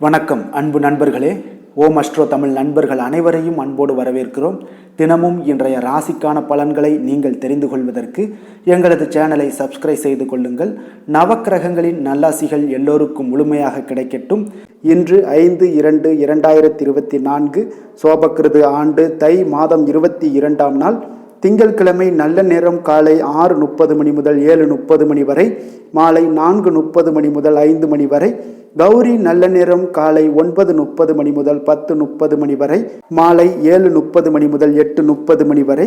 வணக்கம் அன்பு நண்பர்களே. ஓம் அஸ்ட்ரோ தமிழ் நண்பர்கள் அனைவரையும் அன்போடு வரவேற்கிறோம். தினமும் இன்றைய ராசிக்கான பலன்களை நீங்கள் தெரிந்து கொள்வதற்கு எங்களது சேனலை சப்ஸ்கிரைப் செய்து கொள்ளுங்கள். நவக்கிரகங்களின் நல்லாசிகள் எல்லோருக்கும் முழுமையாக கிடைக்கட்டும். இன்று 5/2/2024 சோபக்கிருது ஆண்டு தை மாதம் 22ஆம் நாள் திங்கட்கிழமை. நல்ல நேரம் காலை 6:30 மணி முதல் 7:30 மணி வரை, மாலை 4:30 மணி முதல் 5 மணி வரை. கௌரி நல்ல நேரம் காலை 9:30 மணி முதல் 10:30 மணி வரை, மாலை 7:30 மணி முதல் 8:30 மணி வரை.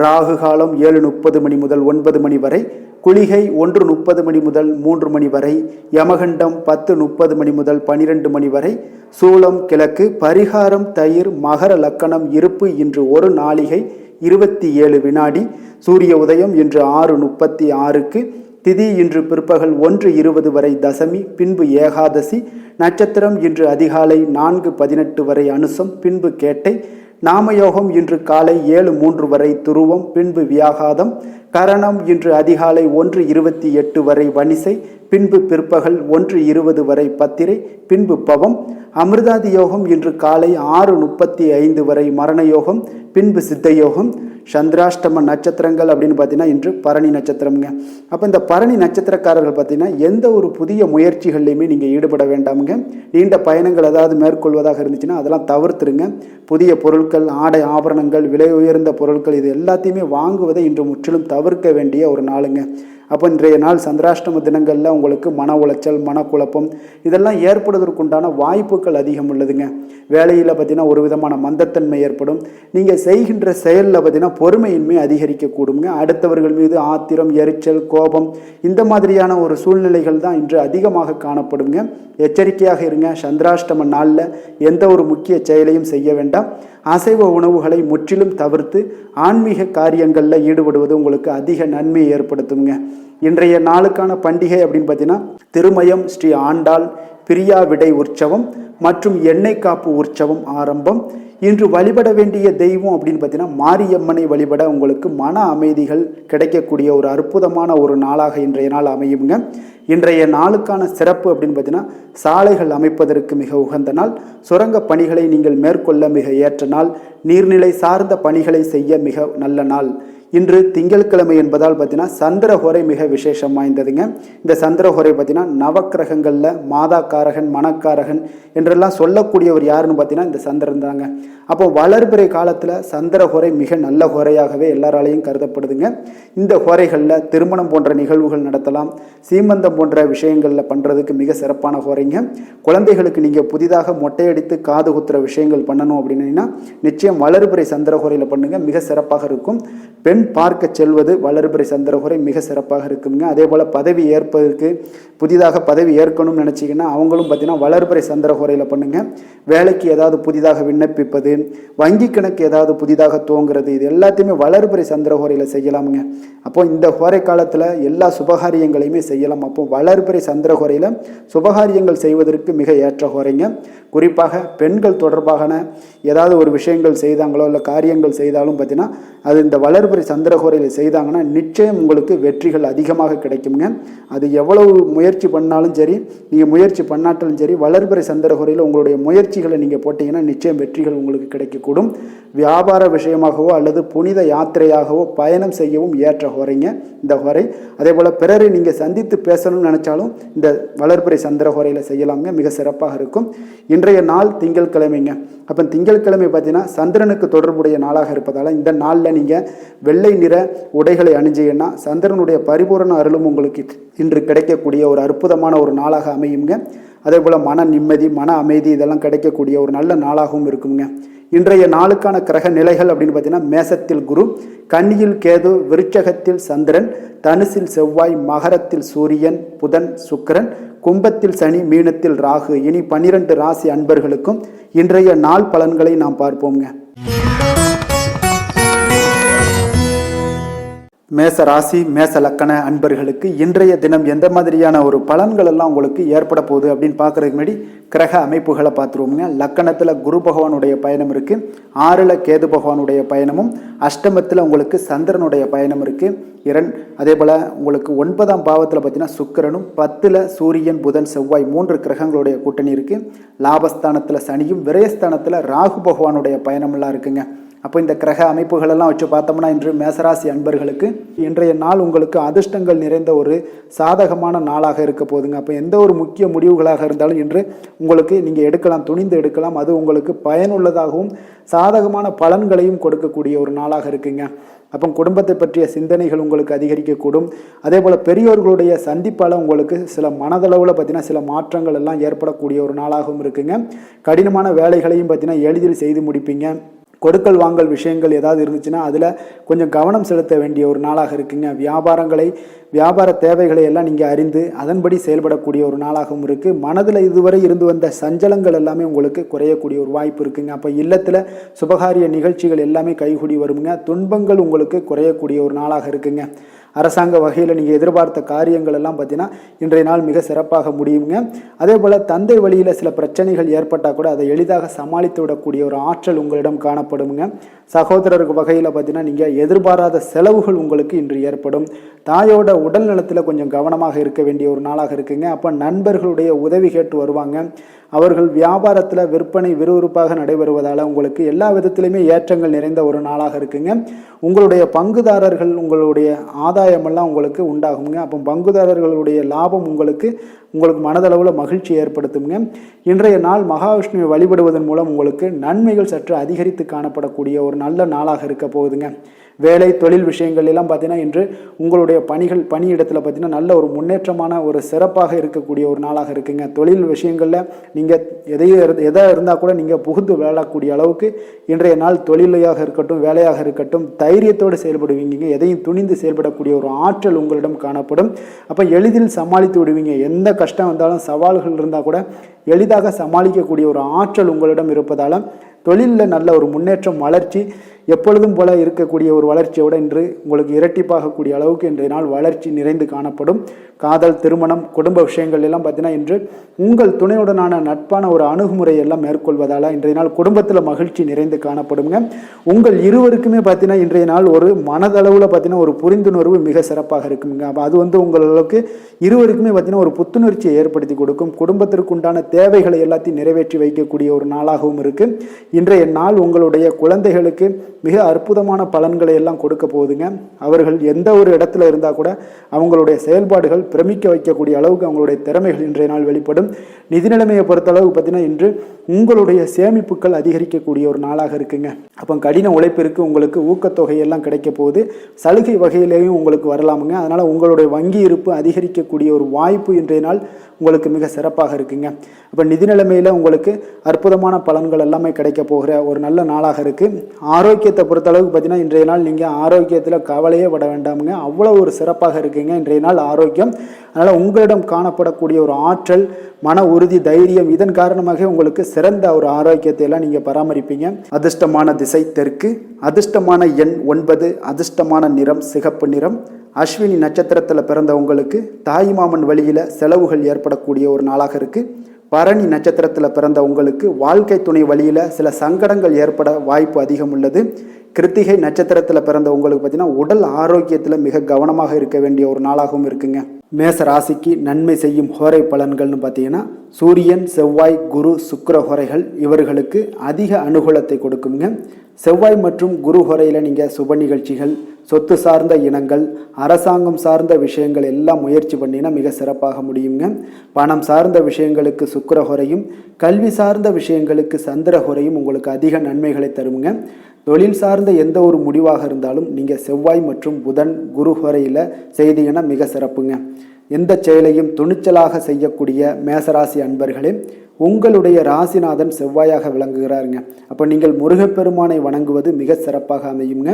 ராகு காலம் 7:30 மணி முதல் 9 மணி வரை. குளிகை 1:30 மணி முதல் 3 மணி வரை. யமகண்டம் 10:30 மணி முதல் 12 மணி வரை. சூலம் கிழக்கு. பரிகாரம் தயிர். மகர லக்கணம் இருப்பு இன்று 1 நாளிகை 27 வினாடி. சூரிய உதயம் இன்று 6:36க்கு. திதி இன்று பிற்பகல் 1:20 வரை தசமி, பின்பு ஏகாதசி. நட்சத்திரம் இன்று அதிகாலை 4:18 வரை அனுசம், பின்பு கேட்டை. நாமயோகம் இன்று காலை 7:03 வரை துருவம், பின்பு வியாகாதம். கரணம் இன்று அதிகாலை 1:28 வரை வணிசை, பின்பு பிற்பகல் 1:20 வரை பத்திரை, பின்பு பவம். அமிர்தாதி யோகம் இன்று காலை 6:35 வரை மரண யோகம், பின்பு சித்த யோகம். சந்திராஷ்டம நட்சத்திரங்கள் அப்படின்னு பார்த்தீங்கன்னா இன்று பரணி நட்சத்திரம்ங்க. அப்போ இந்த பரணி நட்சத்திரக்காரர்கள் பார்த்தீங்கன்னா எந்த ஒரு புதிய முயற்சிகள்லையுமே நீங்கள் ஈடுபட வேண்டாமுங்க. நீண்ட பயணங்கள் ஏதாவது மேற்கொள்வதாக இருந்துச்சுன்னா அதெல்லாம் தவிர்த்துருங்க. புதிய பொருட்கள், ஆடை ஆபரணங்கள், விலை உயர்ந்த பொருட்கள் இது எல்லாத்தையுமே வாங்குவதை இன்று முற்றிலும் தவிர்க்க வேண்டிய ஒரு நாளுங்க. அப்போ இன்றைய நாள் சந்திராஷ்டம தினங்களில் உங்களுக்கு மன உளைச்சல், மனக்குழப்பம் இதெல்லாம் ஏற்படுவதற்குண்டான வாய்ப்புகள் அதிகம் உள்ளதுங்க. வேலையில் பார்த்தீங்கன்னா ஒரு விதமான மந்தத்தன்மை ஏற்படும். நீங்கள் செய்கின்ற செயலில் பார்த்தீங்கன்னா பொறுமையின்மை அதிகரிக்கக்கூடுங்க. அடுத்தவர்கள் மீது ஆத்திரம், எரிச்சல், கோபம் இந்த மாதிரியான ஒரு சூழ்நிலைகள் தான் இன்று அதிகமாக காணப்படுங்க. எச்சரிக்கையாக இருங்க. சந்திராஷ்டம நாளில் எந்த ஒரு முக்கிய செயலையும் செய்ய வேண்டாம். அசைவ உணவுகளை முற்றிலும் தவிர்த்து ஆன்மீக காரியங்களில் ஈடுபடுவது உங்களுக்கு அதிக நன்மையை ஏற்படுத்துங்க. இன்றைய நாளுக்கான பண்டிகை அப்படின்னு பார்த்தீங்கன்னா திருமயம் ஸ்ரீ ஆண்டாள் பிரியா விடை உற்சவம் மற்றும் எண்ணெய் காப்பு உற்சவம் ஆரம்பம். இன்று வழிபட வேண்டிய தெய்வம் அப்படின்னு பார்த்தீங்கன்னா மாரியம்மனை வழிபட உங்களுக்கு மன அமைதிகள் கிடைக்கக்கூடிய ஒரு அற்புதமான ஒரு நாளாக இன்றைய நாள் அமையுங்க. இன்றைய நாளுக்கான சிறப்பு அப்படின்னு பார்த்தீங்கன்னா சாலைகள் அமைப்பதற்கு மிக உகந்த நாள். சுரங்க பணிகளை நீங்கள் மேற்கொள்ள மிக ஏற்ற நாள். நீர்நிலை சார்ந்த பணிகளை செய்ய மிக நல்ல நாள். இன்று திங்கட்கிழமை என்பதால் பார்த்தீங்கன்னா சந்திரஹோரை மிக விசேஷம் வாய்ந்ததுங்க. இந்த சந்திரஹோரை பார்த்தீங்கன்னா நவக்கிரகங்களில் மாதாக்காரகன், மனக்காரகன் என்றெல்லாம் சொல்லக்கூடியவர் யாருன்னு பார்த்தீங்கன்னா இந்த சந்திரன் தாங்க. அப்போ வளர்பிறை காலத்தில் சந்திரஹோரை மிக நல்ல ஹோரையாகவே எல்லாராலையும் கருதப்படுதுங்க. இந்த ஹோரைகளில் திருமணம் போன்ற நிகழ்வுகள் நடத்தலாம். சீமந்தம் போன்ற விஷயங்களில் பண்ணுறதுக்கு மிக சிறப்பான ஹோரைங்க. குழந்தைகளுக்கு நீங்கள் புதிதாக மொட்டையடித்து காது குத்துற விஷயங்கள் பண்ணணும் அப்படின்னா நிச்சயம் வளர்பிறை சந்திரஹோரையில் பண்ணுங்க, மிக சிறப்பாக இருக்கும். பெண் பார்க்க செல்வது வளர்பிறை சந்திரஹோரை மிக சிறப்பாக இருக்குங்க. அதே போல் பதவி ஏற்பதற்கு புதிதாக பதவி ஏற்கணும்னு நினச்சிங்கன்னா அவங்களும் பார்த்தீங்கன்னா வளர்பிறை சந்திரஹோரையில் பண்ணுங்க. வேலைக்கு ஏதாவது புதிதாக விண்ணப்பிப்பது, வங்கி கணக்கு ஏதாவது புதிதாக துவங்குறது இது எல்லாத்தையுமே வளர்பிறை சந்திரஹோரையில் செய்யலாமுங்க. அப்போ இந்த ஹோரை காலத்தில் எல்லா சுபகாரியங்களையுமே செய்யலாம். அப்போ வளர்பிறை சந்திரஹோரையில் சுபகாரியங்கள் செய்வதற்கு மிக ஏற்ற ஹோரைங்க. குறிப்பாக பெண்கள் தொடர்பான ஏதாவது ஒரு விஷயங்கள் செய்தாங்களோ இல்லை காரியங்கள் செய்தாலும் பார்த்தீங்கன்னா அது இந்த வளர்பிறை சந்திரஹோரையில் செய்தாங்கன்னா நிச்சயம் உங்களுக்கு வெற்றிகள் அதிகமாக கிடைக்குங்க. அது எவ்வளவு முயற்சி பண்ணாலும் சரி, நீங்கள் முயற்சி பண்ணாட்டாலும் சரி, வளர்பிறை சந்திரஹோரையில் உங்களுடைய முயற்சிகளை நீங்கள் போட்டிங்கன்னா நிச்சயம் வெற்றிகள் உங்களுக்கு கிடைக்கக்கூடும். வியாபார விஷயமாகவோ அல்லது புனித யாத்திரையாகவோ பயணம் செய்யவும் ஏற்ற ஹோரைங்க இந்த ஹோரை. அதே போல் பிறரை நீங்கள் சந்தித்து பேசணும்னு நினச்சாலும் இந்த வளர்பிறை சந்திரஹோரையில் செய்யலாங்க, மிக சிறப்பாக இருக்கும். இன்றைய நாள் திங்கட்கிழமைங்க. அப்போ திங்கட்கிழமை பார்த்தீங்கன்னா சந்திரனுக்கு தொடர்புடைய நாளாக இருப்பதால் இந்த நாளில் நீங்கள் வெள்ளை நிற உடைகளை அணிஞ்சீங்கன்னா சந்திரனுடைய பரிபூரண அருளும் உங்களுக்கு இன்று கிடைக்கக்கூடிய ஒரு அற்புதமான ஒரு நாளாக அமையுங்க. அதே போல் மன நிம்மதி, மன அமைதி இதெல்லாம் கிடைக்கக்கூடிய ஒரு நல்ல நாளாகவும் இருக்குங்க. இன்றைய நாளுக்கான கிரக நிலைகள் அப்படின்னு பார்த்தீங்கன்னா மேசத்தில் குரு, கன்னியில் கேது, விருச்சகத்தில் சந்திரன், தனுசில் செவ்வாய், மகரத்தில் சூரியன், புதன், சுக்கிரன், கும்பத்தில் சனி, மீனத்தில் ராகு. இனி 12 ராசி அன்பர்களுக்கும் இன்றைய நாள் பலன்களை நாம் பார்ப்போங்க. மேச ராசி மேச லக்கண அன்பர்களுக்கு இன்றைய தினம் எந்த மாதிரியான ஒரு பலன்கள் எல்லாம் உங்களுக்கு ஏற்பட போகுது அப்படின்னு பார்க்கறதுக்கு முன்னாடி கிரக அமைப்புகளை பார்த்துருவோம்ங்க. லக்கணத்தில் குரு பகவானுடைய பயணம் இருக்குது, 6ல் கேது பகவானுடைய பயணமும், அஷ்டமத்தில் உங்களுக்கு சந்திரனுடைய பயணம் இருக்குது. அதே போல் உங்களுக்கு 9ஆம் பாவத்தில் பார்த்தீங்கன்னா சுக்கிரனும், 10ல் சூரியன் புதன் செவ்வாய் 3 கிரகங்களுடைய கூட்டணி இருக்குது. லாபஸ்தானத்தில் சனியும், விரயஸ்தானத்தில் ராகு பகவானுடைய பயணமெல்லாம் இருக்குங்க. அப்போ இந்த கிரக அமைப்புகளெல்லாம் வச்சு பார்த்தோம்னா இன்று மேசராசி அன்பர்களுக்கு இன்றைய நாள் உங்களுக்கு அதிர்ஷ்டங்கள் நிறைந்த ஒரு சாதகமான நாளாக இருக்க போகுதுங்க. அப்போ எந்த ஒரு முக்கிய முடிவுகளாக இருந்தாலும் இன்று உங்களுக்கு நீங்கள் எடுக்கலாம், துணிந்து எடுக்கலாம். அது உங்களுக்கு பயனுள்ளதாகவும் சாதகமான பலன்களையும் கொடுக்கக்கூடிய ஒரு நாளாக இருக்குங்க. அப்போ குடும்பத்தை பற்றிய சிந்தனைகள் உங்களுக்கு அதிகரிக்கக்கூடும். அதே போல் பெரியோர்களுடைய சந்திப்பால் உங்களுக்கு சில மனதளவில் பார்த்தீங்கன்னா சில மாற்றங்கள் எல்லாம் ஏற்படக்கூடிய ஒரு நாளாகவும் இருக்குங்க. கடினமான வேலைகளையும் பார்த்தீங்கன்னா எளிதில் செய்து முடிப்பீங்க. கொடுக்கல் வாங்கல் விஷயங்கள் ஏதாவது இருந்துச்சுன்னா அதில் கொஞ்சம் கவனம் செலுத்த வேண்டிய ஒரு நாளாக இருக்குங்க. வியாபார தேவைகளை எல்லாம் நீங்கள் அறிந்து அதன்படி செயல்படக்கூடிய ஒரு நாளாகவும் இருக்குது. மனதில் இதுவரை இருந்து வந்த சஞ்சலங்கள் எல்லாமே உங்களுக்கு குறையக்கூடிய ஒரு வாய்ப்பு இருக்குங்க. அப்போ இல்லத்தில் சுபகாரிய நிகழ்ச்சிகள் எல்லாமே கைகூடி வருங்க. துன்பங்கள் உங்களுக்கு குறையக்கூடிய ஒரு நாளாக இருக்குங்க. அரசாங்க வகையில் நீங்கள் எதிர்பார்த்த காரியங்கள் எல்லாம் பார்த்தீங்கன்னா இன்றைய நாள் மிக சிறப்பாக முடியுங்க. அதே போல் தந்தை வழியில் சில பிரச்சனைகள் ஏற்பட்டால் கூட அதை எளிதாக சமாளித்து விடக்கூடிய ஒரு ஆற்றல் உங்களிடம் காணப்படுங்க. சகோதரருக்கு வகையில் பார்த்தீங்கன்னா நீங்கள் எதிர்பாராத செலவுகள் உங்களுக்கு இன்று ஏற்படும். தாயோட உடல் நலத்தில் கொஞ்சம் கவனமாக இருக்க வேண்டிய ஒரு நாளாக இருக்குங்க. அப்போ நண்பர்களுடைய உதவி கேட்டு வருவாங்க. அவர்கள் வியாபாரத்தில் விற்பனை விறுவிறுப்பாக நடைபெறுவதால் உங்களுக்கு எல்லா விதத்திலையுமே ஏற்றங்கள் நிறைந்த ஒரு நாளாக இருக்குங்க. உங்களுடைய பங்குதாரர்கள் உங்களுடைய ஆதாயமெல்லாம் உங்களுக்கு உண்டாகுங்க. அப்போ பங்குதாரர்களுடைய லாபம் உங்களுக்கு மனதளவில் மகிழ்ச்சி ஏற்படுத்துங்க. இன்றைய நாள் மகாவிஷ்ணுவை வழிபடுவதன் மூலம் உங்களுக்கு நன்மைகள் சற்று அதிகரித்து காணப்படக்கூடிய ஒரு நல்ல நாளாக இருக்க போகுதுங்க. வேலை தொழில் விஷயங்கள் எல்லாம் பார்த்தீங்கன்னா இன்று உங்களுடைய பணியிடத்தில் பார்த்தீங்கன்னா நல்ல ஒரு முன்னேற்றமான ஒரு சிறப்பாக இருக்கக்கூடிய ஒரு நாளாக இருக்குங்க. தொழில் விஷயங்களில் நீங்கள் எதாக இருந்தால் கூட நீங்கள் புகுந்து விளையாடக்கூடிய அளவுக்கு இன்றைய நாள் தொழிலையாக இருக்கட்டும் வேலையாக இருக்கட்டும் தைரியத்தோடு செயல்படுவீங்க. எதையும் துணிந்து செயல்படக்கூடிய ஒரு ஆற்றல் உங்களிடம் காணப்படும். அப்போ எளிதில் சமாளித்து விடுவீங்க. எந்த கஷ்டம் வந்தாலும் சவால்கள் இருந்தால் கூட எளிதாக சமாளிக்கக்கூடிய ஒரு ஆற்றல் உங்களிடம் இருப்பதால் தொழிலில் நல்ல ஒரு முன்னேற்றம் வளர்ச்சி எப்பொழுதும் போல இருக்கக்கூடிய ஒரு வளர்ச்சியோடு இன்று உங்களுக்கு இரட்டிப்பாகக்கூடிய அளவுக்கு இன்றைய நாள் வளர்ச்சி நிறைந்து காணப்படும். காதல், திருமணம், குடும்ப விஷயங்கள் எல்லாம் பார்த்தீங்கன்னா இன்று உங்கள் துணையுடனான நட்பான ஒரு அணுகுமுறை எல்லாம் மேற்கொள்வதால் இன்றைய நாள் குடும்பத்தில் மகிழ்ச்சி நிறைந்து காணப்படுங்க. உங்கள் இருவருக்குமே பார்த்தீங்கன்னா இன்றைய நாள் ஒரு மனதளவில் பார்த்தீங்கன்னா ஒரு புரிந்துணர்வு மிக சிறப்பாக இருக்குங்க. அப்போ அது உங்களுக்கு இருவருக்குமே பார்த்தீங்கன்னா ஒரு புத்துணர்ச்சியை ஏற்படுத்தி கொடுக்கும். குடும்பத்திற்கு உண்டான தேவைகளை எல்லாத்தையும் நிறைவேற்றி வைக்கக்கூடிய ஒரு நாளாகவும் இருக்குது. இன்றைய நாள் உங்களுடைய குழந்தைகளுக்கு மிக அற்புதமான பலன்களை எல்லாம் கொடுக்க போகுதுங்க. அவர்கள் எந்த ஒரு இடத்துல இருந்தால் கூட அவங்களுடைய செயல்பாடுகள் பிரமிக்க வைக்கக்கூடிய அளவுக்கு அவங்களுடைய திறமைகள் இன்றைய நாள் வெளிப்படும். நிதி நிலைமையை பொறுத்தளவுக்கு பார்த்தீங்கன்னா இன்று உங்களுடைய சேமிப்புகள் அதிகரிக்கக்கூடிய ஒரு நாளாக இருக்குங்க. அப்போ கடின உழைப்பிற்கு உங்களுக்கு ஊக்கத்தொகையெல்லாம் கிடைக்க போகுது. சலுகை வகையிலேயும் உங்களுக்கு வரலாமுங்க. அதனால் உங்களுடைய வங்கி இருப்பு அதிகரிக்கக்கூடிய ஒரு வாய்ப்பு இன்றைய நாள் உங்களுக்கு மிக சிறப்பாக இருக்குங்க. அப்போ நிதி நிலைமையில் உங்களுக்கு அற்புதமான பலன்கள் எல்லாமே கிடைக்க போகிற ஒரு நல்ல நாளாக இருக்குது. ஆரோக்கியத்தை பொறுத்தளவுக்கு பார்த்தீங்கன்னா இன்றைய நாள் நீங்கள் ஆரோக்கியத்தில் கவலையே பட வேண்டாமுங்க. அவ்வளோ ஒரு சிறப்பாக இருக்குங்க இன்றைய நாள் ஆரோக்கியம். அதனால் உங்களிடம் காணப்படக்கூடிய ஒரு ஆற்றல், மன உறுதி, தைரியம் இதன் காரணமாக உங்களுக்கு சிறந்த ஒரு ஆரோக்கியத்தை எல்லாம் நீங்கள் பராமரிப்பீங்க. அதிர்ஷ்டமான திசை தெற்கு, அதிர்ஷ்டமான எண் 9, அதிர்ஷ்டமான நிறம் சிகப்பு நிறம். அஸ்வினி நட்சத்திரத்தில் பிறந்த உங்களுக்கு தாய்மாமன் வழியில் செலவுகள் ஏற்படக்கூடிய ஒரு நாளாக இருக்குது. பரணி நட்சத்திரத்தில் பிறந்த உங்களுக்கு வாழ்க்கை துணை வழியில் சில சங்கடங்கள் ஏற்பட வாய்ப்பு அதிகம் உள்ளது. கிருத்திகை நட்சத்திரத்தில் பிறந்த உங்களுக்கு பார்த்தீங்கன்னா உடல் ஆரோக்கியத்தில் மிக கவனமாக இருக்க வேண்டிய ஒரு நாளாகவும் இருக்குங்க. மேச ராசிக்கு நன்மை செய்யும் ஹோரை பலன்கள்னு பார்த்தீங்கன்னா சூரியன், செவ்வாய், குரு, சுக்கிர ஹோரைகள் இவர்களுக்கு அதிக அனுகூலத்தை கொடுக்குங்க. செவ்வாய் மற்றும் குரு ஹோரையில் நீங்கள் சுப நிகழ்ச்சிகள், சொத்து சார்ந்த இனங்கள், அரசாங்கம் சார்ந்த விஷயங்கள் எல்லாம் முயற்சி பண்ணினா மிக சிறப்பாக முடியுங்க. பணம் சார்ந்த விஷயங்களுக்கு சுக்கிர ஹோரையும், கல்வி சார்ந்த விஷயங்களுக்கு சந்திர ஹோரையும் உங்களுக்கு அதிக நன்மைகளை தருங்க. தொழில் சார்ந்த எந்த ஒரு முடிவாக இருந்தாலும் நீங்கள் செவ்வாய் மற்றும் புதன், குரு ஹோரையில் செய்தீங்கன்னா மிக சிறப்புங்க. எந்த செயலையும் துணிச்சலாக செய்யக்கூடிய மேசராசி அன்பர்களே, உங்களுடைய ராசிநாதன் செவ்வாயாக விளங்குகிறாருங்க. அப்போ நீங்கள் முருகப்பெருமானை வணங்குவது மிக சிறப்பாக அமையுங்க.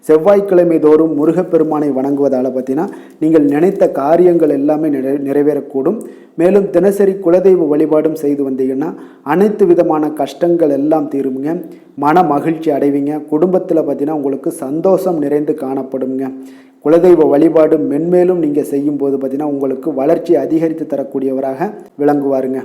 செவ்வாய்க்கிழமை தோறும் முருகப்பெருமானை வணங்குவதால் பார்த்தீங்கன்னா நீங்கள் நினைத்த காரியங்கள் எல்லாமே நிறைவேறக்கூடும். மேலும் தினசரி குலதெய்வ வழிபாடும் செய்து வந்தீங்கன்னா அனைத்து விதமான கஷ்டங்கள் எல்லாம் தீருங்க. மன மகிழ்ச்சி அடைவீங்க. குடும்பத்தில் பார்த்தீங்கன்னா உங்களுக்கு சந்தோஷம் நிறைந்து காணப்படுங்க. குலதெய்வ வழிபாடு மென்மேலும் நீங்கள் செய்யும்போது பார்த்தீங்கன்னா உங்களுக்கு வளர்ச்சி அதிகரித்து தரக்கூடியவராக விளங்குவாருங்க.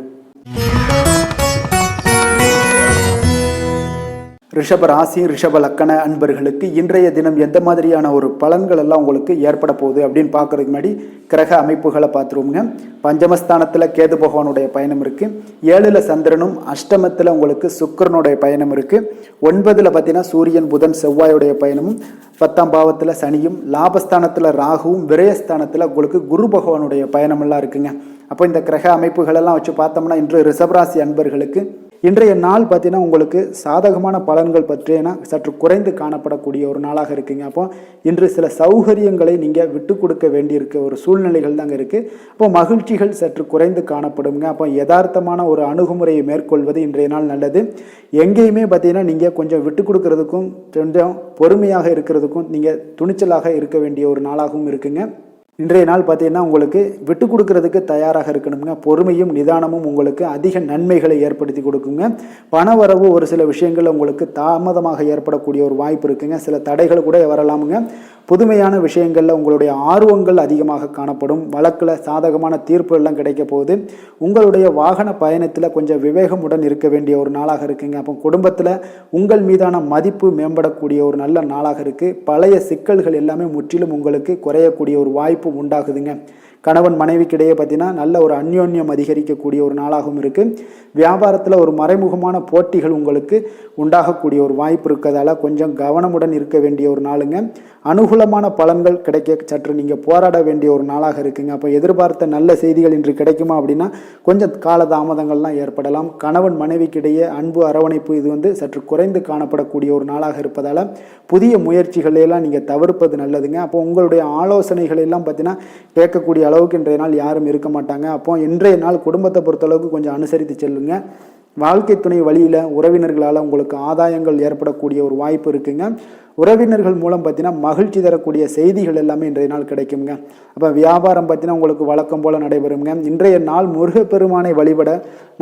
ரிஷப ராசி ரிஷப லக்கண அன்பர்களுக்கு இன்றைய தினம் எந்த மாதிரியான ஒரு பலன்கள் எல்லாம் உங்களுக்கு ஏற்பட போகுது அப்படின்னு பார்க்கறதுக்கு முன்னாடி கிரக அமைப்புகளை பார்த்துருவோங்க. பஞ்சமஸ்தானத்தில் கேது பகவானுடைய பயணம் இருக்குது. 7ல் சந்திரனும், அஷ்டமத்தில் உங்களுக்கு சுக்கிரனுடைய பயணம் இருக்குது. 9ல் பார்த்தீங்கன்னா சூரியன் புதன் செவ்வாயுடைய பயணமும், 10ஆம் பாவத்தில் சனியும், லாபஸ்தானத்தில் ராகுவும், விரயஸ்தானத்தில் உங்களுக்கு குரு பகவானுடைய பயணமெல்லாம் இருக்குங்க. அப்போ இந்த கிரக அமைப்புகளெல்லாம் வச்சு பார்த்தோம்னா இன்று ரிஷபராசி அன்பர்களுக்கு இன்றைய நாள் பார்த்தீங்கன்னா உங்களுக்கு சாதகமான பலன்கள் பற்றினா சற்று குறைந்து காணப்படக்கூடிய ஒரு நாளாக இருக்குங்க. அப்போ இன்று சில சௌகரியங்களை நீங்கள் விட்டு கொடுக்க வேண்டியிருக்க ஒரு சூழ்நிலைகள் தாங்க இருக்குது. அப்போ மகிழ்ச்சிகள் சற்று குறைந்து காணப்படுங்க. அப்போ யதார்த்தமான ஒரு அணுகுமுறையை மேற்கொள்வது இன்றைய நாள் நல்லது. எங்கேயுமே பார்த்தீங்கன்னா நீங்கள் கொஞ்சம் விட்டு கொடுக்கறதுக்கும் கொஞ்சம் பொறுமையாக இருக்கிறதுக்கும் நீங்கள் துணிச்சலாக இருக்க வேண்டிய ஒரு நாளாகவும் இருக்குங்க. இன்றைய நாள் பார்த்தீங்கன்னா உங்களுக்கு விட்டு கொடுக்கறதுக்கு தயாராக இருக்கணுங்க. பொறுமையும் நிதானமும் உங்களுக்கு அதிக நன்மைகளை ஏற்படுத்தி கொடுக்குங்க. பண வரவு ஒரு சில விஷயங்கள் உங்களுக்கு தாமதமாக ஏற்படக்கூடிய ஒரு வாய்ப்பு இருக்குங்க. சில தடைகள் கூட வரலாமுங்க. புதுமையான விஷயங்களில் உங்களுடைய ஆர்வங்கள் அதிகமாக காணப்படும். வழக்கில் சாதகமான தீர்ப்பு எல்லாம் கிடைக்க போகுது. உங்களுடைய வாகன பயணத்தில் கொஞ்சம் விவேகமுடன் இருக்க வேண்டிய ஒரு நாளாக இருக்குங்க. அப்போ குடும்பத்தில் உங்கள் மீதான மதிப்பு மேம்படக்கூடிய ஒரு நல்ல நாளாக இருக்குது. பழைய சிக்கல்கள் எல்லாமே முற்றிலும் உங்களுக்கு குறையக்கூடிய ஒரு வாய்ப்பு உண்டாகுதுங்க. கணவன் மனைவிக்கிடையே பார்த்தீங்கன்னா நல்ல ஒரு அந்யோன்யம் அதிகரிக்கக்கூடிய ஒரு நாளாகவும் இருக்குது. வியாபாரத்தில் ஒரு மறைமுகமான போட்டிகள் உங்களுக்கு உண்டாகக்கூடிய ஒரு வாய்ப்பு இருக்கிறதால கொஞ்சம் கவனமுடன் இருக்க வேண்டிய ஒரு நாளுங்க. அனுகூலமான பலன்கள் கிடைக்க சற்று நீங்கள் போராட வேண்டிய ஒரு நாளாக இருக்குங்க. அப்போ எதிர்பார்த்த நல்ல செய்திகள் இன்று கிடைக்குமா அப்படின்னா கொஞ்சம் கால தாமதங்கள்லாம் ஏற்படலாம். கணவன் மனைவிக்கிடையே அன்பு அரவணைப்பு இது சற்று குறைந்து காணப்படக்கூடிய ஒரு நாளாக இருப்பதால் புதிய முயற்சிகளையெல்லாம் நீங்கள் தவிர்ப்பது நல்லதுங்க. அப்போ உங்களுடைய ஆலோசனைகள் எல்லாம் பார்த்தீங்கன்னா கேட்கக்கூடிய அளவுக்கு இன்றைய நாள் யாரும் இருக்க மாட்டாங்க. அப்போ இன்றைய நாள் குடும்பத்தை பொறுத்தளவுக்கு கொஞ்சம் அனுசரித்து செல்லுங்க. வாழ்க்கை துணை வழியில் உறவினர்களால் உங்களுக்கு ஆதாயங்கள் ஏற்படக்கூடிய ஒரு வாய்ப்பு இருக்குங்க. உறவினர்கள் மூலம் பார்த்தீங்கன்னா மகிழ்ச்சி தரக்கூடிய செய்திகள் எல்லாமே இன்றைய நாள் கிடைக்குங்க. அப்போ வியாபாரம் பார்த்தீங்கன்னா உங்களுக்கு வழக்கம் போல் நடைபெறுங்க. இன்றைய நாள் முருகப்பெருமானை வழிபட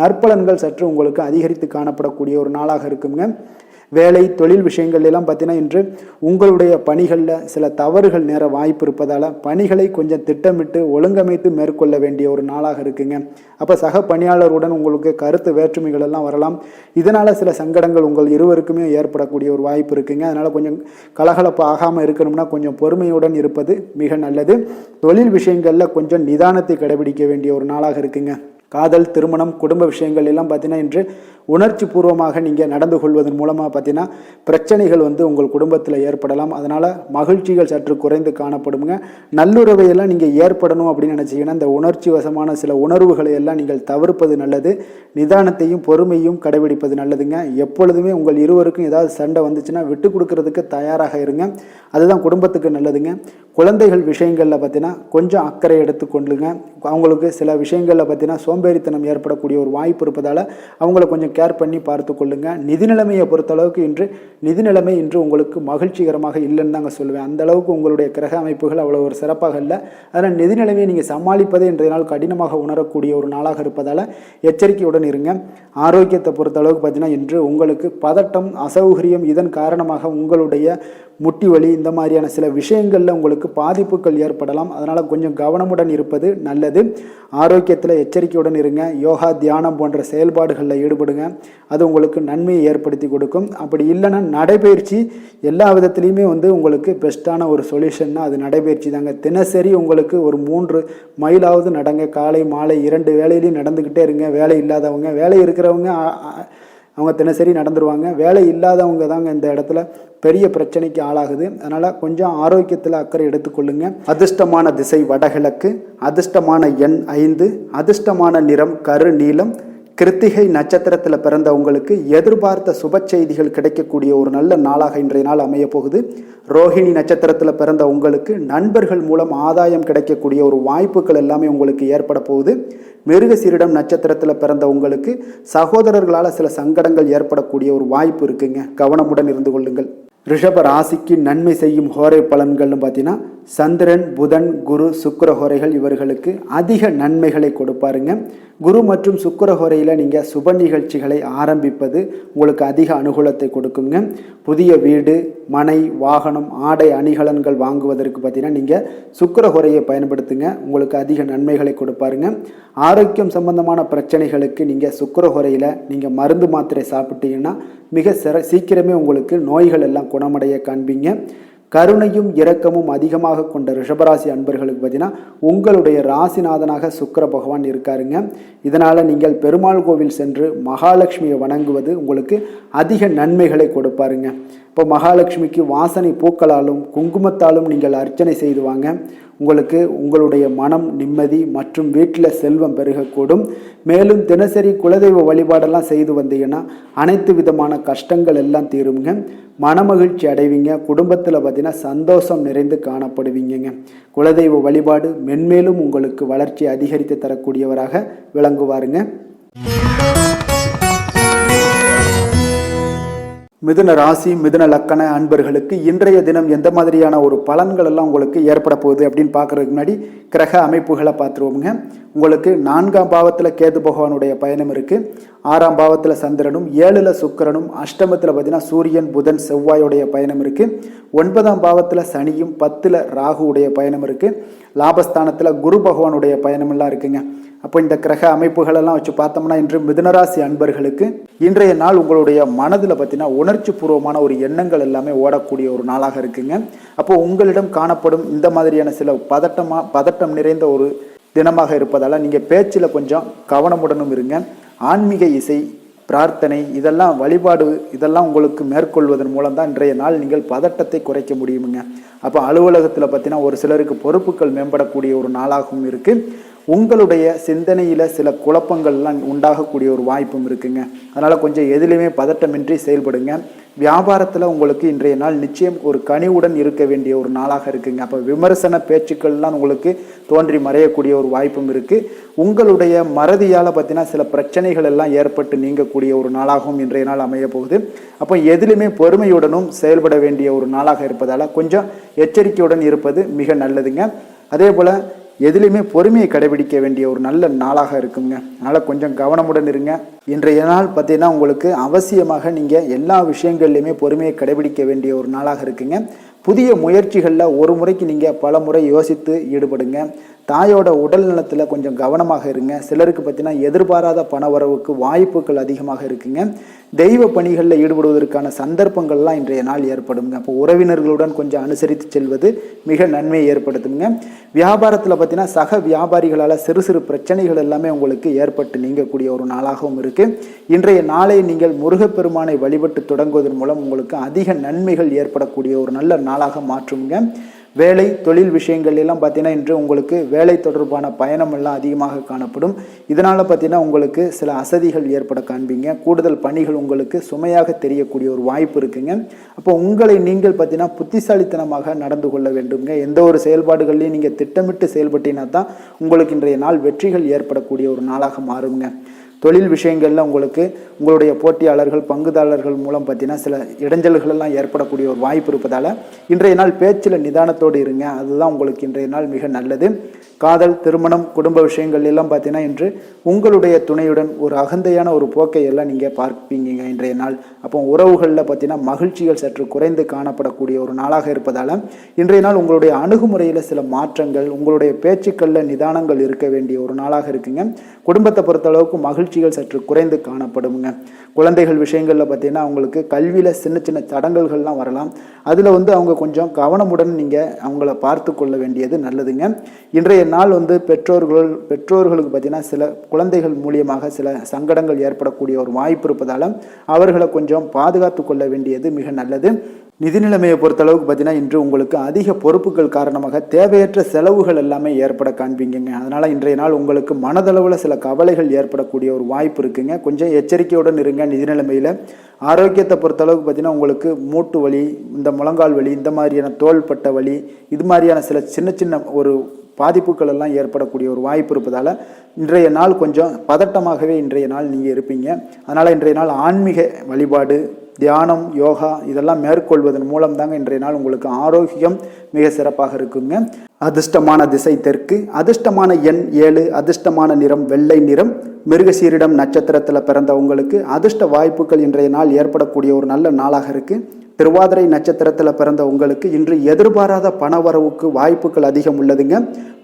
நற்பலன்கள் சற்று உங்களுக்கு அதிகரித்து காணப்படக்கூடிய ஒரு நாளாக இருக்குங்க. வேலை தொழில் விஷயங்கள் எல்லாம் பார்த்தீங்கன்னா இன்று உங்களுடைய பணிகளில் சில தவறுகள் நேர வாய்ப்பு இருப்பதால் பணிகளை கொஞ்சம் திட்டமிட்டு ஒழுங்கமைத்து மேற்கொள்ள வேண்டிய ஒரு நாளாக இருக்குங்க. அப்போ சக பணியாளருடன் உங்களுக்கு கருத்து வேற்றுமைகள் எல்லாம் வரலாம். இதனால் சில சங்கடங்கள் உங்கள் இருவருக்குமே ஏற்படக்கூடிய ஒரு வாய்ப்பு இருக்குங்க. அதனால் கொஞ்சம் கலகலப்பு ஆகாமல் இருக்கணும்னா கொஞ்சம் பொறுமையுடன் இருப்பது மிக நல்லது. தொழில் விஷயங்களில் கொஞ்சம் நிதானத்தை கடைபிடிக்க வேண்டிய ஒரு நாளாக இருக்குங்க. காதல், திருமணம், குடும்ப விஷயங்கள் எல்லாம் பார்த்தீங்கன்னா இன்று உணர்ச்சி பூர்வமாக நீங்கள் நடந்து கொள்வதன் மூலமாக பார்த்தீங்கன்னா பிரச்சனைகள் உங்கள் குடும்பத்தில் ஏற்படலாம். அதனால் மகிழ்ச்சிகள் சற்று குறைந்து காணப்படுங்க. நல்லுறவையெல்லாம் நீங்கள் ஏற்படணும் அப்படின்னு நினச்சிங்கன்னா இந்த உணர்ச்சி வசமான சில உணர்வுகளை எல்லாம் நீங்கள் தவிர்ப்பது நல்லது. நிதானத்தையும் பொறுமையும் கடைபிடிப்பது நல்லதுங்க. எப்பொழுதுமே உங்கள் இருவருக்கும் ஏதாவது சண்டை வந்துச்சுன்னா விட்டு கொடுக்கறதுக்கு தயாராக இருங்க. அதுதான் குடும்பத்துக்கு நல்லதுங்க. குழந்தைகள் விஷயங்களில் பார்த்தீங்கன்னா கொஞ்சம் அக்கறை எடுத்துக்கொள்ளுங்க. அவங்களுக்கு சில விஷயங்களில் பார்த்தீங்கன்னா சோம்பேறித்தனம் ஏற்படக்கூடிய ஒரு வாய்ப்பு இருப்பதால் அவங்கள கொஞ்சம் கேர் பண்ணி பார்த்து கொள்ளுங்க. நிதி நிலைமையை பொறுத்தளவுக்கு நிதி நிலைமை இன்று உங்களுக்கு மகிழ்ச்சிகரமாக இல்லைன்னு தாங்க சொல்லுவேன். அந்த அளவுக்கு உங்களுடைய கிரக அமைப்புகள் அவ்வளோ ஒரு சிறப்பாக இல்லை. அதனால் நிதி நிலைமையை நீங்கள் சமாளிப்பதே இன்றைய நாள் கடினமாக உணரக்கூடிய ஒரு நாளாக இருப்பதால் எச்சரிக்கையுடன் இருங்க. ஆரோக்கியத்தை பொறுத்தளவுக்கு பார்த்தீங்கன்னா இன்று உங்களுக்கு பதட்டம், அசௌகரியம் இதன் காரணமாக உங்களுடைய முட்டி வலி இந்த மாதிரியான சில விஷயங்களில் உங்களுக்கு பாதிப்புகள் ஏற்படலாம். அதனால் கொஞ்சம் கவனமுடன் இருப்பது நல்லது. ஆரோக்கியத்தில் எச்சரிக்கையுடன் இருங்க. யோகா, தியானம் போன்ற செயல்பாடுகளில் ஈடுபடுங்க. அது உங்களுக்கு நன்மையை ஏற்படுத்தி கொடுக்கும். அப்படி இல்லைன்னா நடைபயிற்சி எல்லா விதத்துலேயுமே உங்களுக்கு பெஸ்ட்டான ஒரு சொல்யூஷன்னா அது நடைபயிற்சி தாங்க. தினசரி உங்களுக்கு ஒரு 3 மைலாவது நடங்க. காலை மாலை 2 வேலையிலையும் நடந்துக்கிட்டே இருங்க. வேலை இல்லாதவங்க, வேலை இருக்கிறவங்க அவங்க தினசரி நடந்துருவாங்க. வேலை இல்லாதவங்க தாங்க இந்த இடத்துல பெரிய பிரச்சனைக்கு ஆளாகுது. அதனால் கொஞ்சம் ஆரோக்கியத்தில் அக்கறை எடுத்துக்கொள்ளுங்க. அதிர்ஷ்டமான திசை வடகிழக்கு, அதிர்ஷ்டமான எண் 5, அதிர்ஷ்டமான நிறம் கரு நீலம். கிருத்திகை நட்சத்திரத்தில் பிறந்த உங்களுக்கு எதிர்பார்த்த சுப செய்திகள் கிடைக்கக்கூடிய ஒரு நல்ல நாளாக இன்றைய நாள் அமைய போகுது. ரோஹிணி நட்சத்திரத்தில் பிறந்த உங்களுக்கு நண்பர்கள் மூலம் ஆதாயம் கிடைக்கக்கூடிய ஒரு வாய்ப்புகள் எல்லாமே உங்களுக்கு ஏற்பட போகுது. மிருகசீரிடம் நட்சத்திரத்தில் பிறந்த உங்களுக்கு சகோதரர்களால் சில சங்கடங்கள் ஏற்படக்கூடிய ஒரு வாய்ப்பு இருக்குங்க. கவனமுடன் இருந்து கொள்ளுங்கள். ரிஷப ராசிக்கு நன்மை செய்யும் ஹோரை பலன்கள்னு பார்த்தீங்கன்னா சந்திரன், புதன், குரு, சுக்கிர ஹோரைகள் இவர்களுக்கு அதிக நன்மைகளை கொடுப்பாருங்க. குரு மற்றும் சுக்கிர ஹோரையில் நீங்கள் சுப நிகழ்ச்சிகளை ஆரம்பிப்பது உங்களுக்கு அதிக அனுகூலத்தை கொடுக்குங்க. புதிய வீடு, மனை, வாகனம், ஆடை அணிகலன்கள் வாங்குவதற்கு பார்த்தீங்கன்னா நீங்கள் சுக்கிர ஹோரையை பயன்படுத்துங்க. உங்களுக்கு அதிக நன்மைகளை கொடுப்பாருங்க. ஆரோக்கியம் சம்பந்தமான பிரச்சனைகளுக்கு நீங்கள் சுக்கிர ஹோரையில் நீங்கள் மருந்து மாத்திரை சாப்பிட்டீங்கன்னா மிக சீக்கிரமே உங்களுக்கு நோய்கள் எல்லாம் குணமடைய காண்பீங்க. கருணையும் இரக்கமும் அதிகமாக கொண்ட ரிஷபராசி அன்பர்களுக்கு பார்த்தீங்கன்னா உங்களுடைய ராசிநாதனாக சுக்கிர பகவான் இருக்காருங்க. இதனால் நீங்கள் பெருமாள் கோவில் சென்று மகாலட்சுமியை வணங்குவது உங்களுக்கு அதிக நன்மைகளை கொடுப்பாருங்க. இப்போ மகாலட்சுமிக்கு வாசனை பூக்களாலும் குங்குமத்தாலும் நீங்கள் அர்ச்சனை செய்து வாங்க. உங்களுக்கு உங்களுடைய மனம் நிம்மதி மற்றும் வீட்டில் செல்வம் பெருகக்கூடும். மேலும் தினசரி குலதெய்வ வழிபாடெல்லாம் செய்து வந்தீங்கன்னா அனைத்து விதமான கஷ்டங்கள் எல்லாம் தீருங்க. மனமகிழ்ச்சி அடைவீங்க. குடும்பத்தில் பார்த்தீங்கன்னா சந்தோஷம் நிறைந்து காணப்படுவீங்க. குலதெய்வ வழிபாடு மென்மேலும் உங்களுக்கு வளர்ச்சி அதிகரித்து தரக்கூடியவராக விளங்குவாருங்க. மிதுன ராசி, மிதுன லக்கண அன்பர்களுக்கு இன்றைய தினம் எந்த மாதிரியான ஒரு பலன்கள் எல்லாம் உங்களுக்கு ஏற்பட போகுது அப்படின்னு பார்க்கறதுக்கு முன்னாடி கிரக அமைப்புகளை பார்த்துருவோமுங்க. உங்களுக்கு 4ஆம் பாவத்தில் கேது பகவானுடைய பயணம் இருக்குது. 6ஆம் பாவத்தில் சந்திரனும், 7ல் சுக்கிரனும், அஷ்டமத்தில் பார்த்தீங்கன்னா சூரியன், புதன், செவ்வாயுடைய பயணம் இருக்குது. 9ஆம் பாவத்தில் சனியும், 10ல் ராகுவுடைய பயணம் இருக்குது. லாபஸ்தானத்தில் குரு பகவானுடைய பயணமெல்லாம் இருக்குங்க. அப்போ இந்த கிரக அமைப்புகளெல்லாம் வச்சு பார்த்தோம்னா இன்று மிதுனராசி அன்பர்களுக்கு இன்றைய நாள் உங்களுடைய மனதில் பார்த்தீங்கன்னா உணர்ச்சி பூர்வமான ஒரு எண்ணங்கள் எல்லாமே ஓடக்கூடிய ஒரு நாளாக இருக்குங்க. அப்போ உங்களிடம் காணப்படும் இந்த மாதிரியான சில பதட்டம் நிறைந்த ஒரு தினமாக இருப்பதால் நீங்கள் பேச்சில் கொஞ்சம் கவனமுடனும் இருங்க. ஆன்மீக இசை, பிரார்த்தனை, இதெல்லாம் வழிபாடு, இதெல்லாம் உங்களுக்கு மேற்கொள்வதன் மூலம் தான் இன்றைய நாள் நீங்கள் பதட்டத்தை குறைக்க முடியுமுங்க. அப்போ அலுவலகத்தில் பார்த்தீங்கன்னா ஒரு சிலருக்கு பொறுப்புகள் மேம்படக்கூடிய ஒரு நாளாகவும் இருக்குது. உங்களுடைய சிந்தனையில் சில குழப்பங்கள்லாம் உண்டாகக்கூடிய ஒரு வாய்ப்பும் இருக்குங்க. அதனால் கொஞ்சம் எதிலுமே பதட்டமின்றி செயல்படுங்க. வியாபாரத்தில் உங்களுக்கு இன்றைய நாள் நிச்சயம் ஒரு கனிவுடன் இருக்க வேண்டிய ஒரு நாளாக இருக்குங்க. அப்போ விமர்சன பேச்சுக்கள்லாம் உங்களுக்கு தோன்றி மறையக்கூடிய ஒரு வாய்ப்பும் இருக்குது. உங்களுடைய மறதியால் பார்த்தீங்கன்னா சில பிரச்சனைகள் எல்லாம் ஏற்பட்டு நீங்கக்கூடிய ஒரு நாளாகவும் இன்றைய நாள் அமைய போகுது. அப்போ எதிலுமே பொறுமையுடனும் செயல்பட வேண்டிய ஒரு நாளாக இருப்பதால் கொஞ்சம் எச்சரிக்கையுடன் இருப்பது மிக நல்லதுங்க. அதே போல் எதுலையுமே பொறுமையை கடைபிடிக்க வேண்டிய ஒரு நல்ல நாளாக இருக்குங்க. அதனால் கொஞ்சம் கவனமுடன் இருங்க. இன்றைய நாள் பார்த்தீங்கன்னா உங்களுக்கு அவசியமாக நீங்கள் எல்லா விஷயங்கள்லையுமே பொறுமையை கடைபிடிக்க வேண்டிய ஒரு நாளாக இருக்குங்க. புதிய முயற்சிகளில் ஒரு முறைக்கு நீங்கள் பல முறை யோசித்து ஈடுபடுங்க. தாயோட உடல் நலத்தில் கொஞ்சம் கவனமாக இருங்க. சிலருக்கு பார்த்தீங்கன்னா எதிர்பாராத பணவரவுக்கு வாய்ப்புகள் அதிகமாக இருக்குங்க. தெய்வ பணிகளில் ஈடுபடுவதற்கான சந்தர்ப்பங்கள்லாம் இன்றைய நாள் ஏற்படுங்க. அப்போ உறவினர்களுடன் கொஞ்சம் அனுசரித்து செல்வது மிக நன்மையை ஏற்படுத்துங்க. வியாபாரத்தில் பார்த்தீங்கன்னா சக வியாபாரிகளால் சிறு சிறு பிரச்சனைகள் எல்லாமே உங்களுக்கு ஏற்பட்டு நீங்கக்கூடிய ஒரு நாளாகவும் இருக்குது. இன்றைய நாளை நீங்கள் முருகப்பெருமானை வழிபட்டு தொடங்குவதன் மூலம் உங்களுக்கு அதிக நன்மைகள் ஏற்படக்கூடிய ஒரு நல்ல நாளாக மாற்றுங்க. வேலை தொழில் விஷயங்கள் எல்லாம் பார்த்தீங்கன்னா இன்று உங்களுக்கு வேலை தொடர்பான பயணம் எல்லாம் அதிகமாக காணப்படும். இதனால் பார்த்தீங்கன்னா உங்களுக்கு சில அசதிகள் ஏற்பட காண்பீங்க. கூடுதல் பணிகள் உங்களுக்கு சுமையாக தெரியக்கூடிய ஒரு வாய்ப்பு இருக்குங்க. அப்போ உங்களை நீங்கள் பார்த்தீங்கன்னா புத்திசாலித்தனமாக நடந்து கொள்ள வேண்டுங்க. எந்த ஒரு செயல்பாடுகள்லையும் நீங்கள் திட்டமிட்டு செயல்பட்டீங்கன்னா தான் உங்களுக்கு இன்றைய நாள் வெற்றிகள் ஏற்படக்கூடிய ஒரு நாளாக மாறுங்க. தொழில் விஷயங்களில் உங்களுக்கு உங்களுடைய போட்டியாளர்கள், பங்குதாரர்கள் மூலம் பார்த்தீங்கன்னா சில இடைஞ்சல்கள் எல்லாம் ஏற்படக்கூடிய ஒரு வாய்ப்பு இருப்பதால் இன்றைய நாள் பேச்சில் நிதானத்தோடு இருங்க. அதுதான் உங்களுக்கு இன்றைய நாள் மிக நல்லது. காதல், திருமணம், குடும்ப விஷயங்கள் எல்லாம் பார்த்தீங்கன்னா இன்று உங்களுடைய துணையுடன் ஒரு அகந்தையான ஒரு போக்கை எல்லாம் நீங்கள் பார்ப்பீங்க இன்றைய நாள். அப்போ உறவுகளில் பார்த்தீங்கன்னா மகிழ்ச்சிகள் சற்று குறைந்து காணப்படக்கூடிய ஒரு நாளாக இருப்பதால் இன்றைய நாள் உங்களுடைய அணுகுமுறையில் சில மாற்றங்கள், உங்களுடைய பேச்சுக்களில் நிதானங்கள் இருக்க வேண்டிய ஒரு நாளாக இருக்குங்க. குடும்பத்தை பொறுத்தளவுக்கு மகிழ்ச்சிகள் சற்று குறைந்து காணப்படுங்க. குழந்தைகள் விஷயங்களில் பார்த்தீங்கன்னா அவங்களுக்கு கல்வியில் சின்ன சின்ன தடங்கல்கள்லாம் வரலாம். அதில் அவங்க கொஞ்சம் கவனமுடன் நீங்கள் அவங்கள பார்த்து கொள்ள வேண்டியது நல்லதுங்க. இன்றைய நாள் பெற்றோர்களுக்கு பார்த்தீங்கன்னா சில குழந்தைகள் மூலியமாக சில சங்கடங்கள் ஏற்படக்கூடிய ஒரு வாய்ப்பு இருப்பதால் அவர்களை கொஞ்சம் பாதுகாத்து கொள்ள வேண்டியது மிக நல்லது. நிதி நிலைமையை பொறுத்தளவுக்கு பார்த்தீங்கன்னா இன்று உங்களுக்கு அதிக பொறுப்புகள் காரணமாக தேவையற்ற செலவுகள் எல்லாமே ஏற்பட காண்பீங்க. அதனால் இன்றைய நாள் உங்களுக்கு மனதளவில் சில கவலைகள் ஏற்படக்கூடிய ஒரு வாய்ப்பு இருக்குங்க. கொஞ்சம் எச்சரிக்கையுடன் இருங்க. நிதி நிலைமையில் ஆரோக்கியத்தை பொறுத்தளவுக்கு பார்த்தீங்கன்னா உங்களுக்கு மூட்டு வலி, இந்த முழங்கால் வலி, இந்த மாதிரியான தோள்பட்ட வலி, இது மாதிரியான சில சின்ன சின்ன ஒரு பாதிப்புகள் எல்லாம் ஏற்படக்கூடிய ஒரு வாய்ப்பு இருப்பதால் இன்றைய நாள் கொஞ்சம் பதட்டமாகவே இன்றைய நாள் நீங்கள் இருப்பீங்க. அதனால் இன்றைய நாள் ஆன்மீக வழிபாடு, தியானம், யோகா இதெல்லாம் மேற்கொள்வதன் மூலம் தாங்க இன்றைய நாள் உங்களுக்கு ஆரோக்கியம் மிக சிறப்பாக இருக்குங்க. அதிர்ஷ்டமான திசை தெற்கு, அதிர்ஷ்டமான எண் 7, அதிர்ஷ்டமான நிறம் வெள்ளை நிறம். மிருகசீரிடம் நட்சத்திரத்தில் பிறந்த உங்களுக்கு அதிர்ஷ்ட வாய்ப்புகள் இன்றைய நாள் ஏற்படக்கூடிய ஒரு நல்ல நாளாக இருக்குது. திருவாதிரை நட்சத்திரத்தில் பிறந்த உங்களுக்கு இன்று எதிர்பாராத பணவரவுக்கு வாய்ப்புகள் அதிகம் உள்ளதுங்க.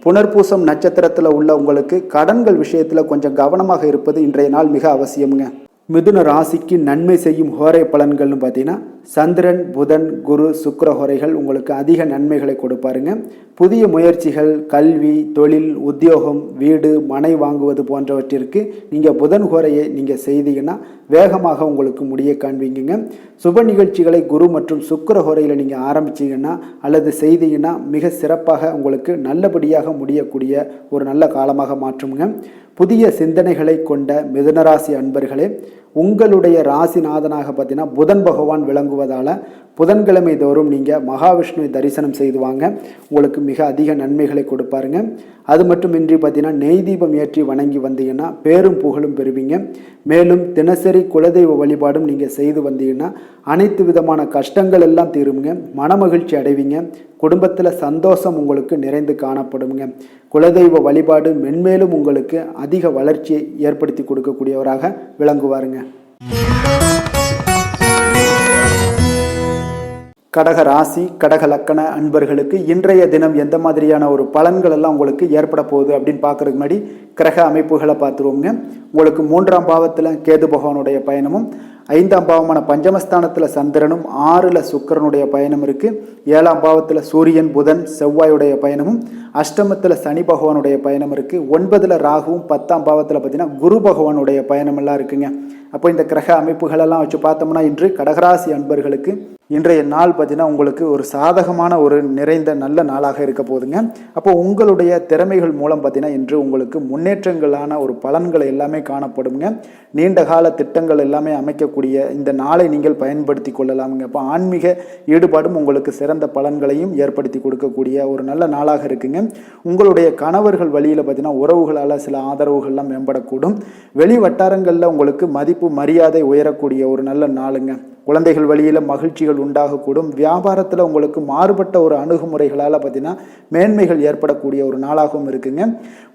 புனர்பூசம் நட்சத்திரத்தில் உள்ள உங்களுக்கு கடன்கள் விஷயத்தில் கொஞ்சம் கவனமாக இருப்பது இன்றைய நாள் மிக அவசியமுங்க. மிதுன ராசிக்கு நன்மை செய்யும் ஹோரை பலன்கள்னு பார்த்தீங்கன்னா சந்திரன், புதன், குரு, சுக்கிர ஹோரைகள் உங்களுக்கு அதிக நன்மைகளை கொடுப்பாருங்க. புதிய முயற்சிகள், கல்வி, தொழில், உத்தியோகம், வீடு, மனை வாங்குவது போன்றவற்றிற்கு நீங்கள் புதன் ஹோரையை நீங்கள் செய்தீங்கன்னா வேகமாக உங்களுக்கு முடிய காண்பீங்க. சுப நிகழ்ச்சிகளை குரு மற்றும் சுக்கிர ஹோரையில் நீங்கள் ஆரம்பிச்சிங்கன்னா அல்லது செய்தீங்கன்னா மிக சிறப்பாக உங்களுக்கு நல்லபடியாக முடியக்கூடிய ஒரு நல்ல காலமாக மாற்றுங்க. புதிய சிந்தனைகளை கொண்ட மிதுனராசி அன்பர்களே, உங்களுடைய ராசிநாதனாக பார்த்தீங்கன்னா புதன் பகவான் விளங்குவதால் புதன்கிழமை தோறும் நீங்கள் மகாவிஷ்ணுவை தரிசனம் செய்து வாங்க, உங்களுக்கு மிக அதிக நன்மைகளை கொடுப்பாருங்க. அது மட்டுமின்றி பார்த்தீங்கன்னா நெய் தீபம் ஏற்றி வணங்கி வந்தீங்கன்னா பேரும் புகழும் பெறுவீங்க. மேலும் தினசரி குலதெய்வ வழிபாடும் நீங்கள் செய்து வந்தீங்கன்னா அனைத்து விதமான கஷ்டங்கள் எல்லாம் தீருங்க, மனமகிழ்ச்சி அடைவீங்க, குடும்பத்தில் சந்தோஷம் உங்களுக்கு நிறைந்து காணப்படுங்க. குலதெய்வ வழிபாடு மென்மேலும் உங்களுக்கு அதிக வளர்ச்சியை ஏற்படுத்தி கொடுக்கக்கூடியவராக விளங்குவாருங்க. கடக ராசி, கடக லக்கண அன்பர்களுக்கு இன்றைய தினம் எந்த மாதிரியான ஒரு பலன்கள் எல்லாம் உங்களுக்கு ஏற்பட போகுது அப்படின்னு பார்க்கறதுக்கு முன்னாடி கிரக அமைப்புகளை பார்த்துருவோங்க. உங்களுக்கு 3ஆம் பாவத்தில் கேது பகவானுடைய பயணமும், 5ஆம் பாவமான பஞ்சமஸ்தானத்தில் சந்திரனும், 6ல் சுக்கிரனுடைய பயணம் இருக்குது. 7ஆம் பாவத்தில் சூரியன், புதன், செவ்வாயுடைய பயணமும், அஷ்டமத்தில் சனி பகவானுடைய பயணம் இருக்குது. 9ல் ராகுவும், 10ஆம் பாவத்தில் பார்த்தீங்கன்னா குரு பகவானுடைய பயணம் எல்லாம் இருக்குங்க. அப்போ இந்த கிரக அமைப்புகளெல்லாம் வச்சு பார்த்தோம்னா இன்று கடகராசி அன்பர்களுக்கு இன்றைய நாள் பார்த்தீங்கன்னா உங்களுக்கு ஒரு சாதகமான ஒரு நிறைந்த நல்ல நாளாக இருக்க போகுதுங்க. அப்போ உங்களுடைய திறமைகள் மூலம் பார்த்தீங்கன்னா இன்று உங்களுக்கு முன்னேற்றங்களான ஒரு பலன்களை எல்லாமே காணப்படுங்க. நீண்ட கால திட்டங்கள் எல்லாமே அமைக்கக்கூடிய இந்த நாளை நீங்கள் பயன்படுத்தி கொள்ளலாமுங்க. அப்போ ஆன்மீக ஈடுபாடும் உங்களுக்கு சிறந்த பலன்களையும் ஏற்படுத்தி கொடுக்கக்கூடிய ஒரு நல்ல நாளாக இருக்குங்க. உங்களுடைய கணவர்கள் வழியில் பார்த்தீங்கன்னா உறவுகளால் சில ஆதரவுகள்லாம் மேம்படக்கூடும். வெளி வட்டாரங்களில் உங்களுக்கு மதிப்பு மரியாதை உயரக்கூடிய ஒரு நல்ல நாளுங்க. குழந்தைகள் வழியில் மகிழ்ச்சிகள் உண்டாகக்கூடும். வியாபாரத்தில் உங்களுக்கு மாறுபட்ட ஒரு அணுகுமுறைகளால் பார்த்தீங்கன்னா மேன்மைகள் ஏற்படக்கூடிய ஒரு நாளாகவும் இருக்குங்க.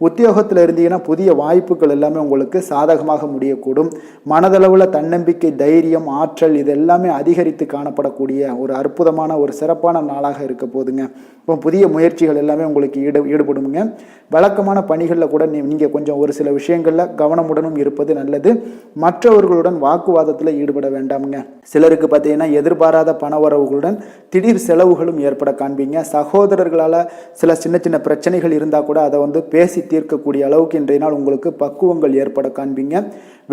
உத்தியோகத்தில் இருந்தீங்கன்னா புதிய வாய்ப்புகள் எல்லாமே உங்களுக்கு சாதகமாக முடியக்கூடும். மனதளவில் தன்னம்பிக்கை, தைரியம், ஆற்றல் இது எல்லாமே அதிகரித்து காணப்படக்கூடிய ஒரு அற்புதமான ஒரு சிறப்பான நாளாக இருக்க போதுங்க. இப்போ புதிய முயற்சிகள் எல்லாமே உங்களுக்கு ஈடுபடுங்க. வழக்கமான பணிகளில் கூட நீங்கள் கொஞ்சம் ஒரு சில விஷயங்களில் கவனமுடனும் இருப்பது நல்லது. மற்றவர்களுடன் வாக்குவாதத்தில் ஈடுபட வேண்டாமுங்க. சிலருக்கு பார்த்தீங்கன்னா எதிர்பாராத பணவரவுகளுடன் திடீர் செலவுகளும் ஏற்பட காண்பீங்க. சகோதரர்களால் சில சின்ன சின்ன பிரச்சனைகள் இருந்தால் கூட அதை பேசி தீர்க்கக்கூடிய அளவுக்கு இன்றைய நாள் உங்களுக்கு பக்குவங்கள் ஏற்பட காண்பீங்க.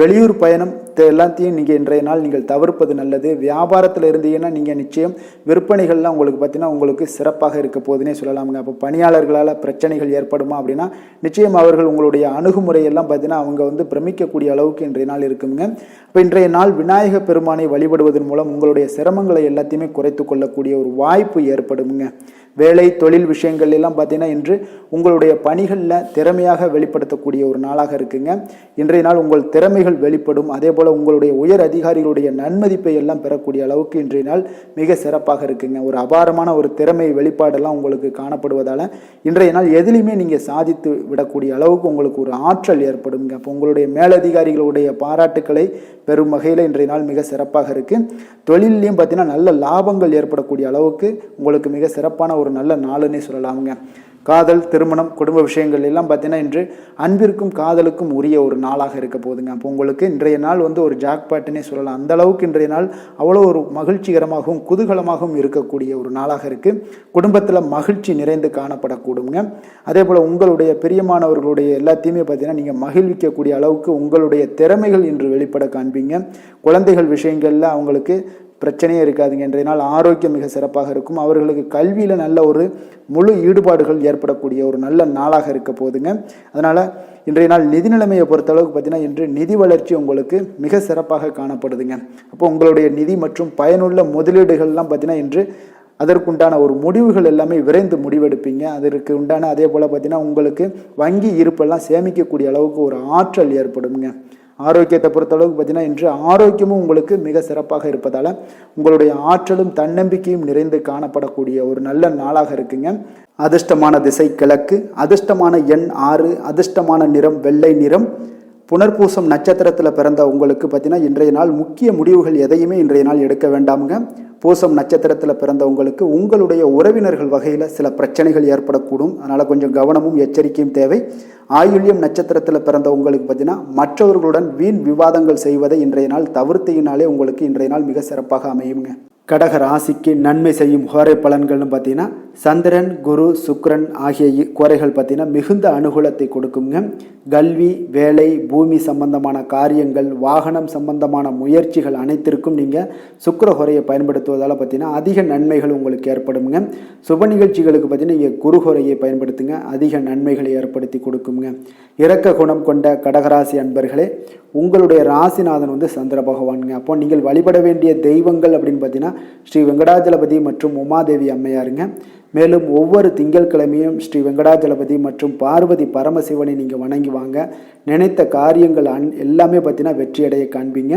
வெளியூர் பயணம் எல்லாத்தையும் நீங்கள் இன்றைய நாள் நீங்கள் தவிர்ப்பது நல்லது. வியாபாரத்தில் இருந்தீங்கன்னா நீங்கள் நிச்சயம் விற்பனைகள்லாம் உங்களுக்கு பார்த்தீங்கன்னா உங்களுக்கு சிறப்பாக இருக்க போதுன்னே சொல்லலாமுங்க. அப்போ பணியாளர்களால் பிரச்சனைகள் ஏற்படுமா அப்படின்னா நிச்சயம் அவர்கள் உங்களுடைய அணுகுமுறையெல்லாம் பார்த்தீங்கன்னா அவங்க பிரமிக்கக்கூடிய அளவுக்கு இன்றைய நாள் இருக்குங்க. இப்போ இன்றைய நாள் விநாயக பெருமானை வழிபடுவதன் மூலம் உங்களுடைய சிரமங்களை எல்லாத்தையுமே குறைத்து கொள்ளக்கூடிய ஒரு வாய்ப்பு ஏற்படுங்க. வேலை, தொழில் விஷயங்கள் எல்லாம் பார்த்தீங்கன்னா இன்று உங்களுடைய பணிகளில் திறமையாக வெளிப்படுத்தக்கூடிய ஒரு நாளாக இருக்குங்க. இன்றைய நாள் உங்கள் திறமைகள் வெளிப்படும். அதே போல் உங்களுடைய உயர் அதிகாரிகளுடைய நன்மதிப்பை எல்லாம் பெறக்கூடிய அளவுக்கு இன்றைய நாள் மிக சிறப்பாக இருக்குங்க. ஒரு அபாரமான ஒரு திறமை வெளிப்பாடெல்லாம் உங்களுக்கு காணப்படுவதால் இன்றைய நாள் எதிலுமே நீங்கள் சாதித்து விடக்கூடிய அளவுக்கு உங்களுக்கு ஒரு ஆற்றல் ஏற்படுங்க. அப்போ உங்களுடைய மேலதிகாரிகளுடைய பாராட்டுக்களை பெறும் வகையில் இன்றைய நாள் மிக சிறப்பாக இருக்குது. தொழிலையும் பார்த்தீங்கன்னா நல்ல லாபங்கள் ஏற்படக்கூடிய அளவுக்கு உங்களுக்கு மிக சிறப்பான ஒரு நல்ல நாளுன்னே சொல்லலாமுங்க. காதல், திருமணம், குடும்ப விஷயங்கள் எல்லாம் பார்த்தீங்கன்னா இன்று அன்பிற்கும் காதலுக்கும் உரிய ஒரு நாளாக இருக்க போதுங்க. அப்போ உங்களுக்கு இன்றைய நாள் ஒரு ஜாக்பாட்டுன்னே சொல்லலாம். அந்த அளவுக்கு இன்றைய நாள் அவ்வளோ ஒரு மகிழ்ச்சிகரமாகவும் குதூகலமாகவும் இருக்கக்கூடிய ஒரு நாளாக இருக்குது. குடும்பத்தில் மகிழ்ச்சி நிறைந்து காணப்படக்கூடுங்க. அதே போல் உங்களுடைய பிரியமானவர்களுடைய எல்லாத்தையுமே பார்த்தீங்கன்னா நீங்கள் மகிழ்விக்கக்கூடிய அளவுக்கு உங்களுடைய திறமைகள் இன்று வெளிப்பட காண்பீங்க. குழந்தைகள் விஷயங்களில் அவங்களுக்கு பிரச்சனையே இருக்காதுங்க. இன்றைய நாள் ஆரோக்கியம் மிக சிறப்பாக இருக்கும். அவர்களுக்கு கல்வியில் நல்ல ஒரு முழு ஈடுபாடுகள் ஏற்படக்கூடிய ஒரு நல்ல நாளாக இருக்க போதுங்க. அதனால் இன்றைய நாள் நிதி நிலைமையை பொறுத்தளவுக்கு பார்த்தீங்கன்னா இன்று நிதி வளர்ச்சி உங்களுக்கு மிக சிறப்பாக காணப்படுதுங்க. அப்போ உங்களுடைய நிதி மற்றும் பயனுள்ள முதலீடுகள்லாம் பார்த்தீங்கன்னா இன்று அதற்குண்டான ஒரு முடிவுகள் எல்லாமே விரைந்து முடிவெடுப்பீங்க. அதற்கு உண்டான அதே போல் பார்த்தீங்கன்னா உங்களுக்கு வங்கி இருப்பெல்லாம் சேமிக்கக்கூடிய அளவுக்கு ஒரு ஆற்றல் ஏற்படுங்க. ஆரோக்கியத்தை பொறுத்தளவுக்கு பார்த்தீங்கன்னா இன்று ஆரோக்கியமும் உங்களுக்கு மிக சிறப்பாக இருப்பதால் உங்களுடைய ஆற்றலும் தன்னம்பிக்கையும் நிறைந்து காணப்படக்கூடிய ஒரு நல்ல நாளாக இருக்குங்க. அதிர்ஷ்டமான திசை கிழக்கு, அதிர்ஷ்டமான எண் 6, அதிர்ஷ்டமான நிறம் வெள்ளை நிறம். புனர்பூசம் நட்சத்திரத்தில் பிறந்த உங்களுக்கு பார்த்தீங்கன்னா இன்றைய நாள் முக்கிய முடிவுகள் எதையுமே இன்றைய நாள் எடுக்க வேண்டாமுங்க. பூசம் நட்சத்திரத்தில் பிறந்த உங்களுக்கு உங்களுடைய உறவினர்கள் வகையில் சில பிரச்சனைகள் ஏற்படக்கூடும். அதனால் கொஞ்சம் கவனமும் எச்சரிக்கையும் தேவை. ஆயுள்யம் நட்சத்திரத்தில் பிறந்த உங்களுக்கு பார்த்தீங்கன்னா மற்றவர்களுடன் வீண் விவாதங்கள் செய்வதை இன்றைய நாள் தவிர்த்தினாலே உங்களுக்கு இன்றைய நாள் மிக சிறப்பாக அமையுங்க. கடக ராசிக்கு நன்மை செய்யும் கோரை பலன்கள்னு பார்த்தீங்கன்னா சந்திரன், குரு, சுக்கிரன் ஆகிய கோரைகள் பார்த்தீங்கன்னா மிகுந்த அனுகூலத்தை கொடுக்குங்க. கல்வி, வேலை, பூமி சம்பந்தமான காரியங்கள், வாகனம் சம்பந்தமான முயற்சிகள் அனைத்திற்கும் நீங்கள் சுக்கிர கோரையை பயன்படுத்துவதால் பார்த்தீங்கன்னா அதிக நன்மைகள் உங்களுக்கு ஏற்படுங்க. சுப நிகழ்ச்சிகளுக்கு பார்த்தீங்கன்னா நீங்கள் குரு கோரையை பயன்படுத்துங்க, அதிக நன்மைகளை ஏற்படுத்தி கொடுக்குங்க. இரக்க குணம் கொண்ட கடகராசி அன்பர்களே, உங்களுடைய ராசிநாதன் சந்திர பகவானுங்க. அப்போ நீங்கள் வழிபட வேண்டிய தெய்வங்கள் அப்படின்னு பார்த்தீங்கன்னா ஸ்ரீ வெங்கடாஜலபதி மற்றும் உமாதேவி அம்மையாருங்க. மேலும் ஒவ்வொரு திங்கட்கிழமையும் ஸ்ரீ வெங்கடாஜலபதி மற்றும் பார்வதி பரமசிவனை நீங்கள் வணங்கி வாங்க. நினைத்த காரியங்கள் எல்லாமே பார்த்தீங்கன்னா வெற்றியடைய காண்பீங்க.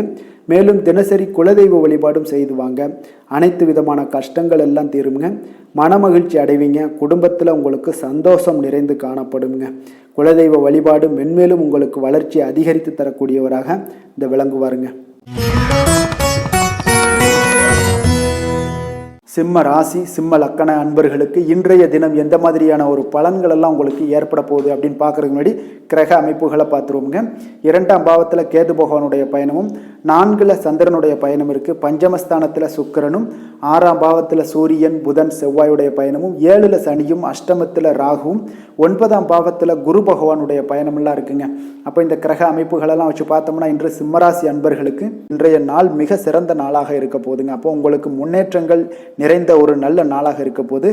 மேலும் தினசரி குலதெய்வ வழிபாடும் செய்து வாங்க. அனைத்து விதமான கஷ்டங்கள் எல்லாம் தீருங்க. மனமகிழ்ச்சி அடைவீங்க. குடும்பத்தில் உங்களுக்கு சந்தோஷம் நிறைந்து காணப்படுங்க. குலதெய்வ வழிபாடு மென்மேலும் உங்களுக்கு வளர்ச்சியை அதிகரித்து தரக்கூடியவராக இந்த விளங்குவாருங்க. சிம்ம ராசி, சிம்ம லக்கண அன்பர்களுக்கு இன்றைய தினம் எந்த மாதிரியான ஒரு பலன்கள் எல்லாம் உங்களுக்கு ஏற்பட போகுது அப்படின்னு பார்க்குறதுக்கு முன்னாடி கிரக அமைப்புகளை பார்த்துருவோங்க. 2ஆம் பாவத்தில் கேது பகவானுடைய பயணமும், 4ல் சந்திரனுடைய பயணம் இருக்குது. பஞ்சமஸ்தானத்தில் சுக்கிரனும், 6ஆம் பாவத்தில் சூரியன், புதன், செவ்வாயுடைய பயணமும், 7ல் சனியும், அஷ்டமத்தில் ராகுவும், 9ஆம் பாவத்தில் குரு பகவானுடைய பயணமெல்லாம் இருக்குங்க. அப்போ இந்த கிரக அமைப்புகளெல்லாம் வச்சு பார்த்தோம்னா இன்று சிம்மராசி அன்பர்களுக்கு இன்றைய நாள் மிக சிறந்த நாளாக இருக்க போகுதுங்க. அப்போ உங்களுக்கு முன்னேற்றங்கள் நிறைந்த ஒரு நல்ல நாளாக இருக்க போது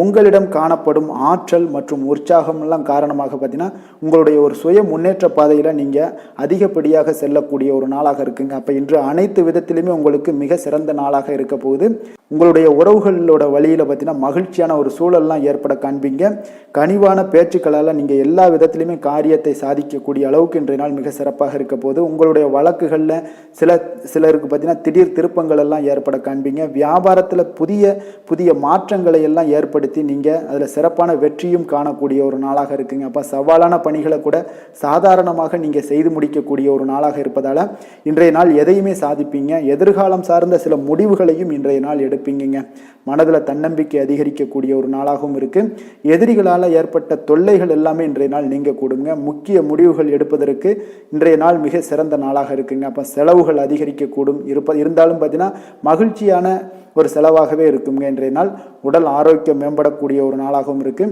உங்களிடம் காணப்படும் ஆற்றல் மற்றும் உற்சாகம் எல்லாம் காரணமாக பார்த்தீங்கன்னா உங்களுடைய ஒரு சுய முன்னேற்ற பாதையில் நீங்கள் அதிகப்படியாக செல்லக்கூடிய ஒரு நாளாக இருக்குங்க. அப்போ இன்று அனைத்து விதத்திலுமே உங்களுக்கு மிக சிறந்த நாளாக இருக்க போகுது. உங்களுடைய உறவுகளோட வழியில் பார்த்தீங்கன்னா மகிழ்ச்சியான ஒரு சூழல்லாம் ஏற்பட காண்பீங்க. கனிவான பேச்சுக்களால் நீங்கள் எல்லா விதத்திலுமே காரியத்தை சாதிக்கக்கூடிய அளவுக்கு இன்றைய நாள் மிக சிறப்பாக இருக்க போது உங்களுடைய வழக்குகளில் சிலருக்கு பார்த்தீங்கன்னா திடீர் திருப்பங்கள் எல்லாம் ஏற்பட காண்பீங்க. வியாபாரத்தில் புதிய மாற்றங்களை எல்லாம் ஏற்படுத்தி நீங்கள் அதில் சிறப்பான வெற்றியும் காணக்கூடிய ஒரு நாளாக இருக்குங்க. அப்போ சவாலான பணிகளை கூட சாதாரணமாக நீங்கள் செய்து முடிக்கக்கூடிய ஒரு நாளாக இருப்பதால் இன்றைய நாள் எதையுமே சாதிப்பீங்க. எதிர்காலம் சார்ந்த சில முடிவுகளையும் இன்றைய நாள் எடுப்பீங்க. மனதில் தன்னம்பிக்கை அதிகரிக்கக்கூடிய ஒரு நாளாகவும் இருக்குது. எதிரிகளால் ஏற்பட்ட தொல்லைகள் எல்லாமே இன்றைய நாள் நீங்க கூடுங்க. முக்கிய முடிவுகள் எடுப்பதற்கு இன்றைய நாள் மிக சிறந்த நாளாக இருக்குங்க. அப்போ செலவுகள் அதிகரிக்கக்கூடும். இருந்தாலும் பார்த்தீங்கன்னா மகிழ்ச்சியான ஒரு செலவாகவே இருக்குங்க. இன்றைய நாள் உடல் ஆரோக்கியம் மேம்படக்கூடிய ஒரு நாளாகவும் இருக்கு.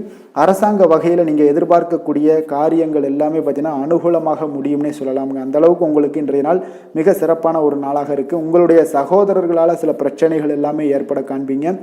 அரசாங்க வகையில் நீங்கள் எதிர்பார்க்கக்கூடிய காரியங்கள் எல்லாமே பார்த்தீங்கன்னா அனுகூலமாக முடியும்னே சொல்லலாமுங்க. அந்த அளவுக்கு உங்களுக்கு இன்றைய நாள் மிக சிறப்பான ஒரு நாளாக இருக்கு. உங்களுடைய சகோதரர்களால் சில பிரச்சனைகள் எல்லாமே ஏற்பட காண்பீங்க.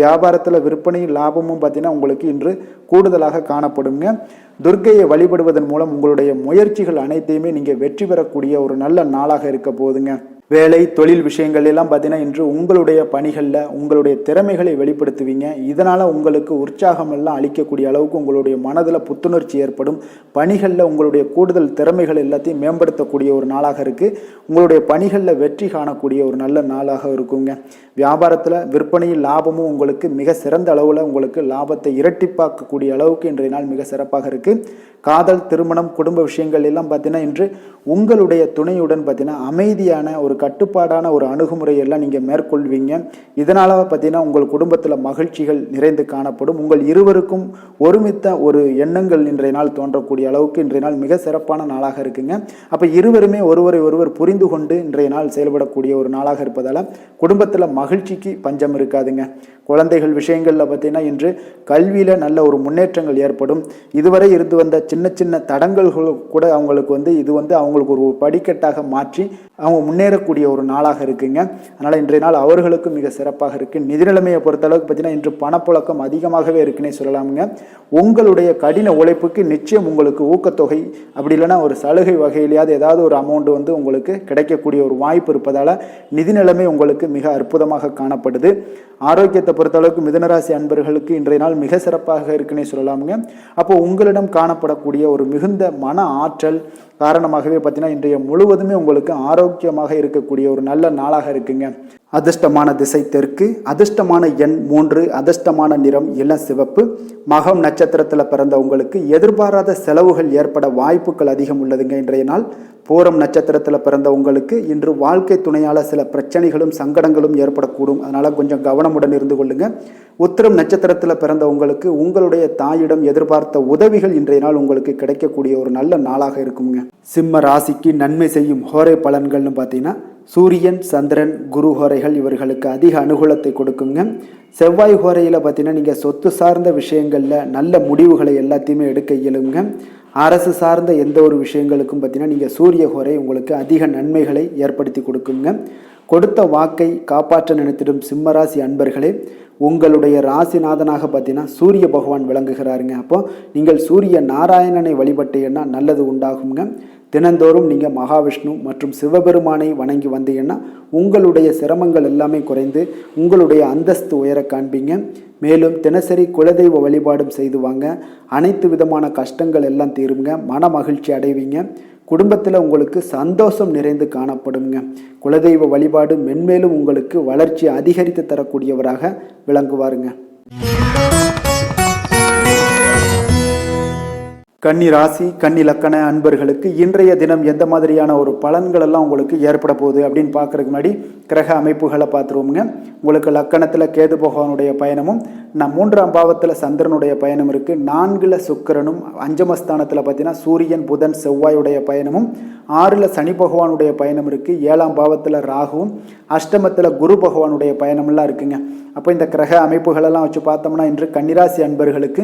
வியாபாரத்தில் விற்பனை லாபமும் பார்த்தீங்கன்னா உங்களுக்கு இன்று கூடுதலாக காணப்படுங்க. துர்க்கையை வழிபடுவதன் மூலம் உங்களுடைய முயற்சிகள் அனைத்தையுமே நீங்கள் வெற்றி பெறக்கூடிய ஒரு நல்ல நாளாக இருக்க போகுதுங்க. வேலை தொழில் விஷயங்கள் எல்லாம் பார்த்தீங்கன்னா இன்று உங்களுடைய பணிகளில் உங்களுடைய திறமைகளை வெளிப்படுத்துவீங்க. இதனால் உங்களுக்கு உற்சாகம் எல்லாம் அளிக்கக்கூடிய அளவுக்கு உங்களுடைய மனதில் புத்துணர்ச்சி ஏற்படும். பணிகளில் உங்களுடைய கூடுதல் திறமைகள் எல்லாத்தையும் மேம்படுத்தக்கூடிய ஒரு நாளாக இருக்குது. உங்களுடைய பணிகளில் வெற்றி காணக்கூடிய ஒரு நல்ல நாளாக இருக்குங்க. வியாபாரத்தில் விற்பனையில் லாபமும் உங்களுக்கு மிக சிறந்த அளவில் உங்களுக்கு லாபத்தை இரட்டிப்பாக்கக்கூடிய அளவுக்கு இன்றைய நாள் மிக சிறப்பாக இருக்குது. காதல், திருமணம், குடும்ப விஷயங்கள் எல்லாம் பார்த்தீங்கன்னா இன்று உங்களுடைய துணையுடன் பார்த்தீங்கன்னா அமைதியான ஒரு கட்டுப்பாடான ஒரு அணுகுமுறையெல்லாம் நீங்கள் மேற்கொள்வீங்க. இதனால் பார்த்தீங்கன்னா உங்கள் குடும்பத்தில் மகிழ்ச்சிகள் நிறைந்து காணப்படும். உங்கள் இருவருக்கும் ஒருமித்த ஒரு எண்ணங்கள் இன்றைய நாள் தோன்றக்கூடிய அளவுக்கு இன்றைய நாள் மிக சிறப்பான நாளாக இருக்குங்க. அப்போ இருவருமே ஒருவர் புரிந்து கொண்டு இன்றைய நாள் செயல்படக்கூடிய ஒரு நாளாக இருப்பதால் குடும்பத்தில் மகிழ்ச்சிக்கு பஞ்சம் இருக்காதுங்க. குழந்தைகள் விஷயங்களில் பார்த்தீங்கன்னா இன்று கல்வியில் நல்ல ஒரு முன்னேற்றங்கள் ஏற்படும். இதுவரை இருந்து வந்த சின்ன சின்ன தடங்கல்கள் கூட அவங்களுக்கு இது அவங்களுக்கு ஒரு படிக்கட்டாக மாற்றி அவங்க முன்னேறக்கூடிய ஒரு நாளாக இருக்குங்க. அதனால் இன்றைய நாள் அவர்களுக்கும் மிக சிறப்பாக இருக்குது. நிதி நிலைமையை பொறுத்தளவுக்கு பார்த்தீங்கன்னா இன்று பணப்புழக்கம் அதிகமாகவே இருக்குன்னே சொல்லலாமுங்க. உங்களுடைய கடின உழைப்புக்கு நிச்சயம் உங்களுக்கு ஊக்கத்தொகை அப்படி இல்லைன்னா ஒரு சலுகை வகையிலேயாவது ஏதாவது ஒரு அமௌண்ட் வந்து உங்களுக்கு கிடைக்கக்கூடிய ஒரு வாய்ப்பு இருப்பதால் நிதி நிலைமை உங்களுக்கு மிக அற்புதமாக காணப்படுது. ஆரோக்கியத்தை பொறுத்தளவுக்கு மிதுனராசி அன்பர்களுக்கு இன்றைய நாள் மிக சிறப்பாக இருக்குன்னே சொல்லலாமுங்க. அப்போ உங்களிடம் காணப்படக்கூடிய ஒரு மிகுந்த மன ஆற்றல் காரணமாகவே பார்த்தீங்கன்னா இன்றைய முழுவதுமே உங்களுக்கு ஆரோக்கியமாக இருக்கக்கூடிய ஒரு நல்ல நாளாக இருக்குங்க. அதிர்ஷ்டமான திசை தெற்கு, அதிர்ஷ்டமான எண் 3, அதிர்ஷ்டமான நிறம் இளம் சிவப்பு. மகம் நட்சத்திரத்தில் பிறந்த உங்களுக்கு எதிர்பாராத செலவுகள் ஏற்பட வாய்ப்புகள் அதிகம் உள்ளதுங்க இன்றைய நாள். பூரம் நட்சத்திரத்தில் பிறந்த உங்களுக்கு இன்று வாழ்க்கை துணையால் சில பிரச்சனைகளும் சங்கடங்களும் ஏற்படக்கூடும். அதனால் கொஞ்சம் கவனமுடன் இருந்து கொள்ளுங்க. உத்திரம் நட்சத்திரத்தில் பிறந்த உங்களுக்கு உங்களுடைய தாயிடம் எதிர்பார்த்த உதவிகள் இன்றைய நாள் உங்களுக்கு கிடைக்கக்கூடிய ஒரு நல்ல நாளாக இருக்குங்க. சிம்ம ராசிக்கு நன்மை செய்யும் ஹோரை பலன்கள்னு பார்த்தீங்கன்னா சூரியன், சந்திரன், குரு ஹோரைகள் இவர்களுக்கு அதிக அனுகூலத்தை கொடுக்குங்க. செவ்வாய் ஹோரையில் பார்த்தீங்கன்னா நீங்கள் சொத்து சார்ந்த விஷயங்களில் நல்ல முடிவுகளை எல்லாத்தையுமே எடுக்க இயலுங்க. அரசு சார்ந்த எந்த ஒரு விஷயங்களுக்கும் பார்த்தீங்கன்னா நீங்கள் சூரிய ஹோரை உங்களுக்கு அதிக நன்மைகளை ஏற்படுத்தி கொடுக்குங்க. கொடுத்த வாக்கை காப்பாற்ற நினைத்திடும் சிம்மராசி அன்பர்களே, உங்களுடைய ராசிநாதனாக பார்த்தீங்கன்னா சூரிய பகவான் விளங்குகிறாருங்க. அப்போ நீங்கள் சூரிய நாராயணனை வழிபட்டீங்கன்னா நல்லது உண்டாகுங்க. தினந்தோறும் நீங்கள் மகாவிஷ்ணு மற்றும் சிவபெருமானை வணங்கி வந்தீங்கன்னா உங்களுடைய சிரமங்கள் எல்லாமே குறைந்து உங்களுடைய அந்தஸ்து உயர காண்பீங்க. மேலும் தினசரி குலதெய்வ வழிபாடும் செய்து வாங்க. அனைத்து விதமான கஷ்டங்கள் எல்லாம் தீருங்க. மன மகிழ்ச்சி அடைவீங்க. குடும்பத்தில் உங்களுக்கு சந்தோஷம் நிறைந்து காணப்படுங்க. குலதெய்வ வழிபாடு மென்மேலும் உங்களுக்கு வளர்ச்சி அதிகரித்து தரக்கூடியவராக விளங்குவாருங்க. கன்னி ராசி, கன்னி லக்கண அன்பர்களுக்கு இன்றைய தினம் எந்த மாதிரியான ஒரு பலன்கள் எல்லாம் உங்களுக்கு ஏற்பட போகுது அப்படின்னு பார்க்கறதுக்கு முன்னாடி கிரக அமைப்புகளை பார்த்துருவோமுங்க. உங்களுக்கு லக்கணத்தில் கேது பகவானுடைய பயணமும் 3ஆம் பாவத்தில் சந்திரனுடைய பயணம் இருக்குது. 4ல் சுக்கிரனும், 5மஸ்தானத்தில் பார்த்தீங்கன்னா சூரியன், புதன், செவ்வாயுடைய பயணமும், 6ல் சனி பகவானுடைய பயணம் இருக்குது. 7ஆம் பாவத்தில் ராகுவும், அஷ்டமத்தில் குரு பகவானுடைய பயணமெல்லாம் இருக்குங்க. அப்போ இந்த கிரக அமைப்புகளெல்லாம் வச்சு பார்த்தோம்னா இன்று கன்னிராசி அன்பர்களுக்கு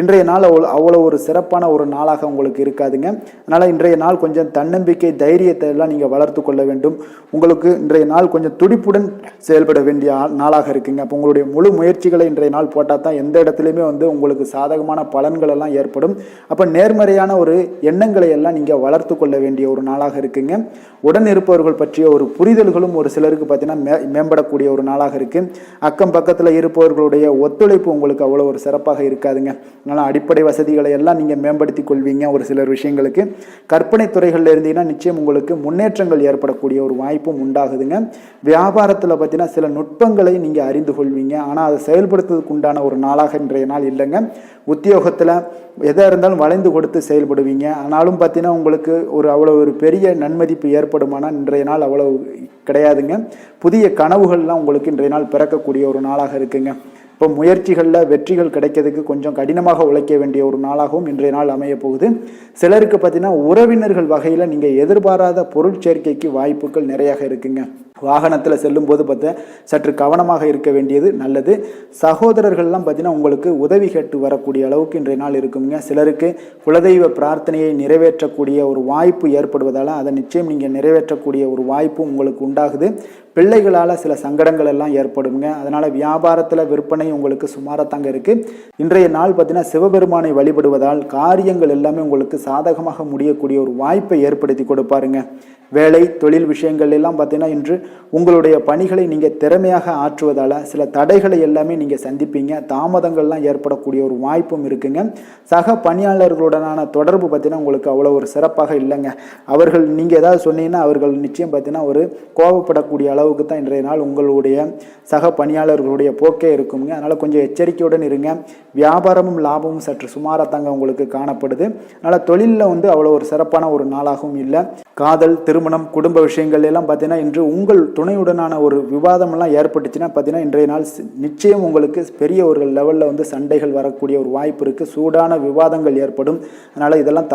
இன்றைய நாள் அவ்வளோ ஒரு சிறப்பான ஒரு நாளாக உங்களுக்கு இருக்காதுங்க. அதனால் இன்றைய நாள் கொஞ்சம் தன்னம்பிக்கை, தைரியத்தை எல்லாம் நீங்கள் வளர்த்து கொள்ள வேண்டும். உங்களுக்கு இன்றைய நாள் கொஞ்சம் துடிப்புடன் செயல்பட வேண்டிய நாளாக இருக்குங்க. அப்போ உங்களுடைய முழு முயற்சிகளை இன்றைய நாள் போட்டால் தான் எந்த இடத்துலையுமே வந்து உங்களுக்கு சாதகமான பலன்கள் எல்லாம் ஏற்படும். அப்போ நேர்மறையான ஒரு எண்ணங்களை எல்லாம் நீங்கள் வளர்த்து கொள்ள வேண்டிய ஒரு நாளாக இருக்குங்க. உடன் இருப்பவர்கள் பற்றிய ஒரு புரிதல்களும் ஒரு சிலருக்கு பார்த்தீங்கன்னா மேம்படக்கூடிய ஒரு நாளாக இருக்குது. அக்கம் பக்கத்தில் இருப்பவர்களுடைய ஒத்துழைப்பு உங்களுக்கு அவ்வளோ ஒரு சிறப்பாக இருக்காதுங்க. அதனால் அடிப்படை வசதிகளை எல்லாம் நீங்கள் மேம்படுத்தி கொள்வீங்க. ஒரு சிலர் விஷயங்களுக்கு கற்பனை துறைகளில் இருந்தீங்கன்னா நிச்சயம் உங்களுக்கு முன்னேற்றங்கள் ஏற்படக்கூடிய ஒரு வாய்ப்பும் உண்டாகுதுங்க. வியாபாரத்தில் பார்த்தீங்கன்னா சில நுட்பங்களை நீங்கள் அறிந்து கொள்வீங்க. ஆனால் அதை செயல்படுத்துவதற்கு உண்டான ஒரு நாளாக இன்றைய நாள் இல்லைங்க. உத்தியோகத்தில் எதாக இருந்தாலும் வளைந்து கொடுத்து செயல்படுவீங்க. ஆனாலும் பார்த்தீங்கன்னா உங்களுக்கு அவ்வளோ ஒரு பெரிய நன்மதிப்பு ஏற்படுமானால் இன்றைய நாள் அவ்வளோ கிடையாதுங்க. புதிய கனவுகள்லாம் உங்களுக்கு இன்றைய நாள் பிறக்கக்கூடிய ஒரு நாளாக இருக்குங்க. இப்போ முயற்சிகளில் வெற்றிகள் கிடைக்கிறதுக்கு கொஞ்சம் கடினமாக உழைக்க வேண்டிய ஒரு நாளாகவும் இன்றைய நாள் அமைய போகுது. சிலருக்கு பார்த்தீங்கன்னா உறவினர்கள் வகையில் நீங்கள் எதிர்பாராத பொருள் சேர்க்கைக்கு வாய்ப்புகள் நிறையாக இருக்குங்க. வாகனத்தில் செல்லும் போது பார்த்தா சற்று கவனமாக இருக்க வேண்டியது நல்லது. சகோதரர்கள்லாம் பார்த்தீங்கன்னா உங்களுக்கு உதவி கேட்டு வரக்கூடிய அளவுக்கு இன்றைய நாள் இருக்குங்க. சிலருக்கு குலதெய்வ பிரார்த்தனையை நிறைவேற்றக்கூடிய ஒரு வாய்ப்பு ஏற்படுவதால் அதை நிச்சயம் நீங்கள் நிறைவேற்றக்கூடிய ஒரு வாய்ப்பு உங்களுக்கு உண்டாகுது. பிள்ளைகளால் சில சங்கடங்கள் எல்லாம் ஏற்படுங்க. அதனால் வியாபாரத்தில் விற்பனை உங்களுக்கு சுமாரத்தாங்க இருக்குது. இன்றைய நாள் பார்த்தீங்கன்னா சிவபெருமானை வழிபடுவதால் காரியங்கள் எல்லாமே உங்களுக்கு சாதகமாக முடியக்கூடிய ஒரு வாய்ப்பை ஏற்படுத்தி கொடுப்பாருங்க. வேலை தொழில் விஷயங்கள் எல்லாம் பார்த்தீங்கன்னா இன்று உங்களுடைய பணிகளை நீங்கள் திறமையாக ஆற்றுவதால் சில தடைகளை எல்லாமே நீங்கள் சந்திப்பீங்க. தாமதங்கள்லாம் ஏற்படக்கூடிய ஒரு வாய்ப்பும் இருக்குங்க. சக பணியாளர்களுடனான தொடர்பு பார்த்தீங்கன்னா உங்களுக்கு அவ்வளோ ஒரு சிறப்பாக இல்லைங்க. அவர்கள் நீங்கள் ஏதாவது சொன்னீங்கன்னா அவர்கள் நிச்சயம் பார்த்தீங்கன்னா ஒரு கோபப்படக்கூடிய அளவுக்கு தான் இன்றைய நாள் உங்களுடைய சக பணியாளர்களுடைய போக்கே இருக்குங்க. அதனால் கொஞ்சம் எச்சரிக்கையுடன் இருங்க. வியாபாரமும் லாபமும் சற்று சுமாரத்தாங்க உங்களுக்கு காணப்படுது. அதனால் தொழிலில் வந்து அவ்வளோ ஒரு சிறப்பான ஒரு நாளாகவும் இல்லை. காதல், திருமணம், குடும்ப விஷயங்கள் எல்லாம் பார்த்தீங்கன்னா இன்று உங்கள் துணையுடனான ஒரு விவாதமெல்லாம் ஏற்பட்டுச்சுன்னா பார்த்தீங்கன்னா இன்றைய நாள் நிச்சயம் உங்களுக்கு பெரிய ஒரு லெவலில் வந்து சண்டைகள் வரக்கூடிய ஒரு வாய்ப்பு இருக்குது. சூடான விவாதங்கள் ஏற்படும். அதனால் இதெல்லாம்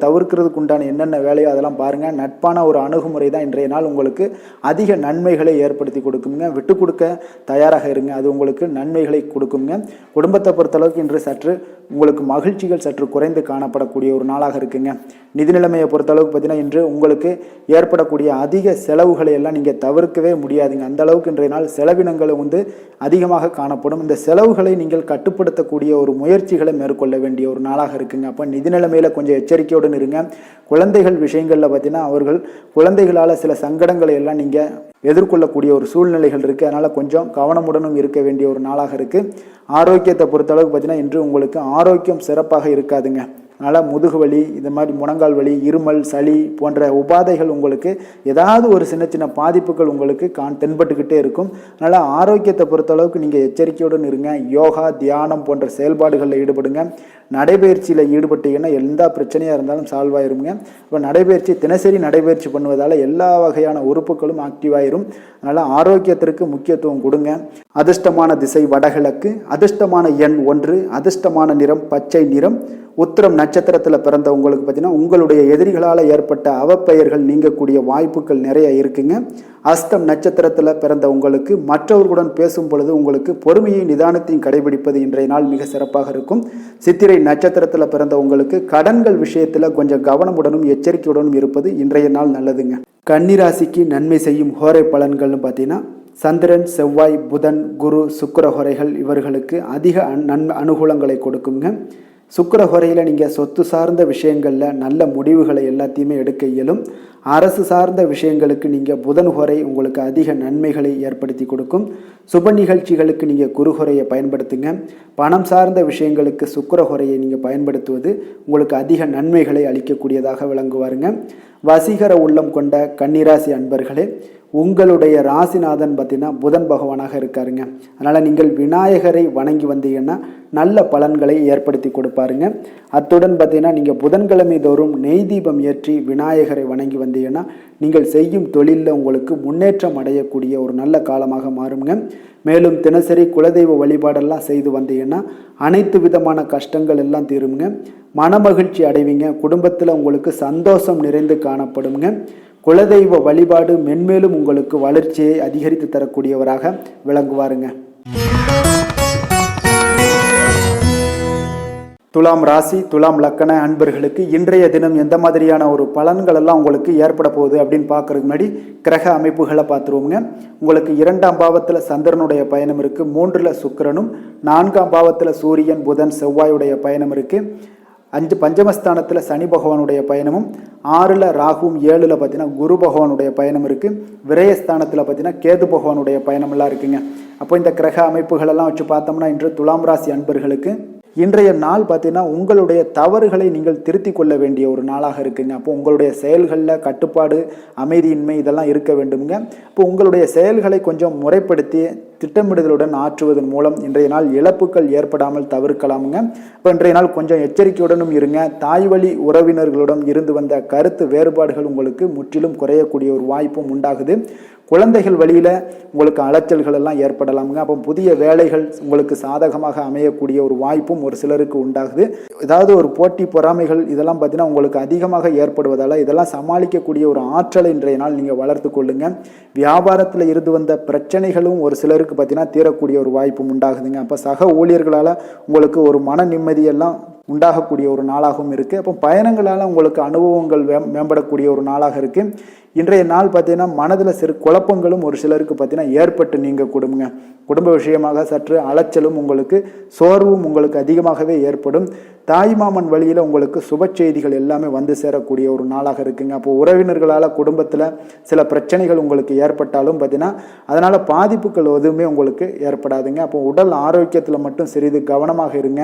தவிர்க்கிறதுக்கு உண்டான என்னென்ன வேலையோ அதெல்லாம் பாருங்கள். நட்பான ஒரு அணுகுமுறை தான் இன்றைய நாள் உங்களுக்கு அதிக நன்மைகளை ஏற்படுத்தி கொடுக்குங்க. விட்டு கொடுக்க தயாராக இருங்க. அது உங்களுக்கு நன்மைகளை கொடுக்குங்க. குடும்பத்தை பொறுத்தளவுக்கு இன்று சற்று உங்களுக்கு மகிழ்ச்சிகள் சற்று குறைந்து காணப்படக்கூடிய ஒரு நாளாக இருக்குங்க. நிதி நிலைமையை பொறுத்தளவுக்கு பார்த்தீங்கன்னா இன்று உங்களுக்கு ஏற்படக்கூடிய அதிக செலவுகளை எல்லாம் நீங்கள் தவிர்க்கவே முடியாதுங்க. அந்த அளவுக்கு இன்றைய நாள் செலவினங்களும் அதிகமாக காணப்படும். இந்த செலவுகளை நீங்கள் கட்டுப்படுத்தக்கூடிய ஒரு முயற்சிகளை மேற்கொள்ள வேண்டிய ஒரு நாளாக இருக்குங்க. அப்போ நிதி நிலைமையில் கொஞ்சம் எச்சரிக்கையுடன் இருங்க. குழந்தைகள் விஷயங்களில் பார்த்தீங்கன்னா அவர்கள் குழந்தைகளால் சில சங்கடங்களை எல்லாம் நீங்கள் எதிர்கொள்ளக்கூடிய ஒரு சூழ்நிலைகள் இருக்குது. அதனால் கொஞ்சம் கவனமுடனும் இருக்க வேண்டிய ஒரு நாளாக இருக்குது. ஆரோக்கியத்தை பொறுத்தளவுக்கு பார்த்தீங்கன்னா இன்று உங்களுக்கு ஆரோக்கியம் சிறப்பாக இருக்காதுங்க. அதனால் முதுகு வலி, இது மாதிரி முழங்கால் வலி, இருமல், சளி போன்ற உபாதைகள் உங்களுக்கு ஏதாவது ஒரு சின்ன சின்ன பாதிப்புகள் உங்களுக்கு தென்பட்டுக்கிட்டே இருக்கும். அதனால் ஆரோக்கியத்தை பொறுத்தளவுக்கு நீங்கள் எச்சரிக்கையுடன் இருங்க. யோகா, தியானம் போன்ற செயல்பாடுகளில் ஈடுபடுங்க. நடைபயிற்சியில் ஈடுபட்டீங்கன்னா எந்த பிரச்சனையாக இருந்தாலும் சால்வ் ஆயிருங்க. இப்போ நடைபயிற்சி தினசரி நடைபயிற்சி பண்ணுவதால் எல்லா வகையான உறுப்புகளும் ஆக்டிவ் ஆயிரும். அதனால் ஆரோக்கியத்திற்கு முக்கியத்துவம் கொடுங்க. அதிர்ஷ்டமான திசை வடகிழக்கு, அதிர்ஷ்டமான எண் 1, அதிர்ஷ்டமான நிறம் பச்சை நிறம். உத்திரம் நட்சத்திரத்தில் பிறந்த உங்களுக்கு பார்த்தீங்கன்னா உங்களுடைய எதிரிகளால் ஏற்பட்ட அவப்பெயர்கள் நீங்கக்கூடிய வாய்ப்புகள் நிறைய இருக்குங்க. அஸ்தம் நட்சத்திரத்தில் பிறந்த உங்களுக்கு மற்றவர்களுடன் பேசும் பொழுது உங்களுக்கு பொறுமையை நிதானத்தையும் கடைபிடிப்பது இன்றைய நாள் மிக சிறப்பாக இருக்கும். சித்திரை நட்சத்திரத்தில் பிறந்த உங்களுக்கு கடன்கள் விஷயத்தில் கொஞ்சம் கவனமுடனும் எச்சரிக்கையுடனும் இருப்பது இன்றைய நாள் நல்லதுங்க. கன்னிராசிக்கு நன்மை செய்யும் ஹோரை பலன்கள்னு பார்த்தீங்கன்னா சந்திரன், செவ்வாய், புதன், குரு, சுக்கிர ஹோரைகள் இவர்களுக்கு அதிக அனுகூலங்களை கொடுக்குங்க. சுக்கிர ஹோரையில் நீங்கள் சொத்து சார்ந்த விஷயங்களில் நல்ல முடிவுகளை எல்லாத்தையுமே எடுக்க இயலும். அரசு சார்ந்த விஷயங்களுக்கு நீங்கள் புதன் ஹோரை உங்களுக்கு அதிக நன்மைகளை ஏற்படுத்தி கொடுக்கும். சுப நிகழ்ச்சிகளுக்கு நீங்கள் குரு ஹோரையை பயன்படுத்துங்க. பணம் சார்ந்த விஷயங்களுக்கு சுக்கிர ஹோரையை நீங்கள் பயன்படுத்துவது உங்களுக்கு அதிக நன்மைகளை அளிக்கக்கூடியதாக விளங்குவாருங்க. வசீகர உள்ளம் கொண்ட கன்னிராசி அன்பர்களே, உங்களுடைய ராசிநாதன் பார்த்தீங்கன்னா புதன் பகவானாக இருக்காருங்க. அதனால் நீங்கள் விநாயகரை வணங்கி வந்தீங்கன்னா நல்ல பலன்களை ஏற்படுத்தி கொடுப்பாருங்க. அத்துடன் பார்த்தீங்கன்னா நீங்கள் புதன்கிழமை தோறும் நெய் தீபம் ஏற்றி விநாயகரை வணங்கி வந்தீங்கன்னா நீங்கள் செய்யும் தொழிலில் உங்களுக்கு முன்னேற்றம் அடையக்கூடிய ஒரு நல்ல காலமாக மாறுங்க. மேலும் தினசரி குலதெய்வ வழிபாடெல்லாம் செய்து வந்தீங்கன்னா அனைத்து விதமான கஷ்டங்கள் எல்லாம் தீருங்க. மனமகிழ்ச்சி அடைவீங்க. குடும்பத்தில் உங்களுக்கு சந்தோஷம் நிறைந்து காணப்படுங்க. குலதெய்வ வழிபாடு மென்மேலும் உங்களுக்கு வளர்ச்சியை அதிகரித்து தரக்கூடியவராக விளங்குவாருங்க. துலாம் ராசி, துலாம் லக்கண அன்பர்களுக்கு இன்றைய தினம் எந்த மாதிரியான ஒரு பலன்கள் எல்லாம் உங்களுக்கு ஏற்பட போகுது அப்படின்னு பார்க்கறதுக்கு முன்னாடி கிரக அமைப்புகளை பார்த்துருவோங்க. உங்களுக்கு 2ஆம் பாவத்தில் சந்திரனுடைய பயணம் இருக்குது. 3ல் சுக்கிரனும், 4ஆம் பாவத்தில் சூரியன், புதன், செவ்வாயுடைய பயணம் இருக்குது. 5 பஞ்சமஸ்தானத்தில் சனி பகவானுடைய பயணமும், 6ல் ராகுவும், 7ல் பார்த்தீங்கன்னா குரு பகவானுடைய பயணம் இருக்குது. விரயஸ்தானத்தில் பார்த்தீங்கன்னா கேது பகவானுடைய பயணமெல்லாம் இருக்குங்க. அப்போ இந்த கிரக அமைப்புகளெல்லாம் வச்சு பார்த்தோம்னா இன்று துலாம் ராசி அன்பர்களுக்கு இன்றைய நாள் பார்த்தீங்கன்னா உங்களுடைய தவறுகளை நீங்கள் திருத்தி கொள்ள வேண்டிய ஒரு நாளாக இருக்குங்க. அப்போ உங்களுடைய செயல்களில் கட்டுப்பாடு, அமைதியின்மை இதெல்லாம் இருக்க வேண்டுங்க. இப்போ உங்களுடைய செயல்களை கொஞ்சம் முறைப்படுத்தி திட்டமிடுதலுடன் ஆற்றுவதன் மூலம் இன்றைய நாள் இழப்புகள் ஏற்படாமல் தவிர்க்கலாமுங்க. இப்போ இன்றைய நாள் கொஞ்சம் எச்சரிக்கையுடனும் இருங்க. தாய் வழி உறவினர்களுடன் இருந்து வந்த கருத்து வேறுபாடுகள் உங்களுக்கு முற்றிலும் குறையக்கூடிய ஒரு வாய்ப்பும் உண்டாகுது. குழந்தைகள் வழியில் உங்களுக்கு அலைச்சல்கள் எல்லாம் ஏற்படலாமுங்க. அப்போ புதிய வேலைகள் உங்களுக்கு சாதகமாக அமையக்கூடிய ஒரு வாய்ப்பும் ஒரு சிலருக்கு உண்டாகுது. ஏதாவது ஒரு போட்டி பொறாமைகள் இதெல்லாம் பார்த்தீங்கன்னா உங்களுக்கு அதிகமாக ஏற்படுவதால் இதெல்லாம் சமாளிக்கக்கூடிய ஒரு ஆற்றலை இன்றைய நாள் நீங்கள் வளர்த்து கொள்ளுங்க. வியாபாரத்தில் இருந்து வந்த பிரச்சனைகளும் ஒரு சிலருக்கு பார்த்தீங்கன்னா தீரக்கூடிய ஒரு வாய்ப்பும் உண்டாகுதுங்க. அப்போ சக ஊழியர்களால் உங்களுக்கு ஒரு மன நிம்மதியெல்லாம் உண்டாகக்கூடிய ஒரு நாளாகவும் இருக்குது. அப்போ பயணங்களால் உங்களுக்கு அனுபவங்கள் மேம்படக்கூடிய ஒரு நாளாக இருக்குது. இன்றைய நாள் பார்த்தீங்கன்னா மனதில் சிறு குழப்பங்களும் ஒரு சிலருக்கு பார்த்தீங்கன்னா ஏற்பட்டு நீங்கள் குடும்ப விஷயமாக சற்று அலைச்சலும் உங்களுக்கு சோர்வும் உங்களுக்கு அதிகமாகவே ஏற்படும். தாய்மாமன் வழியில் உங்களுக்கு சுப செய்திகள் எல்லாமே வந்து சேரக்கூடிய ஒரு நாளாக இருக்குங்க. அப்போ உறவினர்களால் குடும்பத்தில் சில பிரச்சனைகள் உங்களுக்கு ஏற்பட்டாலும் பார்த்தீங்கன்னா அதனால் பாதிப்புகள் எதுவுமே உங்களுக்கு ஏற்படாதுங்க. அப்போ உடல் ஆரோக்கியத்தில் மட்டும் சிறிது கவனமாக இருங்க.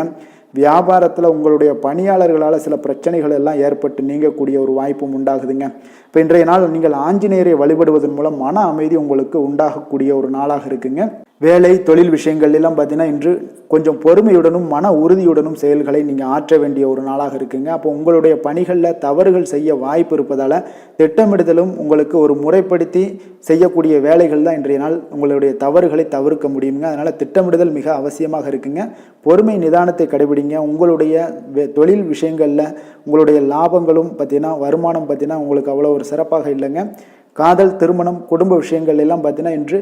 வியாபாரத்தில் உங்களுடைய பணியாளர்களால் சில பிரச்சனைகள் எல்லாம் ஏற்பட்டு நீங்கக்கூடிய ஒரு வாய்ப்பும் உண்டாகுதுங்க. இப்போ இன்றைய நாள் நீங்கள் ஆஞ்சநேயரை வழிபடுவதன் மூலம் மன அமைதி உங்களுக்கு உண்டாகக்கூடிய ஒரு நாளாக இருக்குங்க. வேலை தொழில் விஷயங்கள் எல்லாம் பார்த்தீங்கன்னா இன்று கொஞ்சம் பொறுமையுடனும் மன உறுதியுடனும் செயல்களை நீங்கள் ஆற்ற வேண்டிய ஒரு நாளாக இருக்குங்க. அப்போ உங்களுடைய பணிகளில் தவறுகள் செய்ய வாய்ப்பு இருப்பதால் திட்டமிடுதலும் உங்களுக்கு ஒரு முறைப்படுத்தி செய்யக்கூடிய வேலைகள் தான் இன்றைய நாள் உங்களுடைய தவறுகளை தவிர்க்க முடியுங்க. அதனால் திட்டமிடுதல் மிக அவசியமாக இருக்குங்க. பொறுமை நிதானத்தை கடைபிடிங்க. உங்களுடைய தொழில் விஷயங்களில் உங்களுடைய லாபங்களும் பார்த்தீங்கன்னா வருமானம் பார்த்தீங்கன்னா உங்களுக்கு அவ்வளோ ஒரு சிறப்பாக இல்லைங்க. காதல், திருமணம், குடும்ப விஷயங்கள் எல்லாம் பார்த்தீங்கன்னா இன்று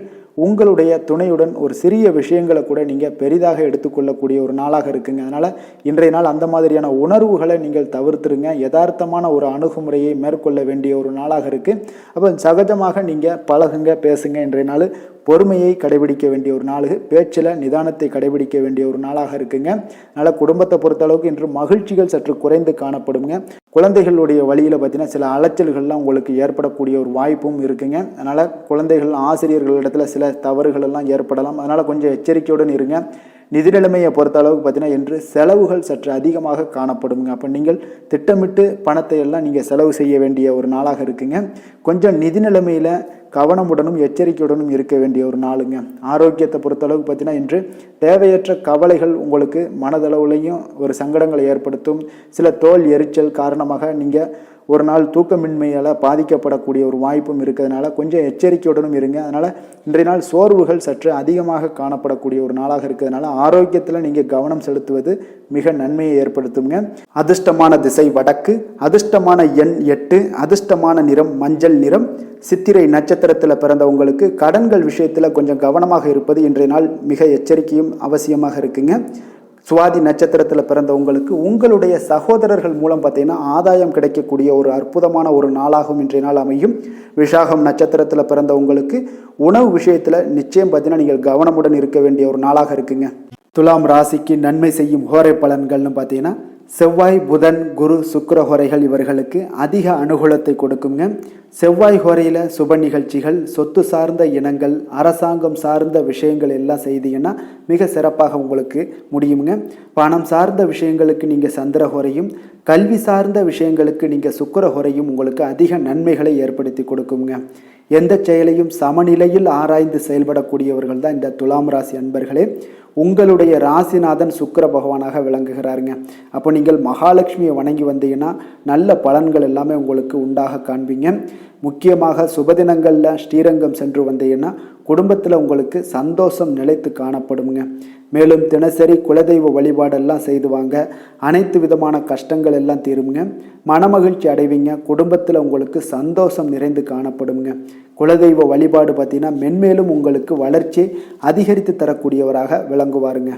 உங்களுடைய துணையுடன் ஒரு சிறிய விஷயங்களை கூட நீங்கள் பெரிதாக எடுத்துக்கொள்ளக்கூடிய ஒரு நாளாக இருக்குங்க. அதனால் இன்றைய நாள் அந்த மாதிரியான உணர்வுகளை நீங்கள் தவிர்த்துருங்க. யதார்த்தமான ஒரு அணுகுமுறையை மேற்கொள்ள வேண்டிய ஒரு நாளாக இருக்குது. அப்போ சகஜமாக நீங்கள் பழகுங்க, பேசுங்க. இன்றைய நாள் பொறுமையை கடைபிடிக்க வேண்டிய ஒரு நாள், பேச்சில் நிதானத்தை கடைபிடிக்க வேண்டிய ஒரு நாளாக இருக்குங்க. அதனால் குடும்பத்தை பொறுத்தளவுக்கு இன்று மகிழ்ச்சிகள் சற்று குறைந்து காணப்படுங்க. குழந்தைகளுடைய வழியில் பார்த்தீங்கன்னா சில அலைச்சல்கள்லாம் உங்களுக்கு ஏற்படக்கூடிய ஒரு வாய்ப்பும் இருக்குங்க. அதனால் குழந்தைகள் ஆசிரியர்களிடத்தில் சில தவறுகள் எல்லாம் ஏற்படலாம். அதனால் கொஞ்சம் எச்சரிக்கையுடன் இருங்க. நிதி நிலைமையை பொறுத்த அளவுக்கு பார்த்தீங்கன்னா இன்று செலவுகள் சற்று அதிகமாக காணப்படுங்க. அப்போ நீங்கள் திட்டமிட்டு பணத்தை எல்லாம் நீங்கள் செலவு செய்ய வேண்டிய ஒரு நாளாக இருக்குங்க. கொஞ்சம் நிதி நிலைமையில் கவனமுடனும் எச்சரிக்கையுடனும் இருக்க வேண்டிய ஒரு நாளுங்க. ஆரோக்கியத்தை பொறுத்தளவுக்கு பார்த்தீங்கன்னா இன்று தேவையற்ற கவலைகள் உங்களுக்கு மனதளவுலையும் ஒரு சங்கடங்களை ஏற்படுத்தும். சில தோல் எரிச்சல் காரணமாக நீங்கள் ஒரு நாள் தூக்கமின்மையால் பாதிக்கப்படக்கூடிய ஒரு வாய்ப்பும் இருக்கிறதுனால கொஞ்சம் எச்சரிக்கையுடனும் இருங்க. அதனால் இன்றைய நாள் சோர்வுகள் சற்று அதிகமாக காணப்படக்கூடிய ஒரு நாளாக இருக்கிறதுனால ஆரோக்கியத்தில் நீங்கள் கவனம் செலுத்துவது மிக நன்மையை ஏற்படுத்துங்க. அதிர்ஷ்டமான திசை வடக்கு, அதிர்ஷ்டமான எண் 8, அதிர்ஷ்டமான நிறம் மஞ்சள் நிறம். சித்திரை நட்சத்திரத்தில் பிறந்தவங்களுக்கு கடன்கள் விஷயத்தில் கொஞ்சம் கவனமாக இருப்பது இன்றைய நாள் மிக எச்சரிக்கையும் அவசியமாக இருக்குங்க. சுவாதி நட்சத்திரத்தில் பிறந்தவங்களுக்கு உங்களுடைய சகோதரர்கள் மூலம் பார்த்தீங்கன்னா ஆதாயம் கிடைக்கக்கூடிய ஒரு அற்புதமான ஒரு நாளாகவும் இன்றைய நாள் அமையும். விஷாகம் நட்சத்திரத்தில் பிறந்தவங்களுக்கு உணவு விஷயத்தில் நிச்சயம் பார்த்தீங்கன்னா நீங்கள் கவனமுடன் இருக்க வேண்டிய ஒரு நாளாக இருக்குங்க. துலாம் ராசிக்கு நன்மை செய்யும் ஹோரை பலன்கள்னு பார்த்தீங்கன்னா செவ்வாய், புதன், குரு, சுக்கிர ஹோரைகள் இவர்களுக்கு அதிக அனுகூலத்தை கொடுக்குங்க. செவ்வாய் ஹோரையில் சுப நிகழ்ச்சிகள், சொத்து சார்ந்த இனங்கள், அரசாங்கம் சார்ந்த விஷயங்கள் எல்லாம் செய்தீங்கன்னா மிக சிறப்பாக உங்களுக்கு முடியுங்க. பணம் சார்ந்த விஷயங்களுக்கு நீங்கள் சந்திர ஹோரையும், கல்வி சார்ந்த விஷயங்களுக்கு நீங்கள் சுக்கிர ஹோரையும் உங்களுக்கு அதிக நன்மைகளை ஏற்படுத்தி கொடுக்குங்க. எந்த செயலையும் சமநிலையில் ஆராய்ந்து செயல்படக்கூடியவர்கள் தான் இந்த துலாம் ராசி அன்பர்களே. உங்களுடைய ராசிநாதன் சுக்கிர பகவானாக விளங்குகிறாருங்க. அப்போ நீங்கள் மகாலட்சுமியை வணங்கி வந்தீங்கன்னா நல்ல பலன்கள் எல்லாமே உங்களுக்கு உண்டாக காண்பீங்க. முக்கியமாக சுபதினங்களில் ஸ்ரீரங்கம் சென்று வந்தீங்கன்னா குடும்பத்தில் உங்களுக்கு சந்தோஷம் நிலைத்து காணப்படுங்க. மேலும் தினசரி குலதெய்வ வழிபாடெல்லாம் செய்து வாங்க. அனைத்து விதமான கஷ்டங்கள் எல்லாம் தீருங்க. மனமகிழ்ச்சி அடைவீங்க. குடும்பத்தில் உங்களுக்கு சந்தோஷம் நிறைந்து காணப்படுங்க. குலதெய்வ வழிபாடு பார்த்தீங்கன்னா மென்மேலும் உங்களுக்கு வளர்ச்சி அதிகரித்து தரக்கூடியவராக விளங்குவாருங்க.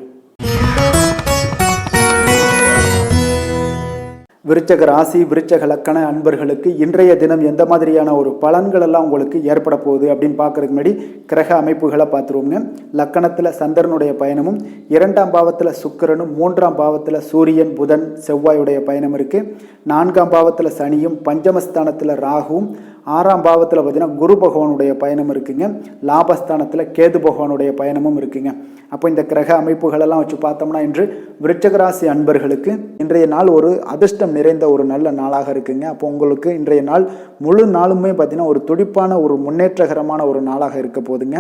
விருச்சக ராசி, விருச்சக லக்கண அன்பர்களுக்கு இன்றைய தினம் எந்த மாதிரியான ஒரு பலன்கள் எல்லாம் உங்களுக்கு ஏற்பட போகுது அப்படின்னு பார்க்கறதுக்கு முன்னாடி கிரக அமைப்புகளை பார்த்துருவோங்க. லக்கணத்தில் சந்திரனுடைய பயணமும், 2ஆம் பாவத்தில் சுக்கிரனும், 3ஆம் பாவத்தில் சூரியன், புதன், செவ்வாயுடைய பயணம் இருக்குது. 4ஆம் பாவத்தில் சனியும், பஞ்சமஸ்தானத்தில் ராகுவும், 6ஆம் பாவத்தில் பார்த்தீங்கன்னா குரு பகவானுடைய பயணம் இருக்குங்க. லாபஸ்தானத்தில் கேது பகவானுடைய பயணமும் இருக்குங்க. அப்போ இந்த கிரக அமைப்புகளெல்லாம் வச்சு பார்த்தோம்னா இன்று விருச்சக ராசி அன்பர்களுக்கு இன்றைய நாள் ஒரு அதிர்ஷ்டம் நிறைந்த ஒரு நல்ல நாளாக இருக்குங்க. அப்போ உங்களுக்கு இன்றைய நாள் முழு நாளுமே பார்த்தீங்கன்னா ஒரு துடிப்பான ஒரு முன்னேற்றகரமான ஒரு நாளாக இருக்க போதுங்க.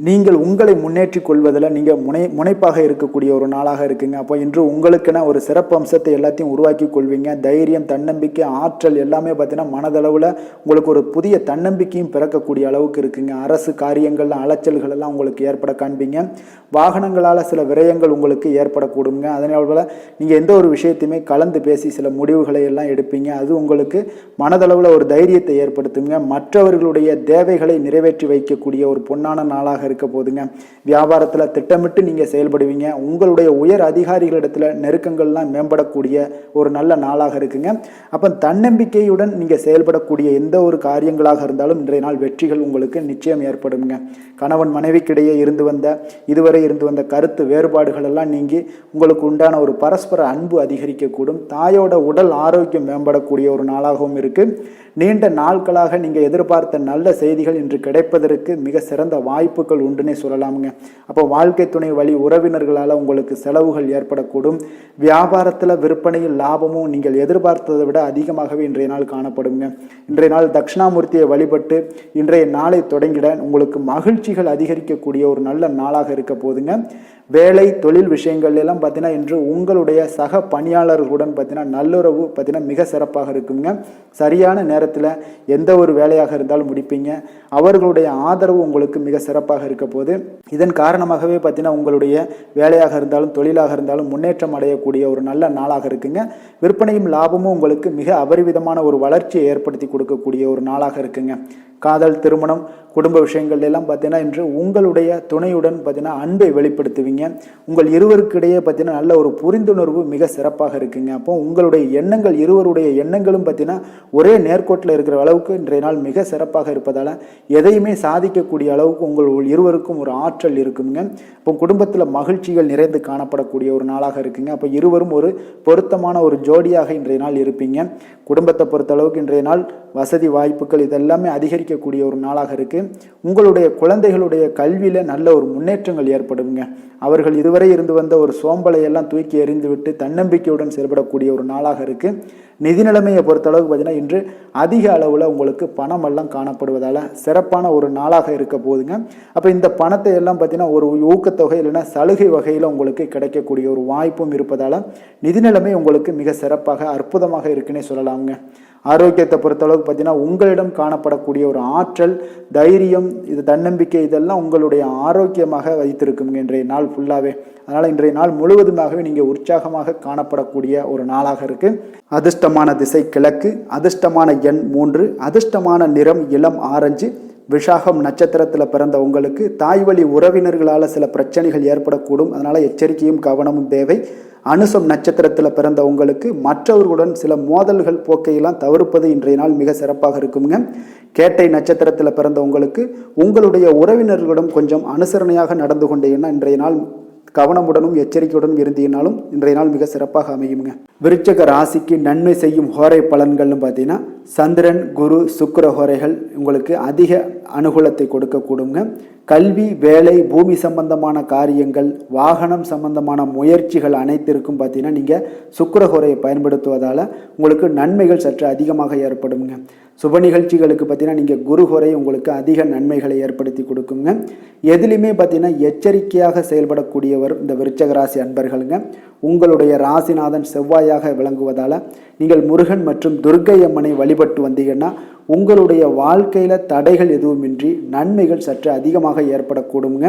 நீங்கள் உங்களை முன்னேற்றி கொள்வதில் நீங்கள் முனைப்பாக இருக்கக்கூடிய ஒரு நாளாக இருக்குங்க. அப்போ இன்று உங்களுக்கென ஒரு சிறப்பு அம்சத்தை எல்லாத்தையும் உருவாக்கி கொள்வீங்க. தைரியம், தன்னம்பிக்கை, ஆற்றல் எல்லாமே பார்த்தீங்கன்னா மனதளவில் உங்களுக்கு ஒரு புதிய தன்னம்பிக்கையும் பிறக்கக்கூடிய அளவுக்கு இருக்குங்க. அரசு காரியங்கள்ல அலைச்சல்கள் எல்லாம் உங்களுக்கு ஏற்பட காண்பீங்க. வாகனங்களால் சில விரயங்கள் உங்களுக்கு ஏற்படக்கூடுங்க. அதனால நீங்கள் எந்த ஒரு விஷயத்தையுமே கலந்து பேசி சில முடிவுகளை எல்லாம் எடுப்பீங்க. அது உங்களுக்கு மனதளவில் ஒரு தைரியத்தை ஏற்படுத்துங்க. மற்றவர்களுடைய தேவைகளை நிறைவேற்றி வைக்கக்கூடிய ஒரு பொன்னான நாளாக இருக்க போதுங்க. வியாபாரத்தில் திட்டமிட்டு நீங்கள் செயல்படுவீங்க. உங்களுடைய உயர் அதிகாரிகளிடத்தில் நெருக்கங்கள்லாம் மேம்படக்கூடிய ஒரு நல்ல நாளாக இருக்குங்க. அப்போ தன்னம்பிக்கையுடன் நீங்கள் செயல்படக்கூடிய எந்த ஒரு காரியங்களாக இருந்தாலும் இன்றைய நாள் வெற்றிகள் உங்களுக்கு நிச்சயம் ஏற்படுங்க. கணவன் மனைவிக்கிடையே இதுவரை இருந்து வந்த கருத்து வேறுபாடுகள் எல்லாம் நீங்கி உங்களுக்கு உண்டான ஒரு பரஸ்பர அன்பு அதிகரிக்கக்கூடும். தாயோட உடல் ஆரோக்கியம் மேம்படக்கூடிய ஒரு நாளாகவும் இருக்கு. நீண்ட நாட்களாக நீங்கள் எதிர்பார்த்த நல்ல செய்திகள் இன்று கிடைப்பதற்கு மிக சிறந்த வாய்ப்புகள் உண்டுன்னே சொல்லலாமுங்க. அப்போ வாழ்க்கை துணை வழி உறவினர்களால் உங்களுக்கு செலவுகள் ஏற்படக்கூடும். வியாபாரத்தில் விற்பனையில் லாபமும் நீங்கள் எதிர்பார்த்ததை விட அதிகமாகவே இன்றைய நாள் காணப்படுங்க. இன்றைய நாள் தட்சிணாமூர்த்தியை வழிபட்டு இன்றைய நாளை தொடங்கிட உங்களுக்கு மகிழ்ச்சிகள் அதிகரிக்கக்கூடிய ஒரு நல்ல நாளாக இருக்க போதுங்க. வேலை தொழில் விஷயங்கள் எல்லாம் பார்த்தீங்கன்னா இன்று உங்களுடைய சக பணியாளர்களுடன் பார்த்தீங்கன்னா நல்லுறவு பார்த்தீங்கன்னா மிக சிறப்பாக இருக்குங்க. சரியான நேரத்தில் எந்த ஒரு வேலையாக இருந்தாலும் முடிப்பீங்க. அவர்களுடைய ஆதரவு உங்களுக்கு மிக சிறப்பாக இருக்க போது. இதன் காரணமாகவே பார்த்தீங்கன்னா உங்களுடைய வேலையாக இருந்தாலும் தொழிலாக இருந்தாலும் முன்னேற்றம் அடையக்கூடிய ஒரு நல்ல நாளாக இருக்குங்க. விற்பனையும் லாபமும் உங்களுக்கு மிக அபரிவிதமான ஒரு வளர்ச்சியை ஏற்படுத்தி கொடுக்கக்கூடிய ஒரு நாளாக நாளாக இருக்குங்க. காதல், திருமணம், குடும்ப விஷயங்கள் எல்லாம் பார்த்தீங்கன்னா இன்று உங்களுடைய துணையுடன் பார்த்தீங்கன்னா அன்பை வெளிப்படுத்துவீங்க. உங்கள் இருவருக்கு இடையே பார்த்தீங்கன்னா நல்ல ஒரு புரிந்துணர்வு மிக சிறப்பாக இருக்குங்க. அப்போ உங்களுடைய எண்ணங்கள், இருவருடைய எண்ணங்களும் பார்த்தீங்கன்னா ஒரே நேர்கோட்டில் இருக்கிற அளவுக்கு இன்றைய நாள் மிக சிறப்பாக இருப்பதால் எதையுமே சாதிக்கக்கூடிய அளவுக்கு உங்கள் இருவருக்கும் ஒரு ஆற்றல் இருக்குங்க. இப்போ குடும்பத்தில் மகிழ்ச்சிகள் நிறைந்து காணப்படக்கூடிய ஒரு நாளாக இருக்குங்க. அப்போ இருவரும் ஒரு பொருத்தமான ஒரு ஜோடியாக இன்றைய நாள் இருப்பீங்க. குடும்பத்தை பொறுத்த அளவுக்கு இன்றைய நாள் வசதி வாய்ப்புகள் இதெல்லாமே அதிகரிக்கக்கூடிய ஒரு நாளாக இருக்குது. உங்களுடைய குழந்தைகளுடைய கல்வியில் நல்ல ஒரு முன்னேற்றங்கள் ஏற்படுங்க. அவர்கள் இதுவரை இருந்து வந்த ஒரு சோம்பலை எல்லாம் தூக்கி எறிந்துவிட்டு தன்னம்பிக்கையுடன் செயல்படக்கூடிய ஒரு நாளாக இருக்குது. நிதி நிலைமையை பொறுத்தளவுக்கு பார்த்தீங்கன்னா இன்று அதிக அளவில் உங்களுக்கு பணம் எல்லாம் காணப்படுவதால் சிறப்பான ஒரு நாளாக இருக்க போகுதுங்க. அப்போ இந்த பணத்தை எல்லாம் பார்த்தீங்கன்னா ஒரு ஊக்கத்தொகை இல்லைன்னா சலுகை வகையில் உங்களுக்கு கிடைக்கக்கூடிய ஒரு வாய்ப்பும் இருப்பதால் நிதி நிலைமை உங்களுக்கு மிக சிறப்பாக அற்புதமாக இருக்குன்னே சொல்லலாமுங்க. ஆரோக்கியத்தை பொறுத்தளவுக்கு பார்த்தீங்கன்னா உங்களிடம் காணப்படக்கூடிய ஒரு ஆற்றல், தைரியம், இது தன்னம்பிக்கை இதெல்லாம் உங்களுடைய ஆரோக்கியமாக வைத்திருக்குங்க இன்றைய நாள் ஃபுல்லாகவே. அதனால் இன்றைய நாள் முழுவதுமாகவே நீங்கள் உற்சாகமாக காணப்படக்கூடிய ஒரு நாளாக இருக்குது. அதிர்ஷ்டமான திசை கிழக்கு, அதிர்ஷ்டமான எண் 3, அதிர்ஷ்டமான நிறம் இளம் ஆரஞ்சு. விஷாகம் நட்சத்திரத்தில் பிறந்த உங்களுக்கு தாய் வழி உறவினர்களால் சில பிரச்சனைகள் ஏற்படக்கூடும். அதனால் எச்சரிக்கையும் கவனமும் தேவை. அனுசம் நட்சத்திரத்தில் பிறந்த உங்களுக்கு மற்றவர்களுடன் சில மோதல்கள் போக்கையெல்லாம் தவிர்ப்பது இன்றைய நாள் மிக சிறப்பாக இருக்குங்க. கேட்டை நட்சத்திரத்தில் பிறந்த உங்களுக்கு உங்களுடைய உறவினர்களிடம் கொஞ்சம் அனுசரணையாக நடந்து கொண்டீங்கன்னா இன்றைய நாள் கவனமுடனும் எச்சரிக்கையுடனும் இருந்தீங்கனாலும் இன்றைய நாள் மிக சிறப்பாக அமையுங்க. விருச்சிக ராசிக்கு நன்மை செய்யும் ஹோரை பலன்கள்னு பார்த்தீங்கன்னா சந்திரன், குரு, சுக்கிர ஹோரைகள் உங்களுக்கு அதிக அனுகூலத்தை கொடுக்கக்கூடுங்க. கல்வி, வேலை, பூமி சம்பந்தமான காரியங்கள், வாகனம் சம்பந்தமான முயற்சிகள் அனைத்திற்கும் பார்த்தீங்கன்னா நீங்கள் சுக்கிர ஹோரையை பயன்படுத்துவதால் உங்களுக்கு நன்மைகள் சற்று அதிகமாக ஏற்படுங்க. சுப நிகழ்ச்சிகளுக்கு பார்த்தீங்கன்னா நீங்கள் குரு ஹோரை உங்களுக்கு அதிக நன்மைகளை ஏற்படுத்தி கொடுக்குங்க. எதிலுமே பார்த்தீங்கன்னா எச்சரிக்கையாக செயல்படக்கூடியவர் இந்த விருச்சிக ராசி அன்பர்களுங்க. உங்களுடைய ராசிநாதன் செவ்வாயாக விளங்குவதால் நீங்கள் முருகன் மற்றும் துர்க்கை அம்மனை வழிபட்டு வந்தீங்கன்னா உங்களுடைய வாழ்க்கையில் தடைகள் எதுவுமின்றி நன்மைகள் சற்று அதிகமாக ஏற்படக்கூடுங்க.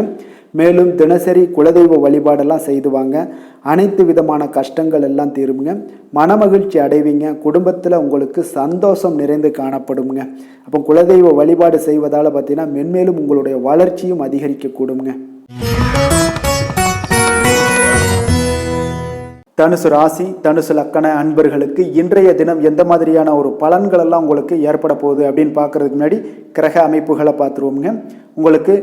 மேலும் தினசரி குலதெய்வ வழிபாடெல்லாம் செய்து வாங்க. அனைத்து விதமான கஷ்டங்கள் எல்லாம் தீருங்க. மனமகிழ்ச்சி அடைவீங்க. குடும்பத்தில் உங்களுக்கு சந்தோஷம் நிறைந்து காணப்படுங்க. அப்போ குலதெய்வ வழிபாடு செய்வதால் பார்த்தீங்கன்னா மென்மேலும் உங்களுடைய வளர்ச்சியும் அதிகரிக்கக்கூடுங்க. தனுசு ராசி, தனுசு லக்கண அன்பர்களுக்கு இன்றைய தினம் எந்த மாதிரியான ஒரு பலன்கள் எல்லாம் உங்களுக்கு ஏற்பட போகுது அப்படின்னு பார்க்கறதுக்கு முன்னாடி கிரக அமைப்புகளை பார்த்துருவோங்க. உங்களுக்கு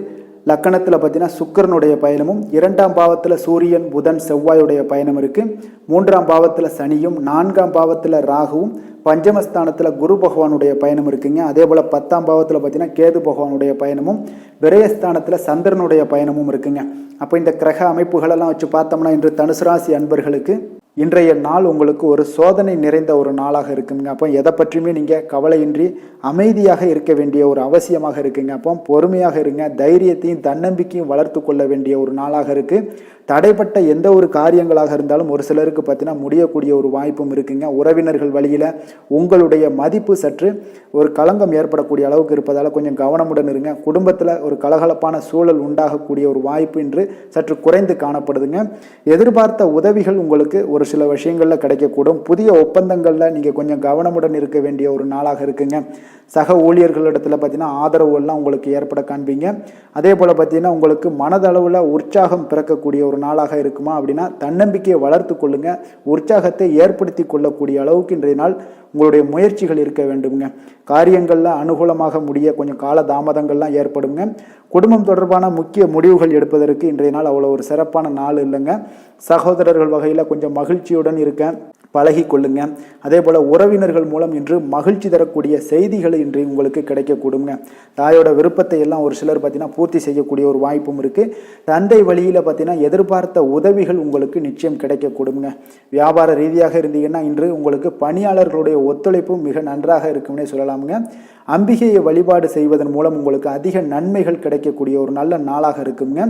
லக்கணத்தில் பார்த்தீங்கன்னா சுக்கிரனுடைய பயணமும், 2ஆம் பாவத்தில் சூரியன், புதன், செவ்வாயுடைய பயணம் இருக்குது. 3ஆம் பாவத்தில் சனியும், 4ஆம் பாவத்தில் ராகுவும், பஞ்சமஸ்தானத்தில் குரு பகவானுடைய பயணம் இருக்குங்க. அதே போல் 10ஆம் பாவத்தில் பார்த்தீங்கன்னா கேது பகவானுடைய பயணமும், விரயஸ்தானத்தில் சந்திரனுடைய பயணமும் இருக்குங்க. அப்போ இந்த கிரக அமைப்புகளெல்லாம் வச்சு பார்த்தோம்னா இன்று தனுசு ராசி அன்பர்களுக்கு இன்றைய நாள் உங்களுக்கு ஒரு சோதனை நிறைந்த ஒரு நாளாக இருக்குங்க. அப்போ எதை பற்றியுமே நீங்கள் கவலையின்றி அமைதியாக இருக்க வேண்டிய ஒரு அவசியமாக இருக்குங்க. அப்போ பொறுமையாக இருங்க. தைரியத்தையும் தன்னம்பிக்கையும் வளர்த்து கொள்ள வேண்டிய ஒரு நாளாக இருக்குது. தடைப்பட்ட எந்த ஒரு காரியங்களாக இருந்தாலும் ஒரு சிலருக்கு பார்த்தீங்கன்னா முடியக்கூடிய ஒரு வாய்ப்பும் இருக்குங்க. உறவினர்கள் வழியில் உங்களுடைய மதிப்பு சற்று ஒரு களங்கம் ஏற்படக்கூடிய அளவுக்கு இருப்பதால் கொஞ்சம் கவனமுடன் இருங்க. குடும்பத்தில் ஒரு கலகலப்பான சூழல் உண்டாகக்கூடிய ஒரு வாய்ப்பு இன்று சற்று குறைந்து காணப்படுதுங்க. எதிர்பார்த்த உதவிகள் உங்களுக்கு ஒரு சில விஷயங்களில் கிடைக்கக்கூடும். புதிய ஒப்பந்தங்களில் நீங்கள் கொஞ்சம் கவனமுடன் இருக்க வேண்டிய ஒரு நாளாக இருக்குங்க. சக ஊழியர்களிடத்தில் பார்த்தீங்கன்னா ஆதரவு எல்லாம் உங்களுக்கு ஏற்பட காண்பீங்க. அதே போல் பார்த்தீங்கன்னா உங்களுக்கு மனதளவில் உற்சாகம் பிறக்கக்கூடிய ஒரு நாளாக இருக்குமா அப்படின்னா தன்னம்பிக்கையை வளர்த்து கொள்ளுங்க. உற்சாகத்தை ஏற்படுத்தி கொள்ளக்கூடிய அளவுக்கு இன்றைய நாள் உங்களுடைய முயற்சிகள் இருக்க வேண்டுங்க. காரியங்கள்லாம் அனுகூலமாக முடிய கொஞ்சம் கால தாமதங்கள்லாம் ஏற்படுங்க. குடும்பம் தொடர்பான முக்கிய முடிவுகள் எடுப்பதற்கு இன்றைய நாள் அவ்வளோ ஒரு சிறப்பான நாள் இல்லைங்க. சகோதரர்கள் வகையில் கொஞ்சம் மகிழ்ச்சியுடன் இருக்க பழகி கொள்ளுங்க. அதே போல் உறவினர்கள் மூலம் இன்று மகிழ்ச்சி தரக்கூடிய செய்திகள் இன்று உங்களுக்கு கிடைக்கக்கூடுங்க. தாயோட விருப்பத்தை எல்லாம் ஒரு சிலர் பார்த்தீங்கன்னா பூர்த்தி செய்யக்கூடிய ஒரு வாய்ப்பும் இருக்குது. தந்தை வழியில் பார்த்தீங்கன்னா எதிர்பார்த்த உதவிகள் உங்களுக்கு நிச்சயம் கிடைக்கக்கூடுங்க. வியாபார ரீதியாக இருந்தீங்கன்னா இன்று உங்களுக்கு பணியாளர்களுடைய ஒத்துழைப்பும் மிக நன்றாக இருக்கும்னே சொல்லலாமுங்க. அம்பிகையை வழிபாடு செய்வதன் மூலம் உங்களுக்கு அதிக நன்மைகள் கிடைக்கக்கூடிய ஒரு நல்ல நாளாக இருக்குங்க.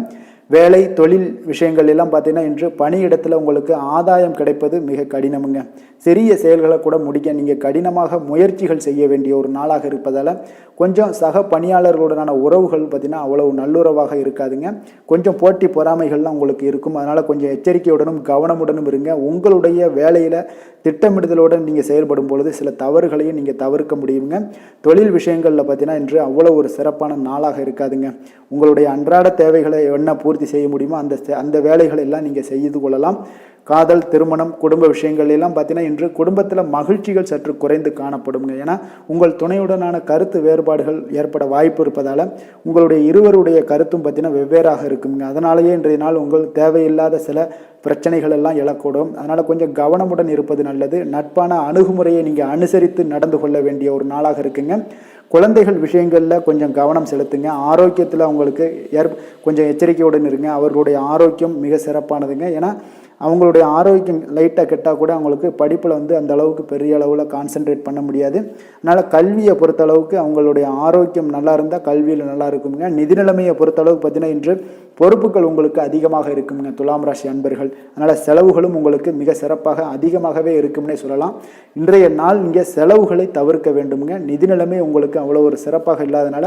வேலை, தொழில் விஷயங்கள் எல்லாம் பார்த்தீங்கன்னா இன்று பணியிடத்தில் உங்களுக்கு ஆதாயம் கிடைப்பது மிக கடினமுங்க. சிறிய செயல்களை கூட முடிக்க நீங்கள் கடினமாக முயற்சிகள் செய்ய வேண்டிய ஒரு நாளாக இருப்பதால் கொஞ்சம் சக பணியாளர்களுடனான உறவுகள் பார்த்தீங்கன்னா அவ்வளவு நல்லுறவாக இருக்காதுங்க. கொஞ்சம் போட்டி பொறாமைகள்லாம் உங்களுக்கு இருக்கும். அதனால் கொஞ்சம் எச்சரிக்கையுடனும் கவனமுடனும் இருங்க. உங்களுடைய வேலையில் திட்டமிடுதலோடு நீங்கள் செயல்படும் பொழுது சில தவறுகளையும் நீங்கள் தவிர்க்க முடியுங்க. தொழில் விஷயங்களில் பார்த்தீங்கன்னா இன்று அவ்வளோ ஒரு சிறப்பான நாளாக இருக்காதுங்க. உங்களுடைய அன்றாட தேவைகளை என்ன பூர்த்தி செய்ய முடியுமோ அந்த வேலைகளை எல்லாம் நீங்கள் செய்து கொள்ளலாம். காதல், திருமணம், குடும்ப விஷயங்கள் எல்லாம் பார்த்தீங்கன்னா இன்று குடும்பத்தில் மகிழ்ச்சிகள் சற்று குறைந்து காணப்படுங்க. ஏன்னா உங்கள் துணையுடனான கருத்து வேறுபாடுகள் ஏற்பட வாய்ப்பு இருப்பதால் உங்களுடைய இருவருடைய கருத்தும் பார்த்தீங்கன்னா வெவ்வேறாக இருக்குங்க. அதனாலேயே இன்றைய நாள் உங்கள் தேவையில்லாத சில பிரச்சனைகள் எல்லாம் எழக்கூடும். அதனால் கொஞ்சம் கவனமுடன் இருப்பது நல்லது. நட்பான அணுகுமுறையை நீங்கள் அனுசரித்து நடந்து கொள்ள வேண்டிய ஒரு நாளாக இருக்குங்க. குழந்தைகள் விஷயங்களில் கொஞ்சம் கவனம் செலுத்துங்க. ஆரோக்கியத்தில் அவங்களுக்கு கொஞ்சம் எச்சரிக்கையுடன் இருங்க. அவர்களுடைய ஆரோக்கியம் மிக சிறப்பானதுங்க. ஏன்னா அவங்களுடைய ஆரோக்கியம் லைட்டாக கெட்டால் கூட அவங்களுக்கு படிப்பில் அந்த அளவுக்கு பெரிய அளவில் கான்சென்ட்ரேட் பண்ண முடியாது. அதனால் கல்வியை பொறுத்தளவுக்கு அவங்களுடைய ஆரோக்கியம் நல்லா இருந்தால் கல்வியில் நல்லா இருக்குங்க. நிதி நிலைமையை பொறுத்தளவுக்கு பார்த்தீங்கன்னா இன்று பொறுப்புகள் உங்களுக்கு அதிகமாக இருக்குங்க துலாம் ராசி அன்பர்கள். அதனால் செலவுகளும் உங்களுக்கு மிக சிறப்பாக அதிகமாகவே இருக்கும்னே சொல்லலாம். இன்றைய நாள் இங்கே செலவுகளை தவிர்க்க வேண்டுமுங்க. நிதி நிலைமை உங்களுக்கு அவ்வளோ ஒரு சிறப்பாக இல்லாதனால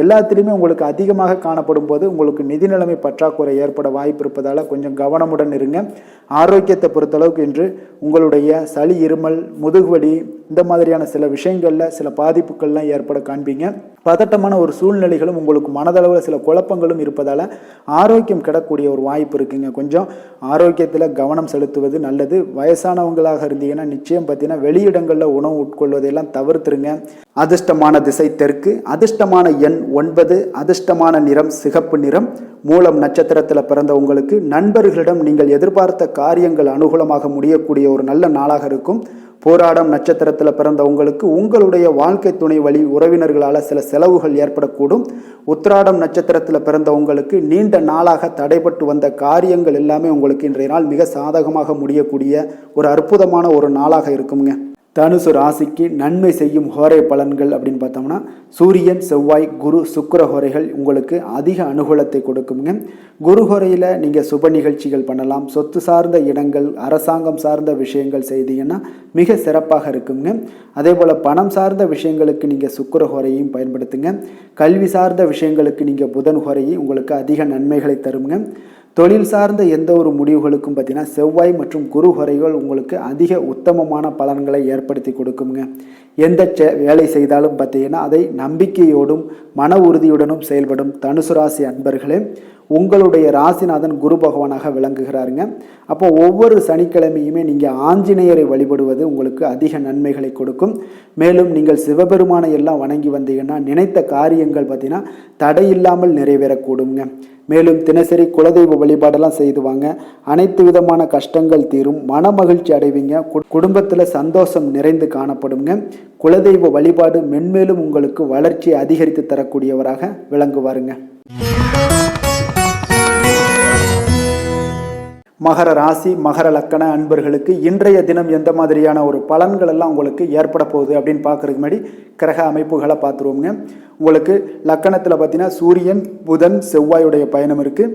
எல்லாத்திலையுமே உங்களுக்கு அதிகமாக காணப்படும் போது உங்களுக்கு நிதி நிலைமை பற்றாக்குறை ஏற்பட வாய்ப்பு இருப்பதால் கொஞ்சம் கவனமுடன் இருங்க. ஆரோக்கியத்தை பொறுத்தளவுக்கு இன்று உங்களுடைய சளி, இருமல், முதுகுவலி இந்த மாதிரியான சில விஷயங்களில் சில பாதிப்புகள்லாம் ஏற்பட காண்பீங்க. பதட்டமான ஒரு சூழ்நிலைகளும் உங்களுக்கு மனதளவில் சில குழப்பங்களும் இருப்பதால் ஆரோக்கியம் கிடக்கூடிய ஒரு வாய்ப்பு இருக்குங்க. கொஞ்சம் ஆரோக்கியத்தில் கவனம் செலுத்துவது நல்லது. வயசானவங்களாக இருந்தீங்கன்னா நிச்சயம் பார்த்தீங்கன்னா வெளியிடங்களில் உணவு உட்கொள்வதையெல்லாம் தவிர்த்துருங்க. அதிர்ஷ்டமான திசை தெற்கு, அதிர்ஷ்டமான எண் 9, அதிர்ஷ்டமான நிறம் சிகப்பு நிறம். மூலம் நட்சத்திரத்தில் பிறந்த உங்களுக்கு நண்பர்களிடம் நீங்கள் எதிர்பார்த்த காரியங்கள் அனுகூலமாக முடியக்கூடிய ஒரு நல்ல நாளாக இருக்கும். போராடம் நட்சத்திரத்தில் பிறந்த உங்களுக்கு உங்களுடைய வாழ்க்கை துணை வழி உறவினர்களால் சில செலவுகள் ஏற்படக்கூடும். உத்திராடம் நட்சத்திரத்தில் பிறந்த உங்களுக்கு நீண்ட நாளாக தடைபட்டு வந்த காரியங்கள் எல்லாமே உங்களுக்கு இன்றைய நாள் மிக சாதகமாக முடியக்கூடிய ஒரு அற்புதமான ஒரு நாளாக இருக்குங்க. தனுசு ராசிக்கு நன்மை செய்யும் ஹோரை பலன்கள் அப்படின்னு பார்த்தோம்னா சூரியன், செவ்வாய், குரு, சுக்கிர ஹோரைகள் உங்களுக்கு அதிக அனுகூலத்தை கொடுக்குங்க. குரு ஹோரையில் நீங்கள் சுப நிகழ்ச்சிகள் பண்ணலாம். சொத்து சார்ந்த இடங்கள், அரசாங்கம் சார்ந்த விஷயங்கள் செய்தீங்கன்னா மிக சிறப்பாக இருக்குங்க. அதே போல் பணம் சார்ந்த விஷயங்களுக்கு நீங்கள் சுக்கிர ஹோரையும் பயன்படுத்துங்க. கல்வி சார்ந்த விஷயங்களுக்கு நீங்கள் புதன் ஹோரையும் உங்களுக்கு அதிக நன்மைகளை தருங்க. தொழில் சார்ந்த எந்த ஒரு முடிவுகளுக்கும் பார்த்தீங்கன்னா செவ்வாய் மற்றும் குரு ஹோரைகள் உங்களுக்கு அதிக உத்தமமான பலன்களை ஏற்படுத்தி கொடுக்குங்க. எந்த வேலை செய்தாலும் பார்த்தீங்கன்னா அதை நம்பிக்கையோடும் மன உறுதியுடனும் செயல்படும் தனுசு ராசி அன்பர்களே, உங்களுடைய ராசிநாதன் குரு பகவானாக விளங்குகிறாருங்க. அப்போ ஒவ்வொரு சனிக்கிழமையுமே நீங்கள் ஆஞ்சநேயரை வழிபடுவது உங்களுக்கு அதிக நன்மைகளை கொடுக்கும். மேலும் நீங்கள் சிவபெருமானை எல்லாம் வணங்கி வந்தீங்கன்னா நினைத்த காரியங்கள் பார்த்தீங்கன்னா தடையில்லாமல் நிறைவேறக்கூடுங்க. மேலும் தினசரி குலதெய்வ வழிபாடெல்லாம் செய்து வாங்க. அனைத்து விதமான கஷ்டங்கள் தீரும். மன மகிழ்ச்சி அடைவீங்க. குடும்பத்தில் சந்தோஷம் நிறைந்து காணப்படுங்க. குலதெய்வ வழிபாடு மென்மேலும் உங்களுக்கு வளர்ச்சியை அதிகரித்து தரக்கூடியவராக விளங்குவாருங்க. மகர ராசி, மகர லக்கண அன்பர்களுக்கு இன்றைய தினம் எந்த மாதிரியான ஒரு பலன்கள் எல்லாம் உங்களுக்கு ஏற்பட போகுது அப்படின்னு பார்க்கறதுக்கு முன்னாடி கிரக அமைப்புகளை பார்த்துருவோங்க. உங்களுக்கு லக்கணத்தில் பார்த்தீங்கன்னா சூரியன், புதன், செவ்வாயுடைய பயணம் இருக்குது.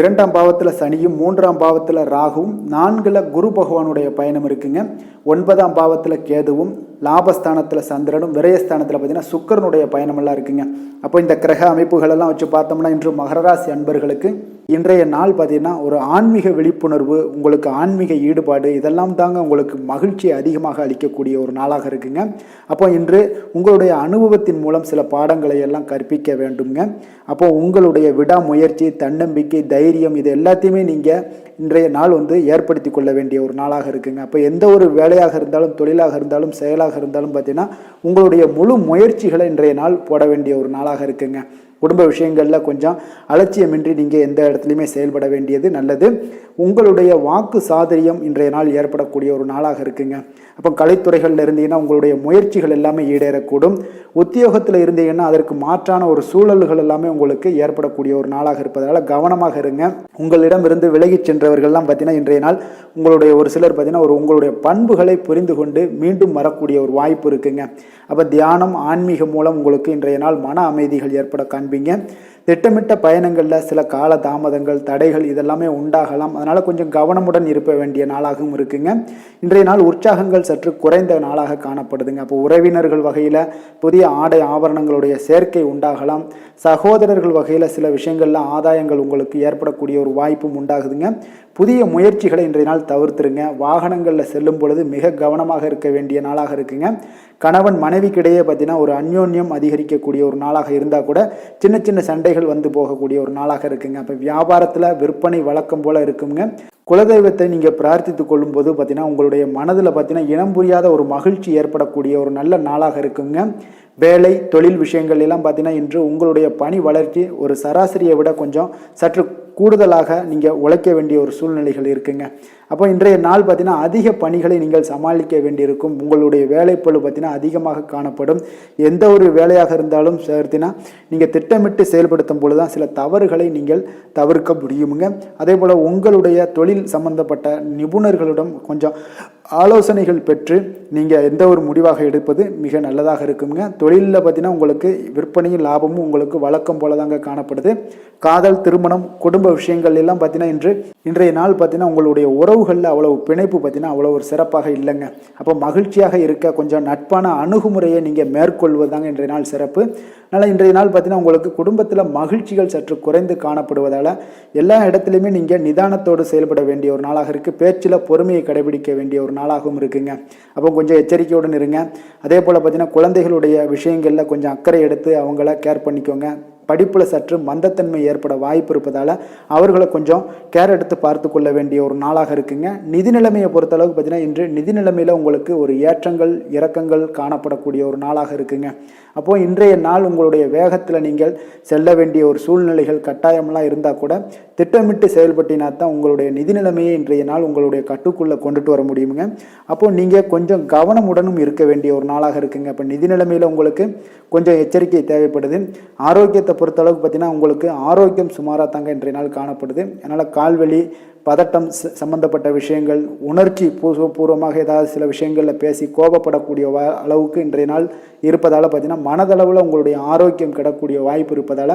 2ஆம் பாவத்தில் சனியும், 3ஆம் பாவத்தில் ராகுவும், 4ல் குரு பகவானுடைய பயணம் இருக்குங்க. 9ஆம் பாவத்தில் கேதுவும், லாபஸ்தானத்தில் சந்திரனும், விரயஸ்தானத்தில் பார்த்தீங்கன்னா சுக்கிரனுடைய பயணமெல்லாம் இருக்குங்க. அப்போ இந்த கிரக அமைப்புகளெல்லாம் வச்சு பார்த்தோம்னா இன்று மகர ராசி அன்பர்களுக்கு இன்றைய நாள் பார்த்தீங்கன்னா ஒரு ஆன்மீக விழிப்புணர்வு, உங்களுக்கு ஆன்மீக ஈடுபாடு இதெல்லாம் தாங்க உங்களுக்கு மகிழ்ச்சியை அதிகமாக அளிக்கக்கூடிய ஒரு நாளாக இருக்குங்க. அப்போ இன்று உங்களுடைய அனுபவத்தின் மூலம் சில பாடங்களை எல்லாம் கற்பிக்க வேண்டுங்க. அப்போ உங்களுடைய விடாமுயற்சி, தன்னம்பிக்கை, தைரியம் இது எல்லாத்தையுமே நீங்கள் இன்றைய நாள் ஏற்படுத்தி கொள்ள வேண்டிய ஒரு நாளாக இருக்குங்க. அப்போ எந்த ஒரு வேலையாக இருந்தாலும், தொழிலாக இருந்தாலும், செயலாக இருந்தாலும் பார்த்தீங்கன்னா உங்களுடைய முழு முயற்சிகளை இன்றைய நாள் போட வேண்டிய ஒரு நாளாக இருக்குங்க. குடும்ப விஷயங்களில் கொஞ்சம் அலட்சியமின்றி நீங்கள் எந்த இடத்துலையுமே செயல்பட வேண்டியது நல்லது. உங்களுடைய வாக்கு சாதுரியம் இன்றைய நாள் ஏற்படக்கூடிய ஒரு நாளாக இருக்குங்க. அப்போ கலைத்துறைகளில் இருந்தீங்கன்னா உங்களுடைய முயற்சிகள் எல்லாமே ஈடேறக்கூடும். உத்தியோகத்தில் இருந்தீங்கன்னா அதற்கு மாற்றான ஒரு சூழல்கள் எல்லாமே உங்களுக்கு ஏற்படக்கூடிய ஒரு நாளாக இருப்பதால் கவனமாக இருங்க. உங்களிடம் இருந்து விலகி சென்றவர்கள்லாம் பார்த்தீங்கன்னா இன்றைய நாள் உங்களுடைய ஒரு சிலர் பார்த்தீங்கன்னா உங்களுடைய பண்புகளை புரிந்து கொண்டு மீண்டும் வரக்கூடிய ஒரு வாய்ப்பு இருக்குங்க. அப்போ தியானம், ஆன்மீகம் மூலம் உங்களுக்கு இன்றைய நாள் மன அமைதிகள் ஏற்பட காண்பீங்க. திட்டமிட்ட பயணங்களில் சில கால தாமதங்கள், தடைகள் இதெல்லாமே உண்டாகலாம். அதனால் கொஞ்சம் கவனமுடன் இருக்க வேண்டிய நாளாகவும் இருக்குங்க. இன்றைய நாள் உற்சாகங்கள் சற்று குறைந்த நாளாக காணப்படுதுங்க. அப்போ உறவினர்கள் வகையில் புதிய ஆடை ஆபரணங்களுடைய சேர்க்கை உண்டாகலாம். சகோதரர்கள் வகையில் சில விஷயங்களில் ஆதாயங்கள் உங்களுக்கு ஏற்படக்கூடிய ஒரு வாய்ப்பும் உண்டாகுதுங்க. புதிய முயற்சிகளை இன்றைய நாள் தவிர்த்துருங்க. வாகனங்களில் செல்லும் பொழுது மிக கவனமாக இருக்க வேண்டிய நாளாக இருக்குங்க. கணவன் மனைவிக்கிடையே பார்த்தீங்கன்னா ஒரு அந்யோன்யம் அதிகரிக்கக்கூடிய ஒரு நாளாக இருந்தால் கூட சின்ன சின்ன சண்டைகள் வந்து போகக்கூடிய ஒரு நாளாக இருக்குங்க. அப்போ வியாபாரத்தில் விற்பனை வழக்கம் போல் இருக்குங்க. குலதெய்வத்தை நீங்கள் பிரார்த்தித்து கொள்ளும் போது பார்த்தீங்கன்னா உங்களுடைய மனதில் பார்த்தீங்கன்னா இனம் புரியாத ஒரு மகிழ்ச்சி ஏற்படக்கூடிய ஒரு நல்ல நாளாக இருக்குங்க. வேலை தொழில் விஷயங்கள் எல்லாம் பார்த்தீங்கன்னா இன்று உங்களுடைய பணி வளர்ச்சி ஒரு சராசரியை விட கொஞ்சம் சற்று கூடுதலாக நீங்கள் உழைக்க வேண்டிய ஒரு சூழ்நிலைகள் இருக்குங்க. அப்போ இன்றைய நாள் பார்த்தீங்கன்னா அதிக பணிகளை நீங்கள் சமாளிக்க வேண்டியிருக்கும். உங்களுடைய வேலைப்பளு பார்த்தீங்கன்னா அதிகமாக காணப்படும். எந்த ஒரு வேலையாக இருந்தாலும் பார்த்தீங்கன்னா நீங்கள் திட்டமிட்டு செயல்படுத்தும் பொழுது தான் சில தவறுகளை நீங்கள் தவிர்க்க முடியுங்க. அதே போல் உங்களுடைய தொழில் சம்பந்தப்பட்ட நிபுணர்களிடம் கொஞ்சம் ஆலோசனைகள் பெற்று நீங்கள் எந்த ஒரு முடிவாக எடுப்பது மிக நல்லதாக இருக்குங்க. தொழிலில் பார்த்தீங்கன்னா உங்களுக்கு விற்பனையும் லாபமும் உங்களுக்கு வழக்கம் போல தாங்க காணப்படுது. காதல், திருமணம், குடும்ப விஷயங்கள் எல்லாம் பார்த்தீங்கன்னா இன்றைய நாள் பார்த்தீங்கன்னா உங்களுடைய உறவுகளில் அவ்வளவு பிணைப்பு பார்த்தீங்கன்னா அவ்வளோ ஒரு சிறப்பாக இல்லைங்க. அப்போ மகிழ்ச்சியாக இருக்க கொஞ்சம் நட்பான அணுகுமுறையை நீங்கள் மேற்கொள்வதாங்க இன்றைய நாள் சிறப்பு. அதனால் இன்றைய நாள் பார்த்தீங்கன்னா உங்களுக்கு குடும்பத்தில் மகிழ்ச்சிகள் சற்று குறைந்து காணப்படுவதால் எல்லா இடத்துலையுமே நீங்கள் நிதானத்தோடு செயல்பட வேண்டிய ஒரு நாளாக இருக்குது. பேச்சில் பொறுமையை கடைபிடிக்க வேண்டிய ஒரு நாளாகவும் இருக்குங்க. அப்போ கொஞ்சம் எச்சரிக்கையுடன் இருங்க. அதே போல் பார்த்தீங்கன்னா குழந்தைகளுடைய விஷயங்களில் கொஞ்சம் அக்கறை எடுத்து அவங்கள கேர் பண்ணிக்கோங்க. படிப்பில் சற்று மந்தத்தன்மை ஏற்பட வாய்ப்பு இருப்பதால் அவர்களை கொஞ்சம் கேர் எடுத்து பார்த்து கொள்ள வேண்டிய ஒரு நாளாக இருக்குங்க. நிதி நிலைமையை பொறுத்தளவுக்கு பார்த்தீங்கன்னா இன்று நிதி நிலைமையில் உங்களுக்கு ஒரு ஏற்றங்கள் இறக்கங்கள் காணப்படக்கூடிய ஒரு நாளாக இருக்குங்க. அப்போது இன்றைய நாள் உங்களுடைய வேகத்தில் நீங்கள் செல்ல வேண்டிய ஒரு சூழ்நிலைகள் கட்டாயமெல்லாம் இருந்தால் கூட திட்டமிட்டு செயல்பட்டினா தான் உங்களுடைய நிதி நிலைமையை இன்றைய நாள் உங்களுடைய கட்டுக்குள்ளே கொண்டுட்டு வர முடியுங்க. அப்போது நீங்கள் கொஞ்சம் கவனமுடனும் இருக்க வேண்டிய ஒரு நாளாக இருக்குங்க. இப்போ நிதி நிலைமையில் உங்களுக்கு கொஞ்சம் எச்சரிக்கை தேவைப்படுது. ஆரோக்கியத்தை பொறுத்தளவுக்கு பார்த்தீங்கன்னா உங்களுக்கு ஆரோக்கியம் சுமாராக தாங்க இன்றைய நாள் காணப்படுது. அதனால் கால்வலி, பதட்டம் சம்பந்தப்பட்ட விஷயங்கள், உணர்ச்சி பூர்வமாக ஏதாவது சில விஷயங்களில் பேசி கோபப்படக்கூடிய அளவுக்கு இன்றைய நாள் இருப்பதால் பார்த்தீங்கன்னா மனதளவில் உங்களுடைய ஆரோக்கியம் கிடக்கூடிய வாய்ப்பு இருப்பதால்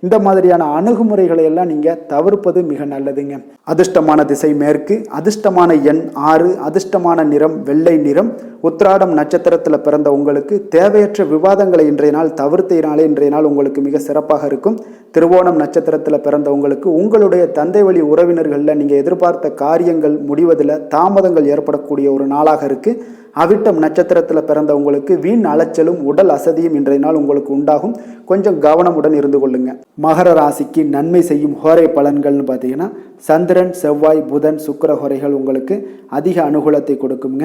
இந்த மாதிரியான அணுகுமுறைகளை எல்லாம் நீங்கள் தவிர்ப்பது மிக நல்லதுங்க. அதிர்ஷ்டமான திசை மேற்கு, அதிர்ஷ்டமான எண் 6, அதிர்ஷ்டமான நிறம் வெள்ளை நிறம். உத்திராடம் நட்சத்திரத்தில் பிறந்த உங்களுக்கு தேவையற்ற விவாதங்களை இன்றைய நாள் தவிர்த்தினாலே இன்றைய நாள் உங்களுக்கு மிக சிறப்பாக இருக்கும். திருவோணம் நட்சத்திரத்தில் பிறந்த உங்களுக்கு உங்களுடைய தந்தை வழி உறவினர்களில் நீங்கள் எதிர்பார்த்த காரியங்கள் முடிவதில் தாமதங்கள் ஏற்படக்கூடிய ஒரு நாளாக இருக்குது. அவிட்டம் நட்சத்திரத்தில் பிறந்த உங்களுக்கு வீண் அலைச்சலும் உடல் அசதியும் இன்றைய நாள் உங்களுக்கு உண்டாகும். கொஞ்சம் கவனமுடன் இருந்து கொள்ளுங்க. மகர ராசிக்கு நன்மை செய்யும் ஹோரை பலன்கள்னு பார்த்தீங்கன்னா சந்திரன், செவ்வாய், புதன், சுக்கிர ஹோரைகள் உங்களுக்கு அதிக அனுகூலத்தை கொடுக்குங்க.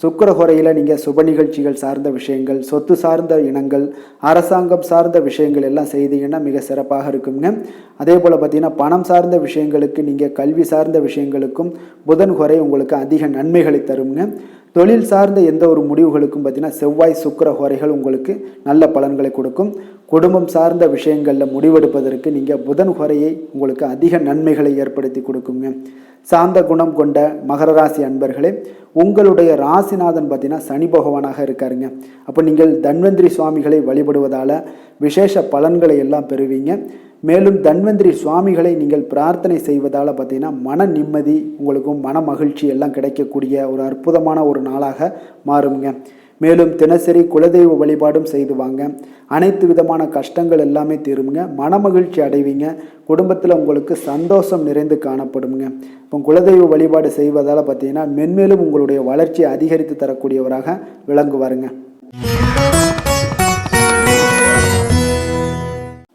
சுக்கிர ஹோரையில் நீங்கள் சுப நிகழ்ச்சிகள் சார்ந்த விஷயங்கள், சொத்து சார்ந்த இனங்கள், அரசாங்கம் சார்ந்த விஷயங்கள் எல்லாம் செய்தீங்கன்னா மிக சிறப்பாக இருக்குங்க. அதே போல் பார்த்தீங்கன்னா பணம் சார்ந்த விஷயங்களுக்கு, நீங்கள் கல்வி சார்ந்த விஷயங்களுக்கும் புதன் ஹோரை உங்களுக்கு அதிக நன்மைகளை தருங்க. தொழில் சார்ந்த எந்த ஒரு முடிவுகளுக்கும் பார்த்தீங்கன்னா செவ்வாய், சுக்கிர ஹோரைகள் உங்களுக்கு நல்ல பலன்களை கொடுக்கும். குடும்பம் சார்ந்த விஷயங்களில் முடிவெடுப்பதற்கு நீங்கள் புதன் ஹோரையை உங்களுக்கு அதிக நன்மைகளை ஏற்படுத்தி கொடுக்குங்க. சாந்த குணம் கொண்ட மகர ராசி அன்பர்களே, உங்களுடைய ராசிநாதன் பார்த்தீங்கன்னா சனி பகவானாக இருக்காருங்க. அப்போ நீங்கள் தன்வந்திரி சுவாமிகளை வழிபடுவதால் விசேஷ பலன்களை எல்லாம் பெறுவீங்க. மேலும் தன்வந்திரி சுவாமிகளை நீங்கள் பிரார்த்தனை செய்வதால் பார்த்தீங்கன்னா மன நிம்மதி உங்களுக்கும் மன மகிழ்ச்சி எல்லாம் கிடைக்கக்கூடிய ஒரு அற்புதமான ஒரு நாளாக மாறுங்க. மேலும் தினசரி குலதெய்வ வழிபாடும் செய்து வாங்க. அனைத்து விதமான கஷ்டங்கள் எல்லாமே தீருங்க. மனமகிழ்ச்சி அடைவீங்க. குடும்பத்தில் உங்களுக்கு சந்தோஷம் நிறைந்து காணப்படுங்க. இப்போ குலதெய்வ வழிபாடு செய்வதால் பார்த்தீங்கன்னா மென்மேலும் உங்களுடைய வளர்ச்சியை அதிகரித்து தரக்கூடியவராக விளங்குவாருங்க.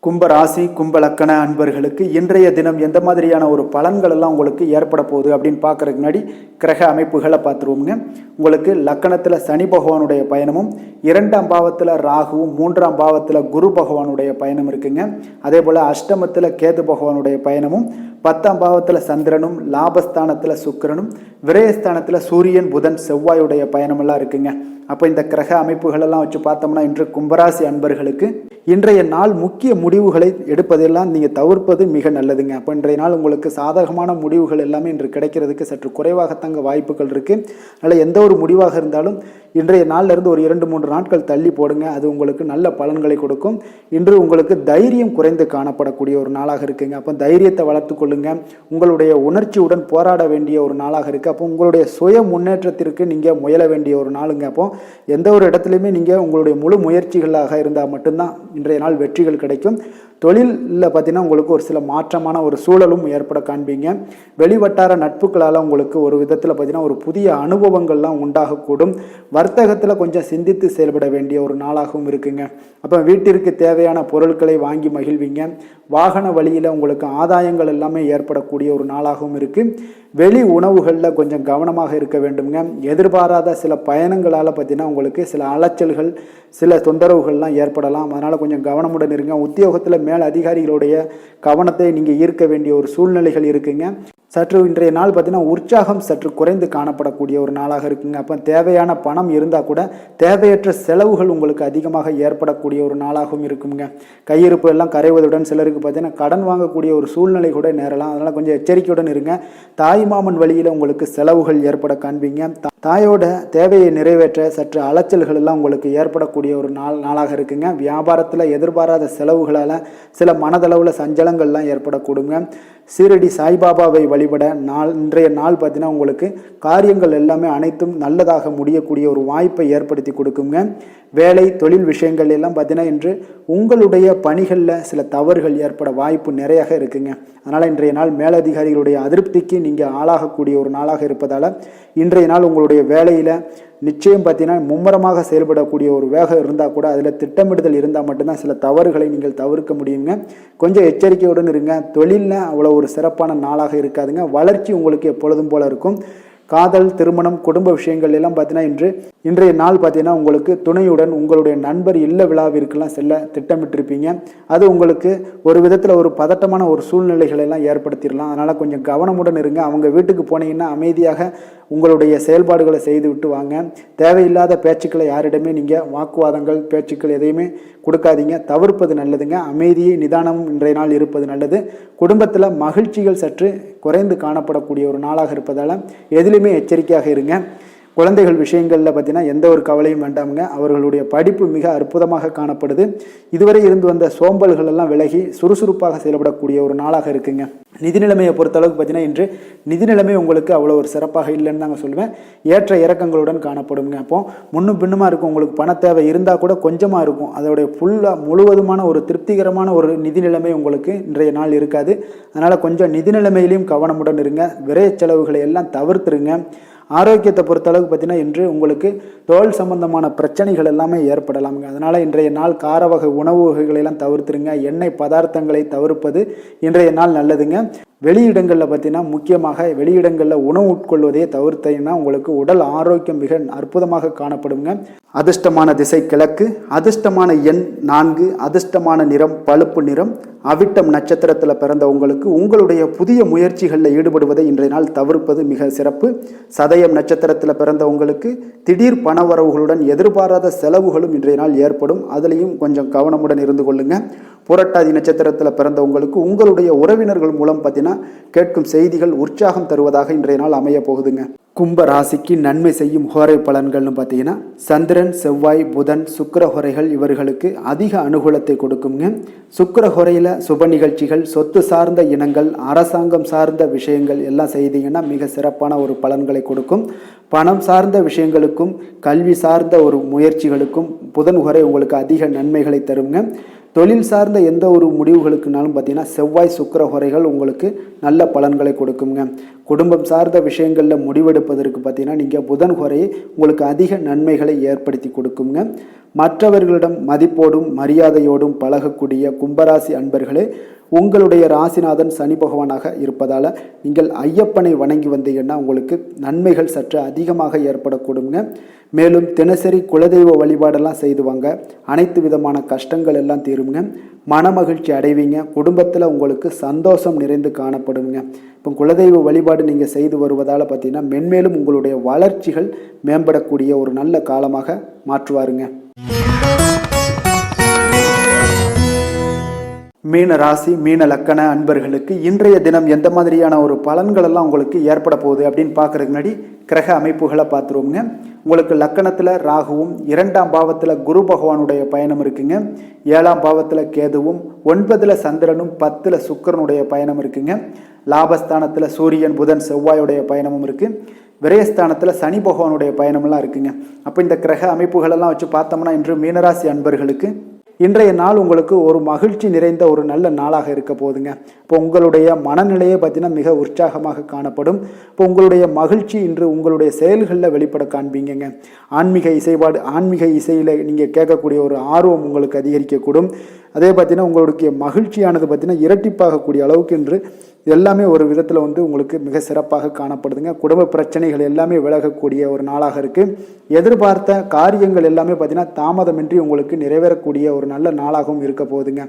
கும்ப ராசி, கும்ப லக்கண அன்பர்களுக்கு இன்றைய தினம் எந்த மாதிரியான ஒரு பலன்கள் எல்லாம் உங்களுக்கு ஏற்பட போகுது அப்படின்னு பார்க்கறதுக்கு முன்னாடி கிரக அமைப்புகளை பார்த்துருவோங்க. உங்களுக்கு லக்கணத்தில் சனி பகவானுடைய பயணமும், 2ஆம் பாவத்தில் ராகுவும், 3ஆம் பாவத்தில் குரு பகவானுடைய பயணம் இருக்குங்க. அதே போல் அஷ்டமத்தில் கேது பகவானுடைய பயணமும், 10ஆம் பாவத்தில் சந்திரனும், லாபஸ்தானத்தில் சுக்கிரனும், விரயஸ்தானத்தில் சூரியன், புதன், செவ்வாயுடைய பயணமெல்லாம் இருக்குங்க. அப்போ இந்த கிரக அமைப்புகளெல்லாம் வச்சு பார்த்தோம்னா இன்று கும்பராசி அன்பர்களுக்கு இன்றைய நாள் முக்கிய முடிவுகளை எடுப்பதெல்லாம் நீங்கள் தவிர்ப்பது மிக நல்லதுங்க. அப்போ இன்றைய நாள் உங்களுக்கு சாதகமான முடிவுகள் எல்லாமே இன்று கிடைக்கிறதுக்கு சற்று குறைவாகத்தாங்க வாய்ப்புகள் இருக்குது. அதனால் எந்த ஒரு முடிவாக இருந்தாலும் இன்றைய நாளிலிருந்து ஒரு 2-3 நாட்கள் தள்ளி போடுங்க. அது உங்களுக்கு நல்ல பலன்களை கொடுக்கும். இன்று உங்களுக்கு தைரியம் குறைந்து காணப்படக்கூடிய ஒரு நாளாக இருக்குங்க. அப்போ தைரியத்தை வளர்த்து கொள்ளுங்க. கொள்ளுங்கள். உங்களுடைய உணர்ச்சியுடன் போராட வேண்டிய ஒரு நாளாக இருக்குது. அப்போ உங்களுடைய சுய முன்னேற்றத்திற்கு நீங்கள் முயல வேண்டிய ஒரு நாளுங்க. அப்போ எந்த ஒரு இடத்துலையுமே நீங்கள் உங்களுடைய முழு முயற்சிகளாக இருந்தால் மட்டும்தான் இன்றைய நாள் வெற்றிகள் கிடைக்கும். தொழிலில் பார்த்தீங்கன்னா உங்களுக்கு ஒரு சில மாற்றமான ஒரு சூழலும் ஏற்பட காண்பீங்க. வெளிவட்டார நட்புகளால் உங்களுக்கு ஒரு விதத்தில் பார்த்தீங்கன்னா ஒரு புதிய அனுபவங்கள்லாம் உண்டாகக்கூடும். வர்த்தகத்தில் கொஞ்சம் சிந்தித்து செயல்பட வேண்டிய ஒரு நாளாகவும் இருக்குங்க. அப்போ வீட்டிற்கு தேவையான பொருட்களை வாங்கி மகிழ்வீங்க. வாகன வழியில் உங்களுக்கு ஆதாயங்கள் எல்லாமே ஏற்படக்கூடிய ஒரு நாளாகவும் இருக்குது. வெளி உணவுகளில் கொஞ்சம் கவனமாக இருக்க வேண்டுங்க. எதிர்பாராத சில பயணங்களால் பார்த்தீங்கன்னா உங்களுக்கு சில அலைச்சல்கள், சில தொந்தரவுகள்லாம் ஏற்படலாம். அதனால் கொஞ்சம் கவனமுடன் இருங்க. உத்தியோகத்தில் மேல் அதிகாரிகளுடைய கவனத்தை நீங்கள் ஈர்க்க வேண்டிய ஒரு சூழ்நிலைகள் இருக்குங்க. சற்று இன்றைய நாள் பார்த்தீங்கன்னா உற்சாகம் சற்று குறைந்து காணப்படக்கூடிய ஒரு நாளாக இருக்குங்க. அப்போ தேவையான பணம் இருந்தால் கூட தேவையற்ற செலவுகள் உங்களுக்கு அதிகமாக ஏற்படக்கூடிய ஒரு நாளாகவும் இருக்குங்க. கையிருப்பு எல்லாம் கரைவதுடன் சிலருக்கு பார்த்தீங்கன்னா கடன் வாங்கக்கூடிய ஒரு சூழ்நிலை கூட நேரலாம். அதனால் கொஞ்சம் எச்சரிக்கையுடன் இருங்க. தாய்மாமன் வழியில் உங்களுக்கு செலவுகள் ஏற்பட காண்பீங்க. தாயோட தேவையை நிறைவேற்ற சற்று அலைச்சல்கள் எல்லாம் உங்களுக்கு ஏற்படக்கூடிய ஒரு நாளாக இருக்குங்க. வியாபாரத்தில் எதிர்பாராத செலவுகளால் சில மனதளவில் சஞ்சலங்கள்லாம் ஏற்படக்கூடுங்க. சீரடி சாய்பாபாவை வழிபட இன்றைய நாள் பார்த்தீங்கன்னா உங்களுக்கு காரியங்கள் எல்லாமே அனைத்தும் நல்லதாக முடியக்கூடிய ஒரு வாய்ப்பை ஏற்படுத்தி கொடுக்குங்க. வேலை தொழில் விஷயங்கள் எல்லாம் பார்த்தீங்கன்னா இன்று உங்களுடைய பணிகளில் சில தவறுகள் ஏற்பட வாய்ப்பு நிறையாக இருக்குங்க. அதனால் இன்றைய நாள் மேலதிகாரிகளுடைய அதிருப்திக்கு நீங்கள் ஆளாகக்கூடிய ஒரு நாளாக இருப்பதால் இன்றைய நாள் உங்களுடைய வேலையில் நிச்சயம் பார்த்தீங்கன்னா மும்முரமாக செயல்படக்கூடிய ஒரு வேகம் இருந்தால் கூட அதில் திட்டமிடுதல் இருந்தால் மட்டும்தான் சில தவறுகளை நீங்கள் தவிர்க்க முடியுங்க. கொஞ்சம் எச்சரிக்கையுடன் இருங்க. தொழிலில் அவ்வளோ ஒரு சிறப்பான நாளாக இருக்காதுங்க. வளர்ச்சி உங்களுக்கு எப்பொழுதும் போல இருக்கும். காதல், திருமணம், குடும்ப விஷயங்கள் எல்லாம் பார்த்தீங்கன்னா இன்றைய நாள் பார்த்தீங்கன்னா உங்களுக்கு துணையுடன் உங்களுடைய நண்பர் இல்ல விழாவிற்கெல்லாம் செல்ல திட்டமிட்டிருப்பீங்க. அது உங்களுக்கு ஒரு விதத்தில் ஒரு பதட்டமான ஒரு சூழ்நிலைகளை எல்லாம் ஏற்படுத்திடலாம். அதனால் கொஞ்சம் கவனமுடன் இருங்க. அவங்க வீட்டுக்கு போனீங்கன்னா அமைதியாக உங்களுடைய செயல்பாடுகளை செய்து விட்டு வாங்க. தேவையில்லாத பேச்சுக்களை யாரிடமே நீங்கள் வாக்குவாதங்கள் பேச்சுக்கள் எதையுமே கொடுக்காதீங்க. தவிர்ப்பது நல்லதுங்க. அமைதியை நிதானமும் இன்றைய நாள் இருப்பது நல்லது. குடும்பத்தில் மகிழ்ச்சிகள் சற்று குறைந்து காணப்படக்கூடிய ஒரு நாளாக இருப்பதால் எதிலுமே எச்சரிக்கையாக இருங்க. குழந்தைகள் விஷயங்களில் பார்த்தீங்கன்னா எந்த ஒரு கவலையும் வேண்டாமுங்க. அவர்களுடைய படிப்பு மிக அற்புதமாக காணப்படுது. இதுவரை இருந்து வந்த சோம்பல்கள் எல்லாம் விலகி சுறுசுறுப்பாக செயல்படக்கூடிய ஒரு நாளாக இருக்குங்க. நிதி நிலைமையை பொறுத்தளவுக்கு பார்த்தீங்கன்னா இன்று நிதி நிலைமை உங்களுக்கு அவ்வளோ ஒரு சிறப்பாக இல்லைன்னு தாங்க சொல்லுவேன். ஏற்ற இறக்கங்களுடன் காணப்படுங்க. அப்போ முன்னும் பின்னுமா இருக்கும். உங்களுக்கு பண தேவை இருந்தால் கூட கொஞ்சமாக இருக்கும். அதோடைய முழுவதுமான ஒரு திருப்திகரமான ஒரு நிதி நிலைமை உங்களுக்கு இன்றைய நாள் இருக்காது. அதனால் கொஞ்சம் நிதி நிலைமையிலையும் கவனமுடன் இருங்க. விரைய செலவுகளை எல்லாம் தவிர்த்துருங்க. ஆரோக்கியத்தை பொறுத்தளவுக்கு பார்த்தீங்கன்னா இன்று உங்களுக்கு தோல் சம்பந்தமான பிரச்சனைகள் எல்லாமே ஏற்படலாமுங்க. அதனால் இன்றைய நாள் கார வகை உணவு வகைகளெல்லாம் தவிர்த்துருங்க. எண்ணெய் பதார்த்தங்களை தவிர்ப்பது இன்றைய நாள் நல்லதுங்க. வெளியிடங்களில் பார்த்தீங்கன்னா முக்கியமாக வெளியிடங்களில் உணவு உட்கொள்வதையே தவிர்த்தீங்கன்னா உங்களுக்கு உடல் ஆரோக்கியம் மிக அற்புதமாக காணப்படுங்க. அதிர்ஷ்டமான திசை கிழக்கு, அதிர்ஷ்டமான எண் 4, அதிர்ஷ்டமான நிறம் பழுப்பு நிறம். அவிட்டம் நட்சத்திரத்தில் பிறந்த உங்களுடைய புதிய முயற்சிகளில் ஈடுபடுவதை இன்றைய நாள் தவிர்ப்பது மிக சிறப்பு. சதயம் நட்சத்திரத்தில் பிறந்த திடீர் பணவரவுகளுடன் எதிர்பாராத செலவுகளும் இன்றைய நாள் ஏற்படும். அதுலேயும் கொஞ்சம் கவனமுடன் இருந்து கொள்ளுங்க. புரட்டாதி நட்சத்திரத்தில் பிறந்த உங்களுடைய உறவினர்கள் மூலம் பார்த்தீங்கன்னா கேட்கும் செய்திகள் உற்சாகம் தருவதாக இன்றைய நாள் அமைய போகுதுங்க. கும்ப ராசிக்கு நன்மை செய்யும் ஹோரை பலன்கள்னு பார்த்தீங்கன்னா சந்திரன், செவ்வாய், புதன், சுக்கிர ஹோரைகள் இவர்களுக்கு அதிக அனுகூலத்தை கொடுக்குங்க. சுக்கிர ஹோரையில் சுப நிகழ்ச்சிகள், சொத்து சார்ந்த இனங்கள், அரசாங்கம் சார்ந்த விஷயங்கள் எல்லாம் செய்தீங்கன்னா மிக சிறப்பான ஒரு பலன்களை கொடுக்கும். பணம் சார்ந்த விஷயங்களுக்கும் கல்வி சார்ந்த ஒரு முயற்சிகளுக்கும் புதன் ஹோரை உங்களுக்கு அதிக நன்மைகளை தருங்க. தொழில் சார்ந்த எந்த ஒரு முடிவுகளுக்குனாலும் பார்த்தீங்கன்னா செவ்வாய், சுக்கிர ஹோரைகள் உங்களுக்கு நல்ல பலன்களை கொடுக்குங்க. குடும்பம் சார்ந்த விஷயங்களில் முடிவெடுப்பதற்கு பார்த்தீங்கன்னா நீங்கள் புதன் ஹோரையை உங்களுக்கு அதிக நன்மைகளை ஏற்படுத்தி கொடுக்குங்க. மற்றவர்களிடம் மதிப்போடும் மரியாதையோடும் பழகக்கூடிய கும்பராசி அன்பர்களே, உங்களுடைய ராசிநாதன் சனி பகவானாக இருப்பதால் நீங்கள் ஐயப்பனை வணங்கி வந்தீங்கன்னா உங்களுக்கு நன்மைகள் சற்று அதிகமாக ஏற்படக்கூடுங்க. மேலும் தினசரி குலதெய்வ வழிபாடெல்லாம் செய்துவாங்க. அனைத்து விதமான கஷ்டங்கள் எல்லாம் தீருங்க. மனமகிழ்ச்சி அடைவீங்க. குடும்பத்தில் உங்களுக்கு சந்தோஷம் நிறைந்து காணப்படுங்க. இப்போ குலதெய்வ வழிபாடு நீங்கள் செய்து வருவதால் பார்த்தீங்கன்னா மென்மேலும் உங்களுடைய வளர்ச்சிகள் மேம்படக்கூடிய ஒரு நல்ல காலமாக மாற்றுவாருங்க. மீன ராசி, மீன லக்கண அன்பர்களுக்கு இன்றைய தினம் எந்த மாதிரியான ஒரு பலன்கள் எல்லாம் உங்களுக்கு ஏற்பட போகுது அப்படின்னு பார்க்கறதுக்கு முன்னாடி கிரக அமைப்புகளை பார்த்துருவோங்க. உங்களுக்கு லக்கணத்தில் ராகுவும், 2ஆம் பாவத்தில் குரு பகவானுடைய பயணம் இருக்குங்க. 7ஆம் பாவத்தில் கேதுவும், 9ல் சந்திரனும், 10ல் சுக்கிரனுடைய பயணம் இருக்குங்க. லாபஸ்தானத்தில் சூரியன், புதன், செவ்வாயுடைய பயணமும் இருக்குது. விரயஸ்தானத்தில் சனி பகவானுடைய பயணமெல்லாம் இருக்குங்க. அப்போ இந்த கிரக அமைப்புகளெல்லாம் வச்சு பார்த்தோம்னா இன்று மீனராசி அன்பர்களுக்கு இன்றைய நாள் உங்களுக்கு ஒரு மகிழ்ச்சி நிறைந்த ஒரு நல்ல நாளாக இருக்க போகுதுங்க. இப்போ உங்களுடைய மனநிலையை பார்த்தீங்கன்னா மிக உற்சாகமாக காணப்படும். இப்போ உங்களுடைய மகிழ்ச்சி இன்று உங்களுடைய செயல்களில் வெளிப்பட காண்பீங்கங்க. ஆன்மீக இசையில் நீங்கள் கேட்கக்கூடிய ஒரு ஆர்வம் உங்களுக்கு அதிகரிக்கக்கூடும். அதே பார்த்தீங்கன்னா உங்களுடைய மகிழ்ச்சியானது பார்த்தீங்கன்னா இரட்டிப்பாகக்கூடிய அளவுக்கு இன்று எல்லாமே ஒரு விதத்தில் உங்களுக்கு மிக சிறப்பாக காணப்படுதுங்க. குடும்ப பிரச்சனைகள் எல்லாமே விலகக்கூடிய ஒரு நாளாக இருக்குது. எதிர்பார்த்த காரியங்கள் எல்லாமே பார்த்தீங்கன்னா தாமதமின்றி உங்களுக்கு நிறைவேறக்கூடிய ஒரு நல்ல நாளாகவும் இருக்க போகுதுங்க.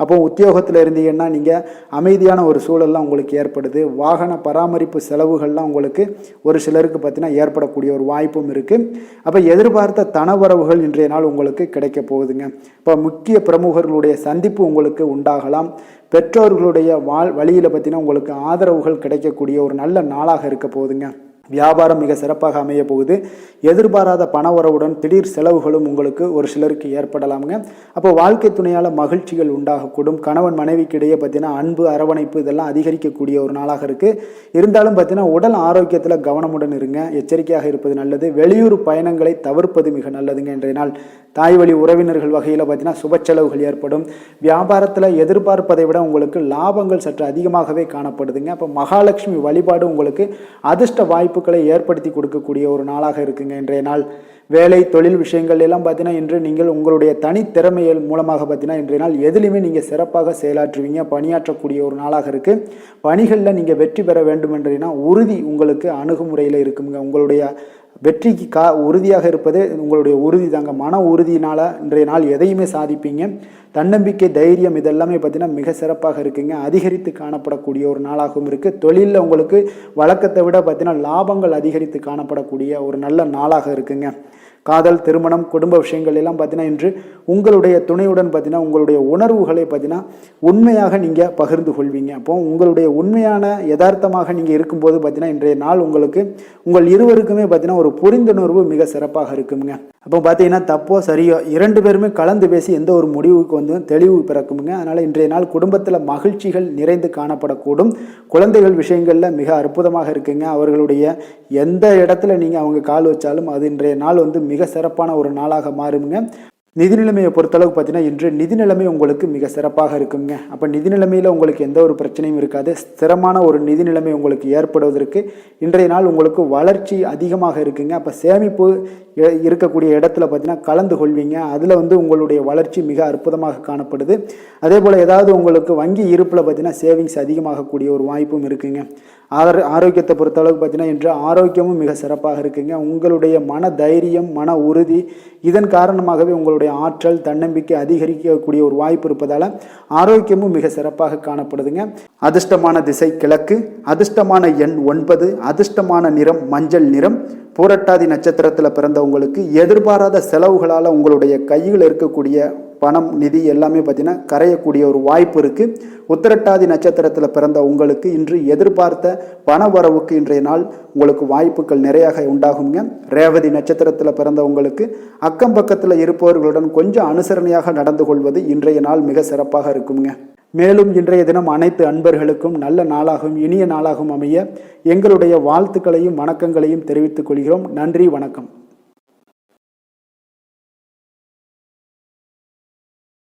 அப்போ உத்தியோகத்தில் இருந்தீங்கன்னா நீங்கள் அமைதியான ஒரு சூழல்லாம் உங்களுக்கு ஏற்படுது. வாகன பராமரிப்பு செலவுகள்லாம் உங்களுக்கு ஒரு சிலருக்கு பார்த்தீங்கன்னா ஏற்படக்கூடிய ஒரு வாய்ப்பும் இருக்குது. அப்போ எதிர்பார்த்த தனவரவுகள் இன்றைய நாள் உங்களுக்கு கிடைக்க போகுதுங்க. இப்போ முக்கிய பிரமுகர்களுடைய சந்திப்பு உங்களுக்கு உண்டாகலாம். பெற்றோர்களுடைய வழியில் பார்த்தீங்கன்னா உங்களுக்கு ஆதரவுகள் கிடைக்கக்கூடிய ஒரு நல்ல நாளாக இருக்க போகுதுங்க. வியாபாரம் மிக சிறப்பாக அமைய போகுது. எதிர்பாராத பண வரவுடன் திடீர் செலவுகளும் உங்களுக்கு ஒரு சிலருக்கு ஏற்படலாமுங்க. அப்போ வாழ்க்கை துணையால் மகிழ்ச்சிகள் உண்டாகக்கூடும். கணவன் மனைவிக்கு இடையே பார்த்தீங்கன்னா அன்பு, அரவணைப்பு இதெல்லாம் அதிகரிக்கக்கூடிய ஒரு நாளாக இருக்குது. இருந்தாலும் பார்த்தீங்கன்னா உடல் ஆரோக்கியத்தில் கவனமுடன் இருங்க. எச்சரிக்கையாக இருப்பது நல்லது. வெளியூர் பயணங்களை தவிர்ப்பது மிக நல்லதுங்க. இன்றைய நாள் தாய் வழி உறவினர்கள் வகையில் பார்த்தீங்கன்னா சுப செலவுகள் ஏற்படும். வியாபாரத்தில் எதிர்பார்ப்பதை விட உங்களுக்கு லாபங்கள் சற்று அதிகமாகவே காணப்படுதுங்க. அப்போ மகாலட்சுமி வழிபாடு உங்களுக்கு அதிர்ஷ்ட வாய்ப்புகளை ஏற்படுத்தி கொடுக்கக்கூடிய ஒரு நாளாக இருக்குங்க இன்றைய நாள். வேலை தொழில் விஷயங்கள் எல்லாம் பார்த்தீங்கன்னா இன்று நீங்கள் உங்களுடைய தனித்திறமைகள் மூலமாக பார்த்தீங்கன்னா இன்றைய நாள் எதிலுமே நீங்கள் சிறப்பாக செயலாற்றுவீங்க, பணியாற்றக்கூடிய ஒரு நாளாக இருக்குது. பணிகளில் நீங்கள் வெற்றி பெற வேண்டும் என்றீங்கன்னா உறுதி உங்களுக்கு அணுகுமுறையில் இருக்குங்க. உங்களுடைய வெற்றிக்கு உறுதியாக இருப்பது உங்களுடைய உறுதி தாங்க. மன உறுதியினால் இன்றைய நாள் எதையுமே சாதிப்பீங்க. தன்னம்பிக்கை, தைரியம் இதெல்லாமே பார்த்தீங்கன்னா மிக சிறப்பாக இருக்குங்க. அதிகரித்து காணப்படக்கூடிய ஒரு நாளாகவும் இருக்குது. தொழிலில் உங்களுக்கு வழக்கத்தை விட பார்த்தீங்கன்னா லாபங்கள் அதிகரித்து காணப்படக்கூடிய ஒரு நல்ல நாளாக இருக்குங்க. காதல், திருமணம், குடும்ப விஷயங்கள் எல்லாம் பார்த்தீங்கன்னா இன்று உங்களுடைய துணையுடன் பார்த்தீங்கன்னா உங்களுடைய உணர்வுகளை பார்த்தீங்கன்னா உண்மையாக நீங்கள் பகிர்ந்து கொள்வீங்க. அப்போ உங்களுடைய உண்மையான யதார்த்தமாக நீங்கள் இருக்கும்போது பார்த்தீங்கன்னா இன்றைய நாள் உங்களுக்கு உங்கள் இருவருக்குமே பார்த்தீங்கன்னா ஒரு புரிந்துணர்வு மிக சிறப்பாக இருக்குங்க. அப்போ பார்த்தீங்கன்னா தப்போ சரியோ 2 பேருமே கலந்து பேசி எந்த ஒரு முடிவுக்கு தெளிவு பிறக்குங்க. அதனால் இன்றைய நாள் குடும்பத்தில் மகிழ்ச்சிகள் நிறைந்து காணப்படக்கூடும். குழந்தைகள் விஷயங்களில் மிக அற்புதமாக இருக்குங்க. அவர்களுடைய எந்த இடத்துல நீங்கள் அவங்க கால் வச்சாலும் அது இன்றைய நாள் மிக சிறப்பான ஒரு நாளாக மாறுங்க. நிதி நிலைமையை பொறுத்தளவு பார்த்தீங்கன்னா இன்று நிதி நிலைமை உங்களுக்கு மிக சிறப்பாக இருக்குங்க. அப்போ நிதி நிலைமையில் உங்களுக்கு எந்த ஒரு பிரச்சனையும் இருக்காது. ஸ்திரமான ஒரு நிதி நிலைமை உங்களுக்கு ஏற்படுவதற்கு இன்றைய நாள் உங்களுக்கு வளர்ச்சி அதிகமாக இருக்குங்க. அப்போ சேமிப்பு இருக்கக்கூடிய இடத்துல பார்த்தீங்கன்னா கலந்து கொள்வீங்க. அதில் உங்களுடைய வளர்ச்சி மிக அற்புதமாக காணப்படுது. அதே போல் ஏதாவது உங்களுக்கு வங்கி இருப்பில் பார்த்தீங்கன்னா சேவிங்ஸ் அதிகமாகக்கூடிய ஒரு வாய்ப்பும் இருக்குங்க. ஆரோக்கியத்தை பொறுத்தளவுக்கு பார்த்தீங்கன்னா இன்று ஆரோக்கியமும் மிக சிறப்பாக இருக்குங்க. உங்களுடைய மன தைரியம், மன உறுதி இதன் காரணமாகவே உங்களுடைய ஆற்றல், தன்னம்பிக்கை அதிகரிக்கக்கூடிய ஒரு வாய்ப்பு இருப்பதால் ஆரோக்கியமும் மிக சிறப்பாக காணப்படுதுங்க. அதிர்ஷ்டமான திசை கிழக்கு, அதிர்ஷ்டமான எண் 9, அதிர்ஷ்டமான நிறம் மஞ்சள் நிறம். பூரட்டாதி நட்சத்திரத்தில் பிறந்தவங்களுக்கு எதிர்பாராத செலவுகளால் உங்களுடைய கையில் இருக்கக்கூடிய பணம், நிதி எல்லாமே பார்த்தீங்கன்னா கரையக்கூடிய ஒரு வாய்ப்பு இருக்குது. உத்திரட்டாதி நட்சத்திரத்தில் பிறந்த உங்களுக்கு இன்று எதிர்பார்த்த பண வரவுக்கு இன்றைய நாள் உங்களுக்கு வாய்ப்புகள் நிறையாக உண்டாகுங்க. ரேவதி நட்சத்திரத்தில் பிறந்த உங்களுக்கு அக்கம் பக்கத்தில் இருப்பவர்களுடன் கொஞ்சம் அனுசரணையாக நடந்து கொள்வது இன்றைய நாள் மிக சிறப்பாக இருக்குங்க. மேலும் இன்றைய தினம் அனைத்து அன்பர்களுக்கும் நல்ல நாளாகவும் இனிய நாளாகவும் அமைய எங்களுடைய வாழ்த்துக்களையும் வணக்கங்களையும் தெரிவித்துக் கொள்கிறோம். நன்றி, வணக்கம்.